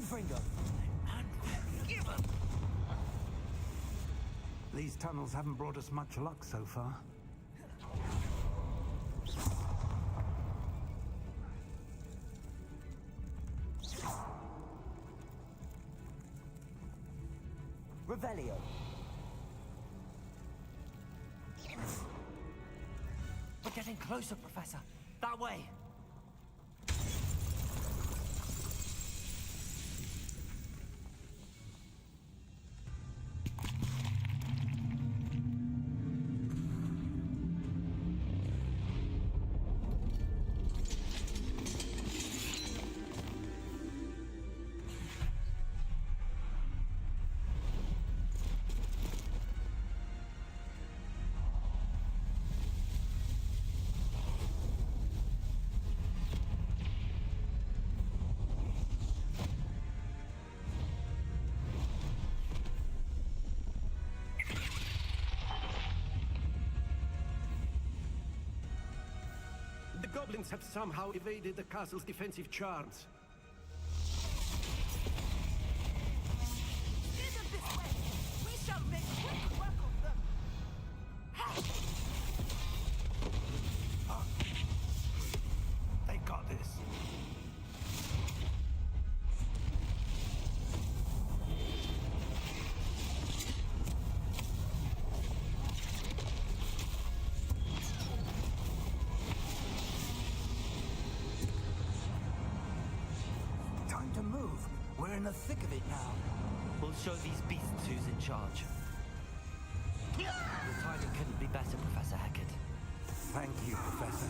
Confringo! Unforgiven! These tunnels haven't brought us much luck so far. Revelio. We're getting closer, Professor. That way. The goblins have somehow evaded the castle's defensive charms. Steer them this way! We shall make quick work of them! They got this. Time to move. We're in the thick of it now. We'll show these beasts who's in charge. Your timing couldn't be better, Professor Hecat. Thank you, Professor.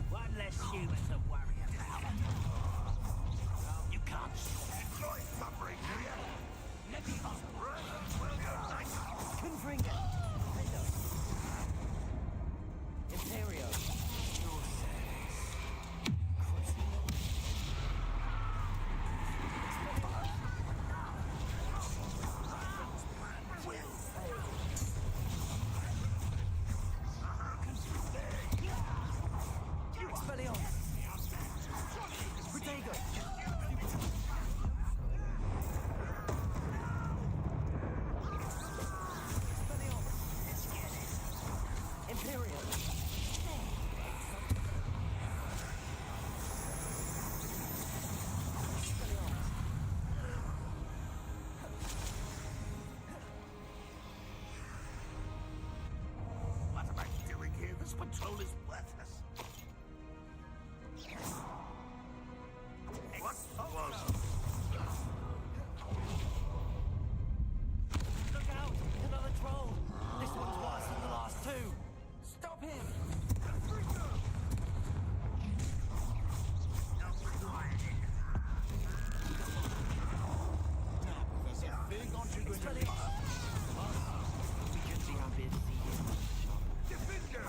One less human to worry about. You can't Enjoy suffering, do you? let me off. Well, you're nice. Confringo. Imperio. What am I doing here? This patrol is worthless. What? Whoa. Look out! Another troll! This one's worse than the last two! Stop him! We couldn't be happier to see you. Defender!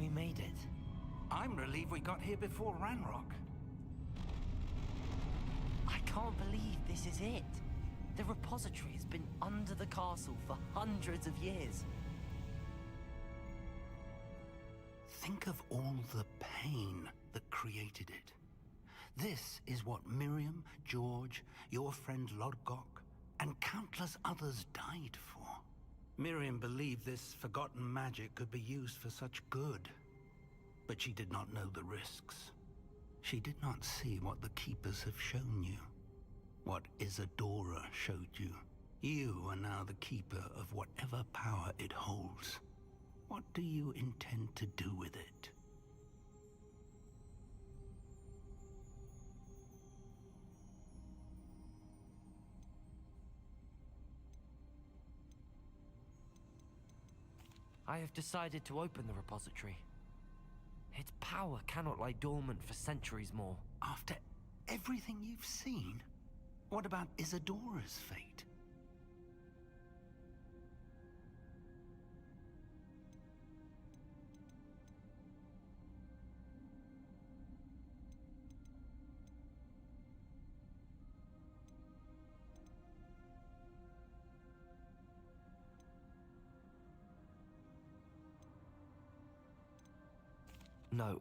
We made it. I'm relieved we got here before Ranrock. I can't believe this is it. The repository has been under the castle for hundreds of years. Think of all the pain that created it. This is what Miriam, George, your friend Lodgok, and countless others died for. Miriam believed this forgotten magic could be used for such good, but she did not know the risks. She did not see what the Keepers have shown you, what Isadora showed you. You are now the Keeper of whatever power it holds. What do you intend to do with it? I have decided to open the repository. Its power cannot lie dormant for centuries more. After everything you've seen, what about Isadora's fate? No.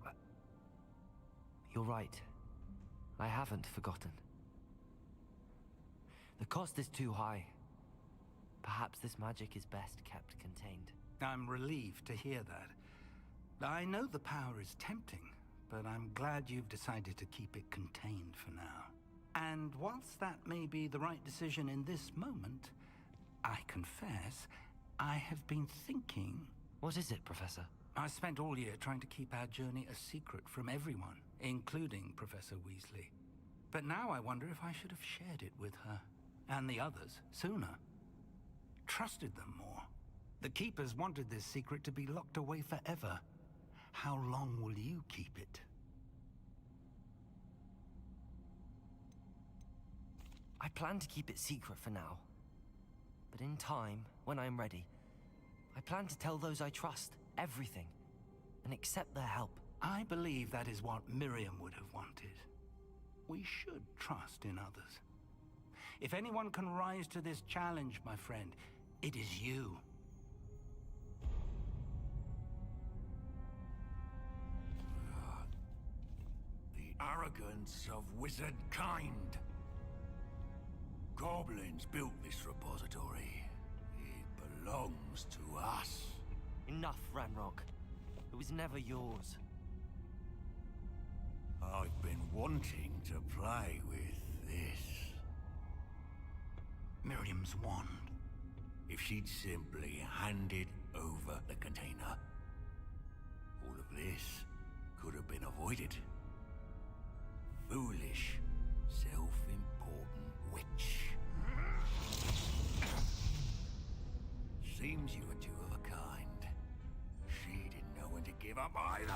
You're right. I haven't forgotten. The cost is too high. Perhaps this magic is best kept contained. I'm relieved to hear that. I know the power is tempting, but I'm glad you've decided to keep it contained for now. And whilst that may be the right decision in this moment, I confess, I have been thinking... What is it, Professor? I spent all year trying to keep our journey a secret from everyone, including Professor Weasley. But now I wonder if I should have shared it with her, and the others, sooner. Trusted them more. The Keepers wanted this secret to be locked away forever. How long will you keep it? I plan to keep it secret for now. But in time, when I'm ready, I plan to tell those I trust everything, and accept their help. I believe that is what Miriam would have wanted. We should trust in others. If anyone can rise to this challenge, my friend, it is you. The arrogance of wizard kind. Goblins built this repository. It belongs to us. Enough, Ranrock. It was never yours. I've been wanting to play with this. Miriam's wand. If she'd simply handed over the container, all of this could have been avoided. Foolish, self-important witch. Seems you were two of a kind. She didn't know when to give up either.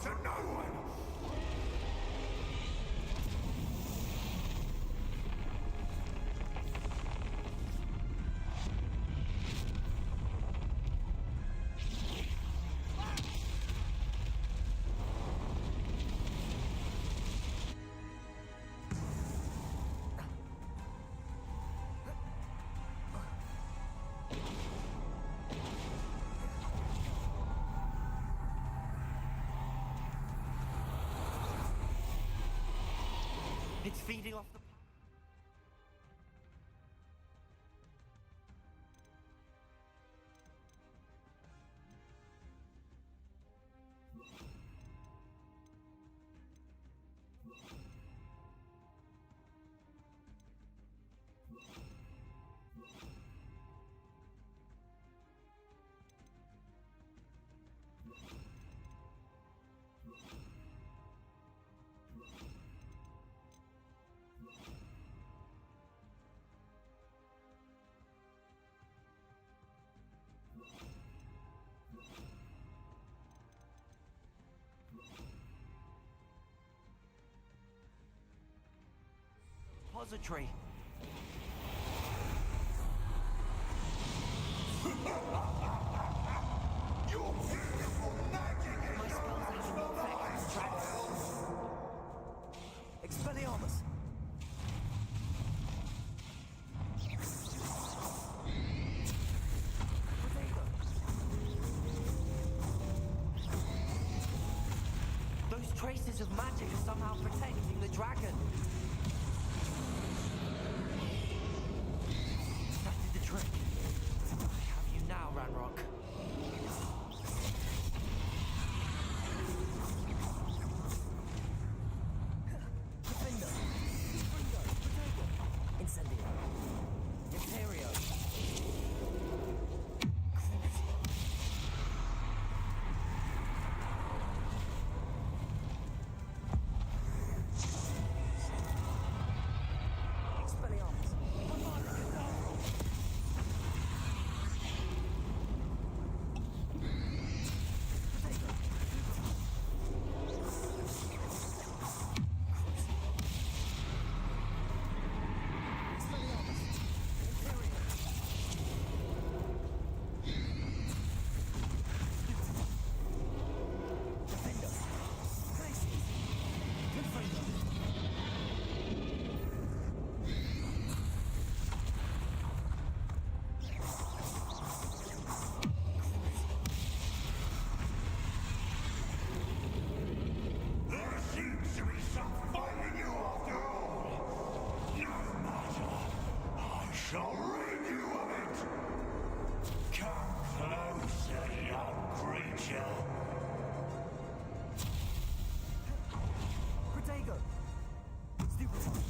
To no one! It's feeding off the... Repository. Your beautiful magic is My spells are having no effect on the dragon. Expelliarmus. Those traces of magic are somehow protecting the dragon. That did the trick. I have you now, Ranrock. Defender. Fringo. Potato. Incendio. Imperio. Expelliarmus. There seems to be some fighting you after all. No matter. I shall rid you of it. Come closer, young creature. Protego. Stupid.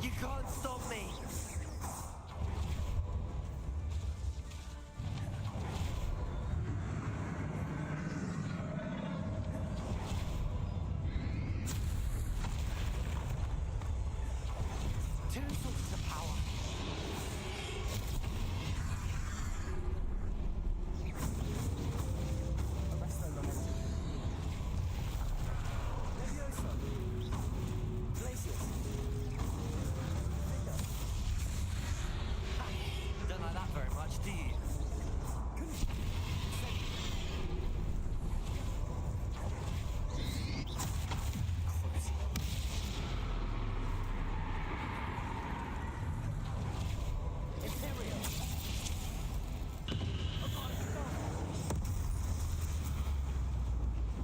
You can't stop me! Two sources of power. Arresto momentum. Levioso. Glacius. Don't like that very much, do you? Imperio.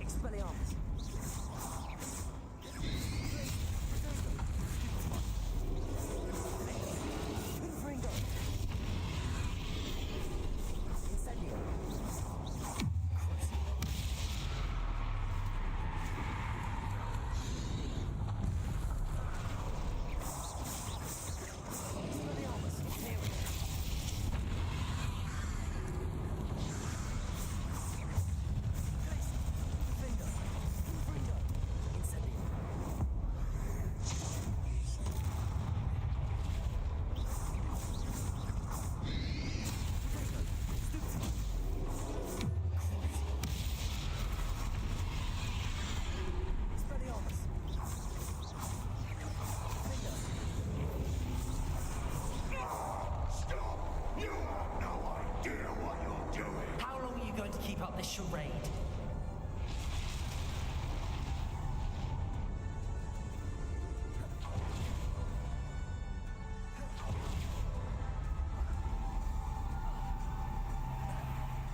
Expelliarmus. Confringo. Incendio. Expelliarmus. Imperio. Confringo. Confringo. Incendio. Expelliarmus. Stop! You have no idea what you're doing. How long are you going to keep up this charade?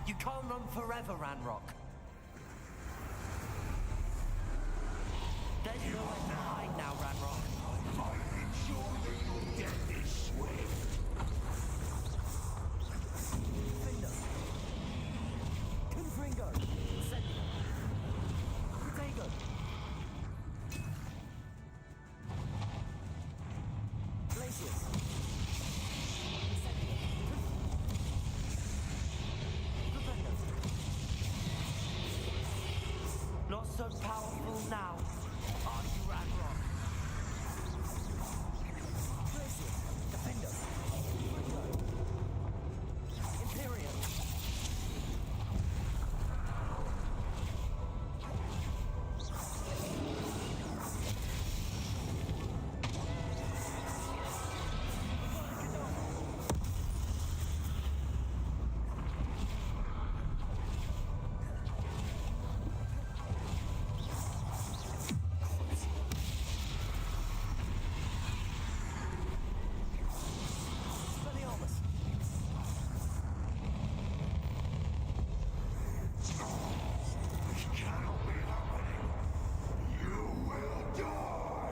You can't run forever, Ranrock. There's nowhere to hide now, Ranrock. I might ensure that your death is swift. Finder. Confringo. Incendio. Protego. Glacius. Incendio. Propendo. Not not so powerful now, are you, Ranrock? Glacier, Defender, Imperium.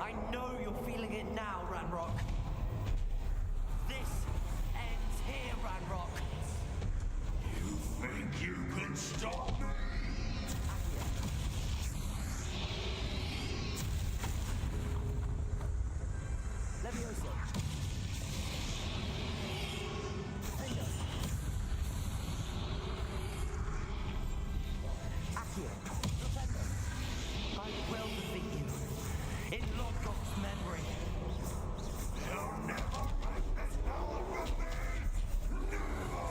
I know you're feeling it now, Ranrock. This ends here, Ranrock. You think you can stop me? Levioso. Defender. Accio. Defender. I will defeat you. In Lodgok's memory. You'll never break this power from me! Never!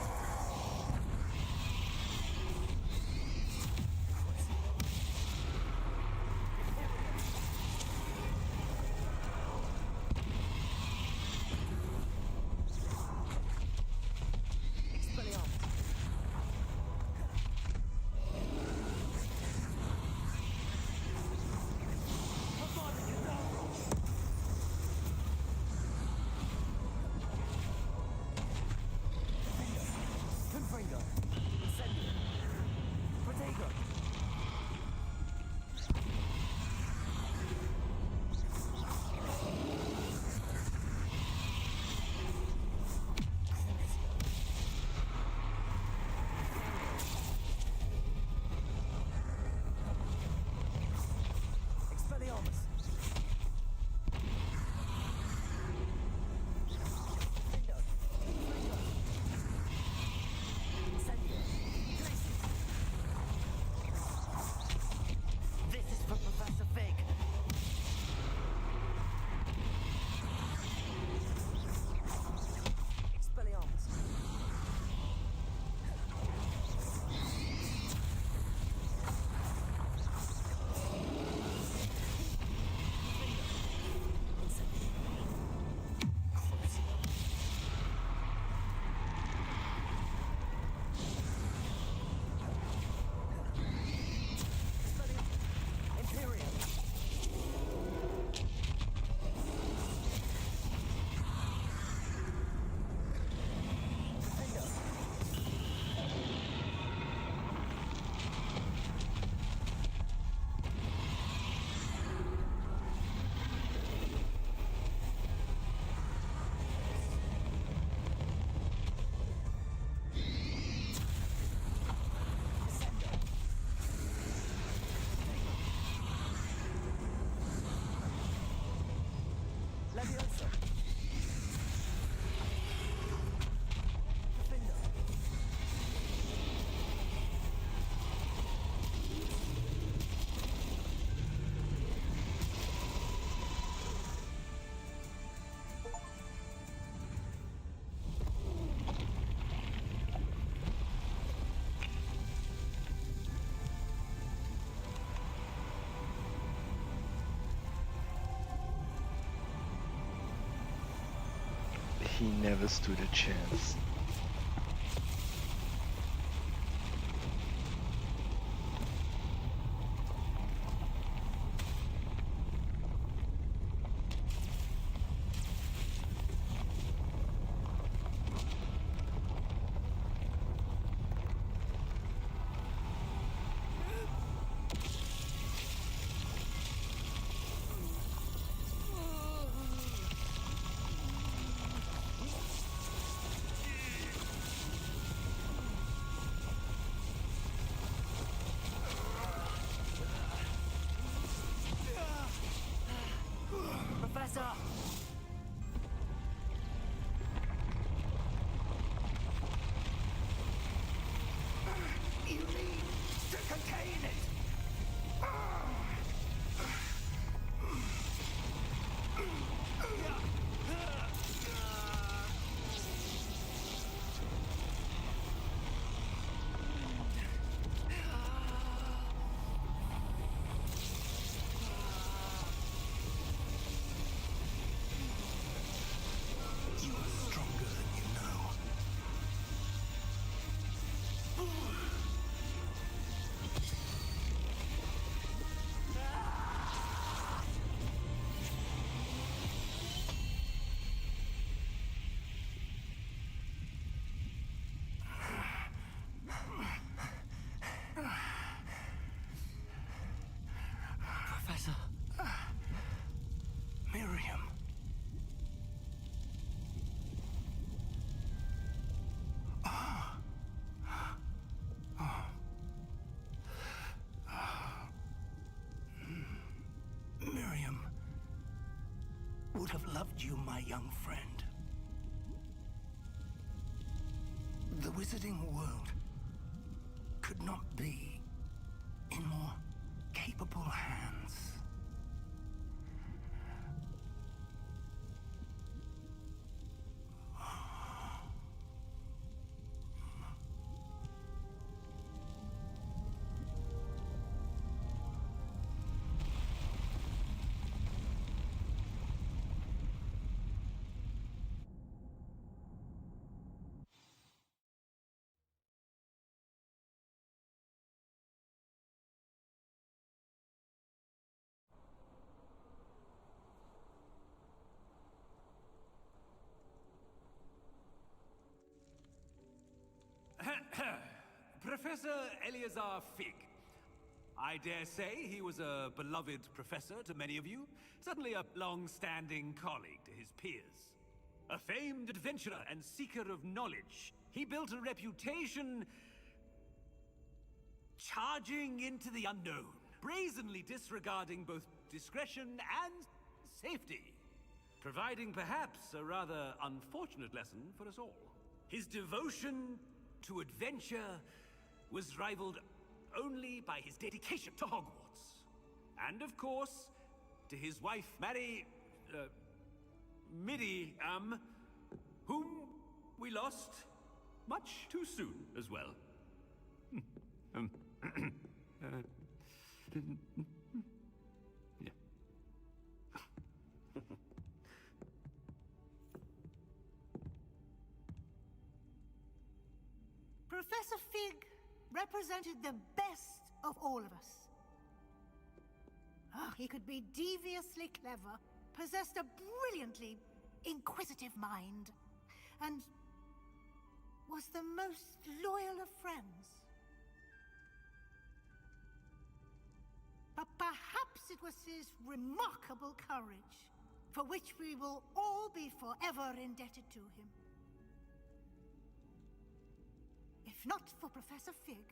Expelliarmus. Confringo. Incendio. Protego. Expelliarmus. Defender. Confringo. Incendio. Glacier. This is for Professor Fig. Expelliarmus. Imperium. Defender. Descender. Levioso. Defender. He never stood a chance. loved you, my young friend. The wizarding world could not be in more capable hands. Professor Eleazar Fig. I dare say he was a beloved professor to many of you, certainly a long-standing colleague to his peers. A famed adventurer and seeker of knowledge, he built a reputation charging into the unknown, brazenly disregarding both discretion and safety, providing perhaps a rather unfortunate lesson for us all. His devotion to adventure was rivaled only by his dedication to Hogwarts. And of course, to his wife, Miriam, whom we lost much too soon as well. Yeah. Professor Fig represented the best of all of us. He could be deviously clever, possessed a brilliantly inquisitive mind, and was the most loyal of friends. But perhaps it was his remarkable courage, for which we will all be forever indebted to him. If not for Professor Fig,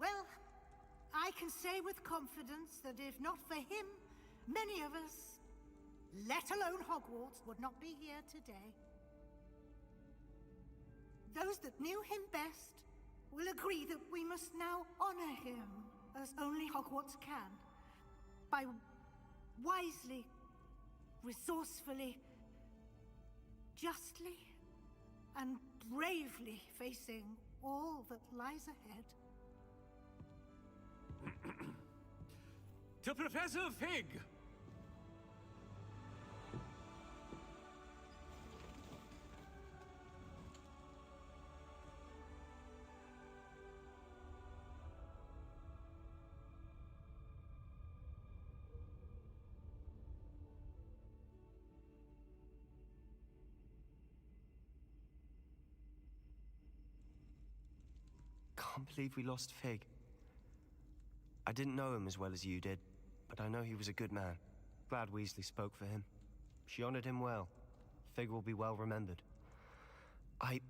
well, I can say with confidence that if not for him, many of us, let alone Hogwarts, would not be here today. Those that knew him best will agree that we must now honor him as only Hogwarts can, by wisely, resourcefully, justly, and bravely facing all that lies ahead. To Professor Fig! Can't believe we lost Fig. I didn't know him as well as you did, but I know he was a good man. Glad Weasley spoke for him. She honored him well. Fig will be well remembered. I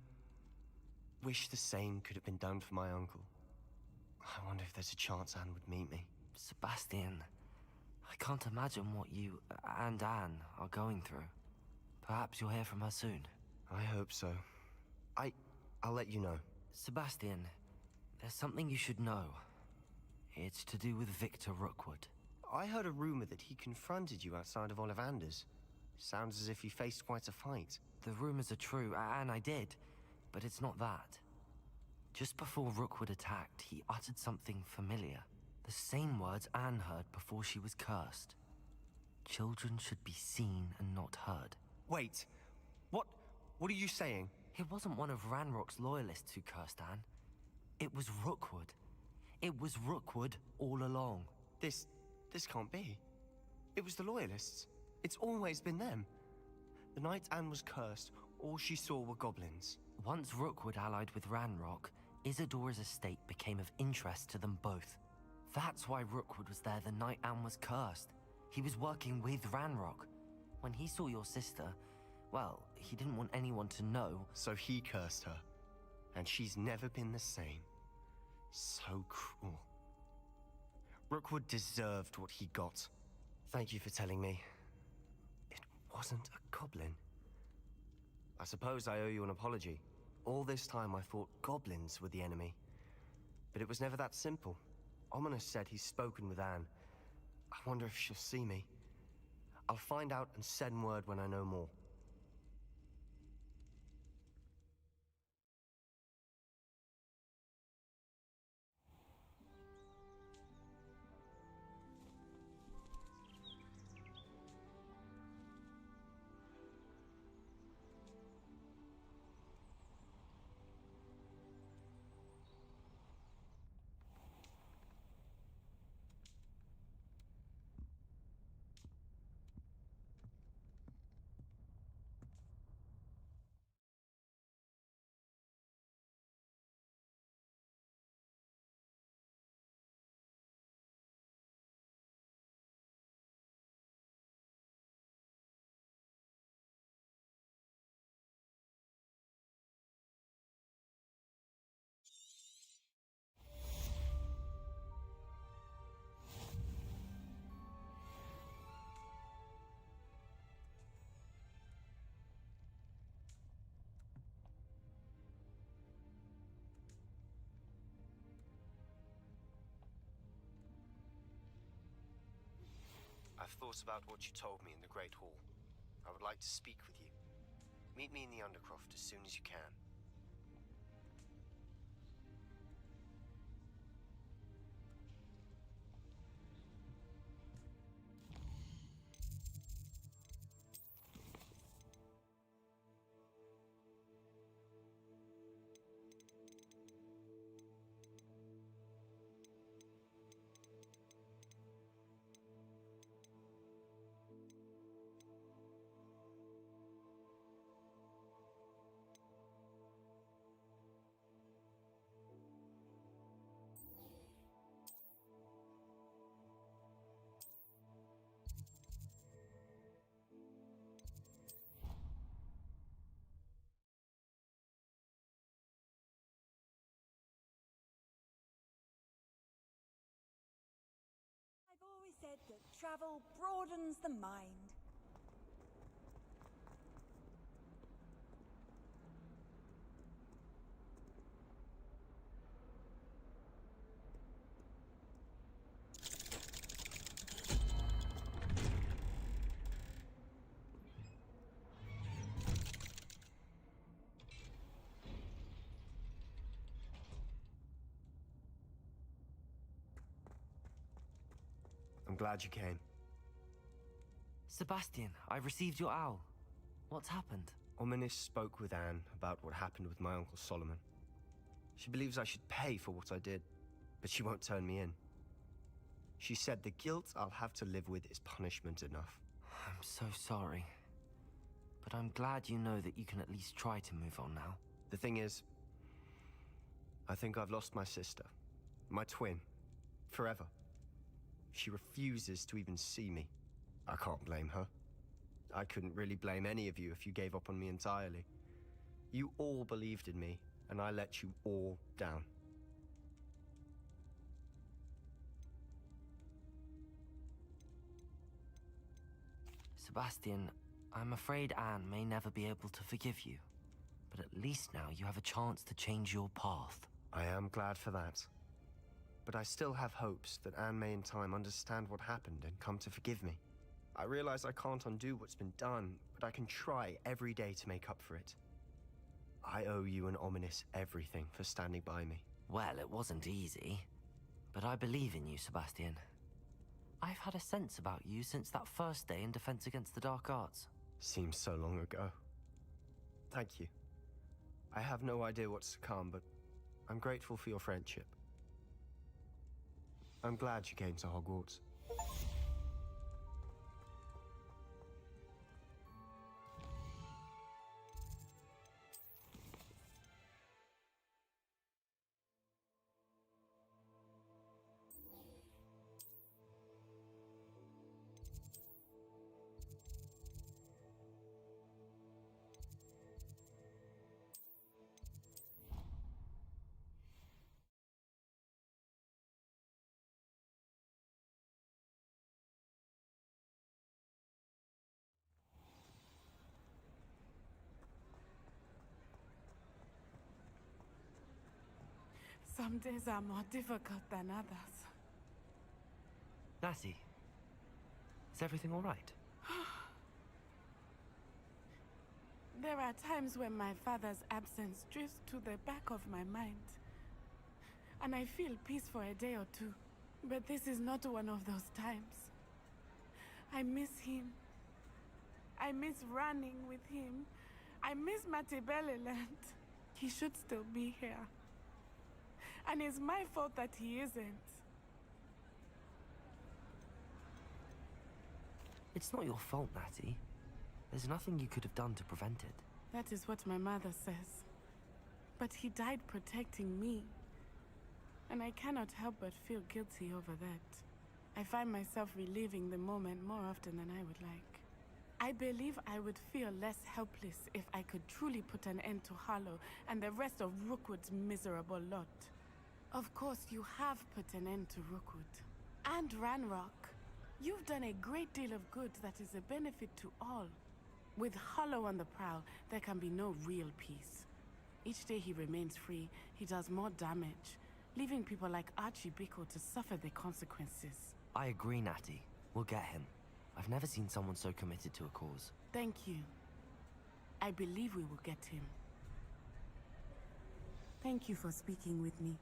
wish the same could have been done for my uncle. I wonder if there's a chance Anne would meet me. Sebastian, I can't imagine what you and Anne are going through. Perhaps you'll hear from her soon. I hope so. I'll let you know. Sebastian, there's something you should know. It's to do with Victor Rookwood. I heard a rumor that he confronted you outside of Ollivander's. Sounds as if you faced quite a fight. The rumors are true, and I did, but it's not that. Just before Rookwood attacked, he uttered something familiar. The same words Anne heard before she was cursed. Children should be seen and not heard. Wait, what are you saying? It wasn't one of Ranrock's loyalists who cursed Anne. It was Rookwood. It was Rookwood all along. This can't be. It was the Loyalists. It's always been them. The night Anne was cursed, all she saw were goblins. Once Rookwood allied with Ranrock, Isadora's estate became of interest to them both. That's why Rookwood was there the night Anne was cursed. He was working with Ranrock. When he saw your sister, well, he didn't want anyone to know. So he cursed her. And she's never been the same. So cruel. Rookwood deserved what he got. Thank you for telling me. It wasn't a goblin. I suppose I owe you an apology. All this time I thought goblins were the enemy. But it was never that simple. Ominous said he's spoken with Anne. I wonder if she'll see me. I'll find out and send word when I know more. I've thought about what you told me in the Great Hall. I would like to speak with you. Meet me in the Undercroft as soon as you can. I've always said that travel broadens the mind. I'm glad you came. Sebastian, I received your owl. What's happened? Ominous spoke with Anne about what happened with my Uncle Solomon. She believes I should pay for what I did, but she won't turn me in. She said the guilt I'll have to live with is punishment enough. I'm so sorry. But I'm glad you know that you can at least try to move on now. The thing is, I think I've lost my sister, my twin, forever. She refuses to even see me. I can't blame her. I couldn't really blame any of you if you gave up on me entirely. You all believed in me, and I let you all down. Sebastian, I'm afraid Anne may never be able to forgive you. But at least now you have a chance to change your path. I am glad for that. But I still have hopes that Anne may in time understand what happened and come to forgive me. I realize I can't undo what's been done, but I can try every day to make up for it. I owe you and Ominous everything for standing by me. Well, it wasn't easy. But I believe in you, Sebastian. I've had a sense about you since that first day in Defense Against the Dark Arts. Seems so long ago. Thank you. I have no idea what's to come, but I'm grateful for your friendship. I'm glad you came to Hogwarts. Some days are more difficult than others. Natty, is everything all right? There are times when my father's absence drifts to the back of my mind. And I feel peace for a day or two. But this is not one of those times. I miss him. I miss running with him. I miss Matebeleland. He should still be here. And it's my fault that he isn't. It's not your fault, Natty. There's nothing you could have done to prevent it. That is what my mother says. But he died protecting me. And I cannot help but feel guilty over that. I find myself reliving the moment more often than I would like. I believe I would feel less helpless if I could truly put an end to Harlow and the rest of Rookwood's miserable lot. Of course, you have put an end to Rookwood. And Ranrock. You've done a great deal of good that is a benefit to all. With Harlow on the prowl, there can be no real peace. Each day he remains free, he does more damage, leaving people like Archie Bickle to suffer the consequences. I agree, Natty. We'll get him. I've never seen someone so committed to a cause. Thank you. I believe we will get him. Thank you for speaking with me.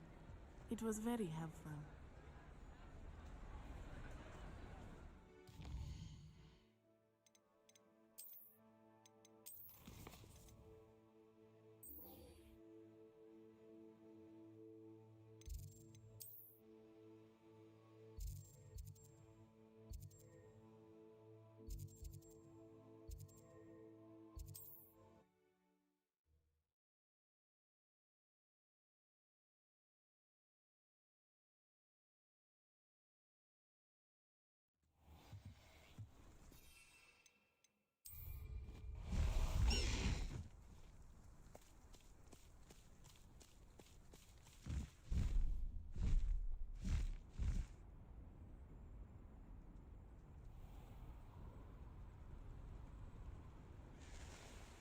It was very helpful.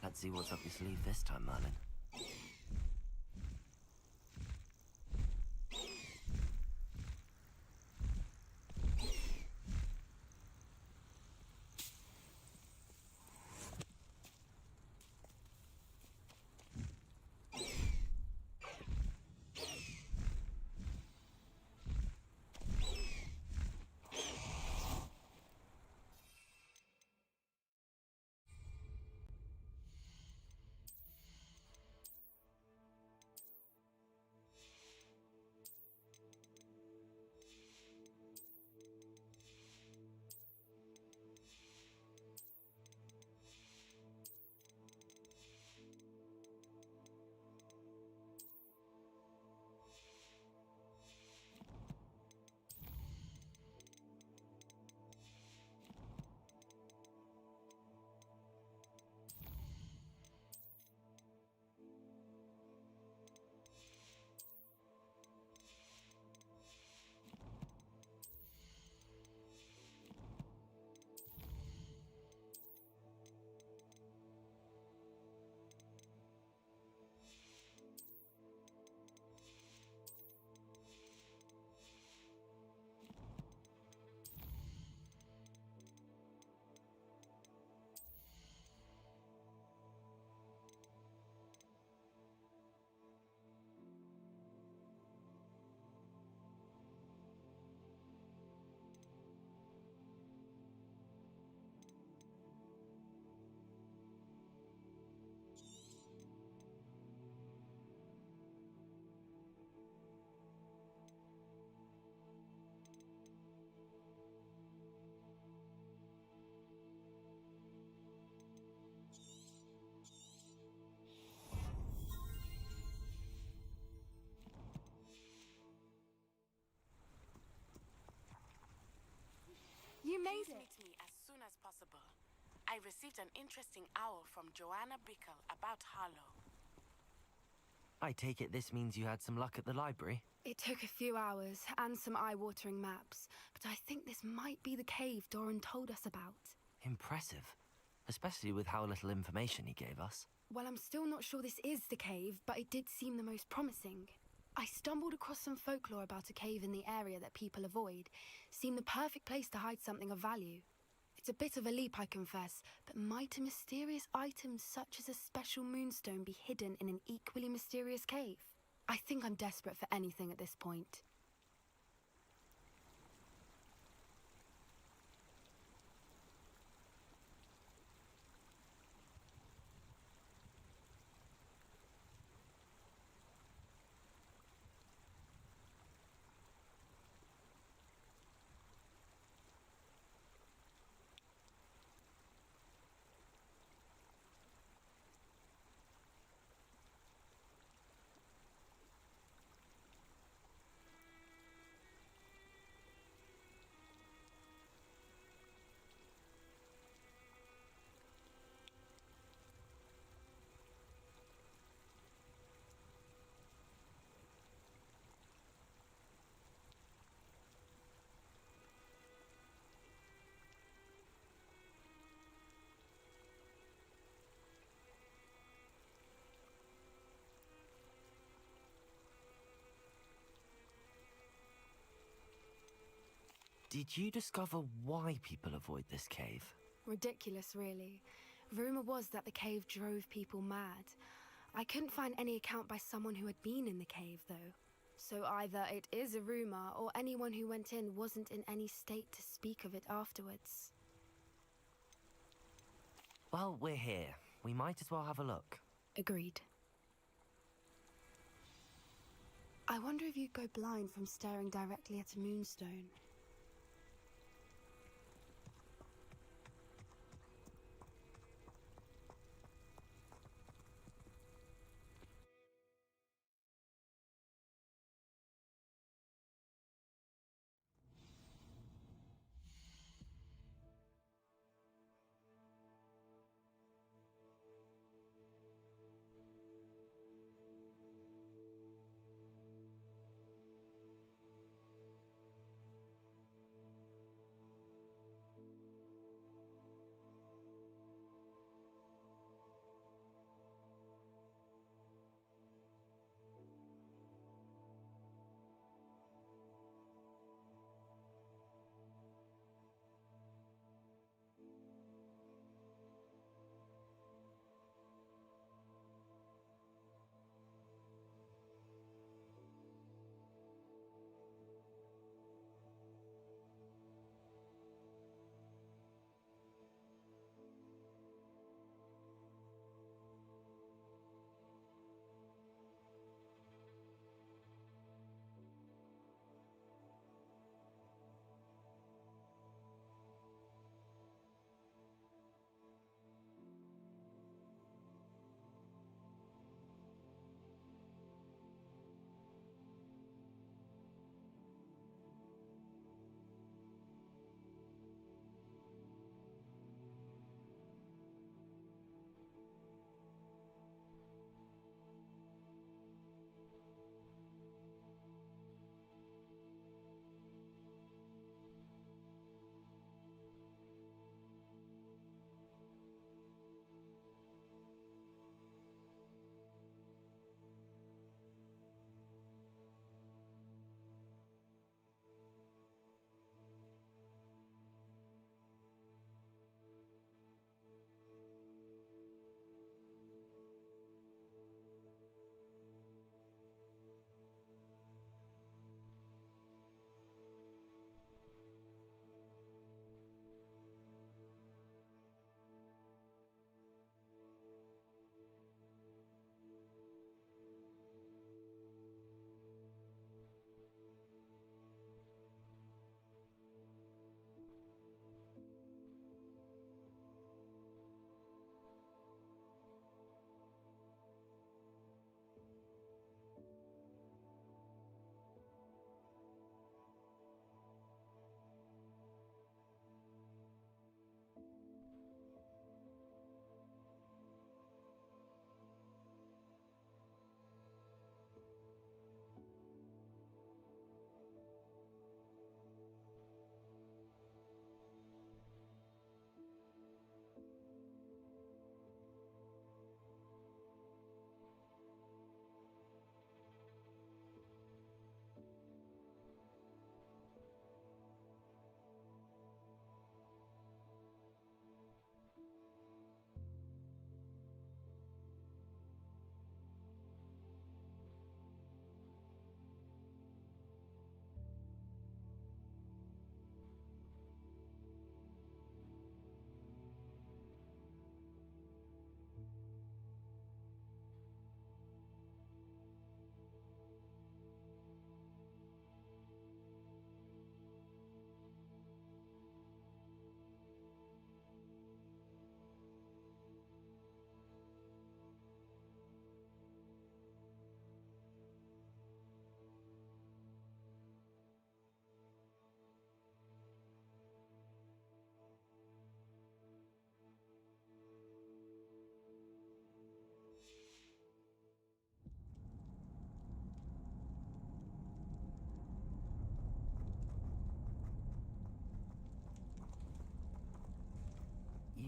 Let's see what's up your sleeve this time, Merlin. You made it. Meet me as soon as possible. I received an interesting owl from Joanna Bickle about Harlow. I take it this means you had some luck at the library? It took a few hours and some eye-watering maps, but I think this might be the cave Doran told us about. Impressive. Especially with how little information he gave us. Well, I'm still not sure this is the cave, but it did seem the most promising. I stumbled across some folklore about a cave in the area that people avoid. Seemed the perfect place to hide something of value. It's a bit of a leap, I confess, but might a mysterious item such as a special moonstone be hidden in an equally mysterious cave? I think I'm desperate for anything at this point. Did you discover why people avoid this cave? Ridiculous, really. Rumor was that the cave drove people mad. I couldn't find any account by someone who had been in the cave, though. So either it is a rumor, or anyone who went in wasn't in any state to speak of it afterwards. Well, we're here. We might as well have a look. Agreed. I wonder if you'd go blind from staring directly at a moonstone.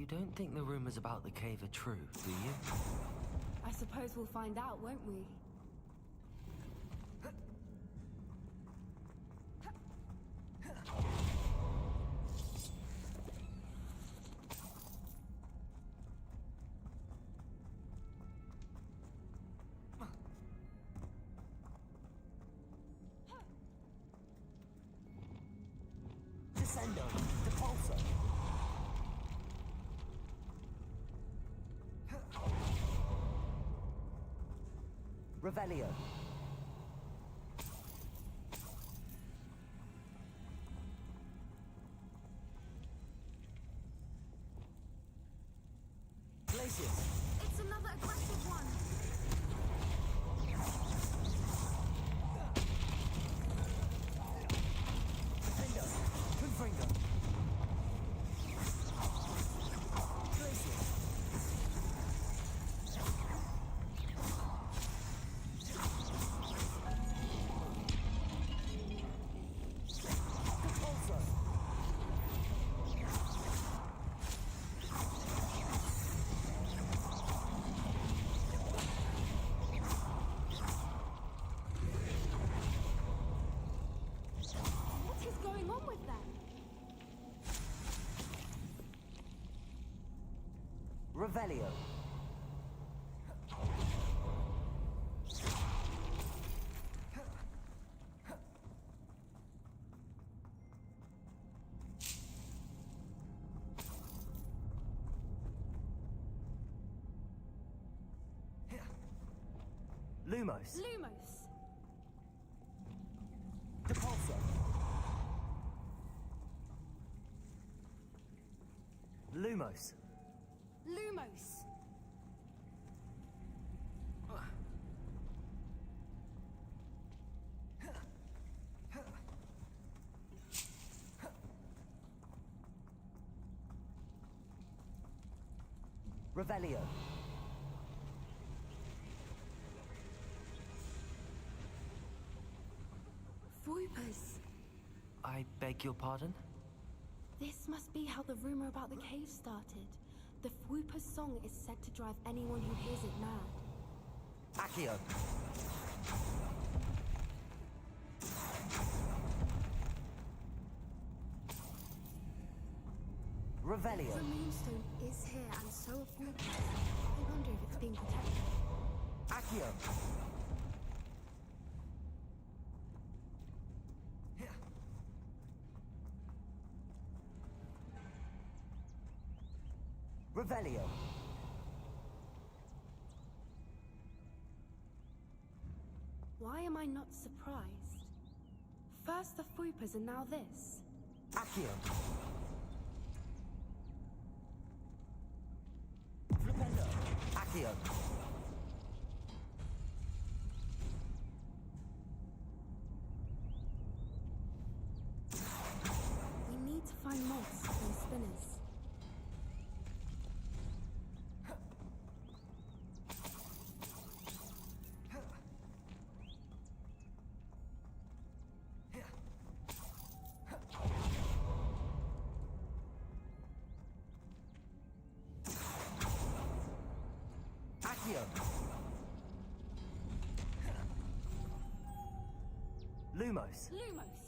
You don't think the rumors about the cave are true, do you? I suppose we'll find out, won't we? Descendo, Depulso. Revelio. Glacius. It's another aggressive one. Defender. Confringo. Glacius. Depulso. What is going on with them? Revelio. Lumos. Lumos. Depulso. Lumos. Lumos. Revelio. Voipers. I beg your pardon? This must be how the rumor about the cave started. The Fwooper's song is said to drive anyone who hears it mad. Accio. Revelio. The moonstone is here, and so are Fwoopers. I wonder if it's being protected. Accio. Revelio. Why am I not surprised? First the Fwoopers and now this. Accio. Flipendo. Accio. We need to find moths and spinners. Accio. Lumos. Lumos.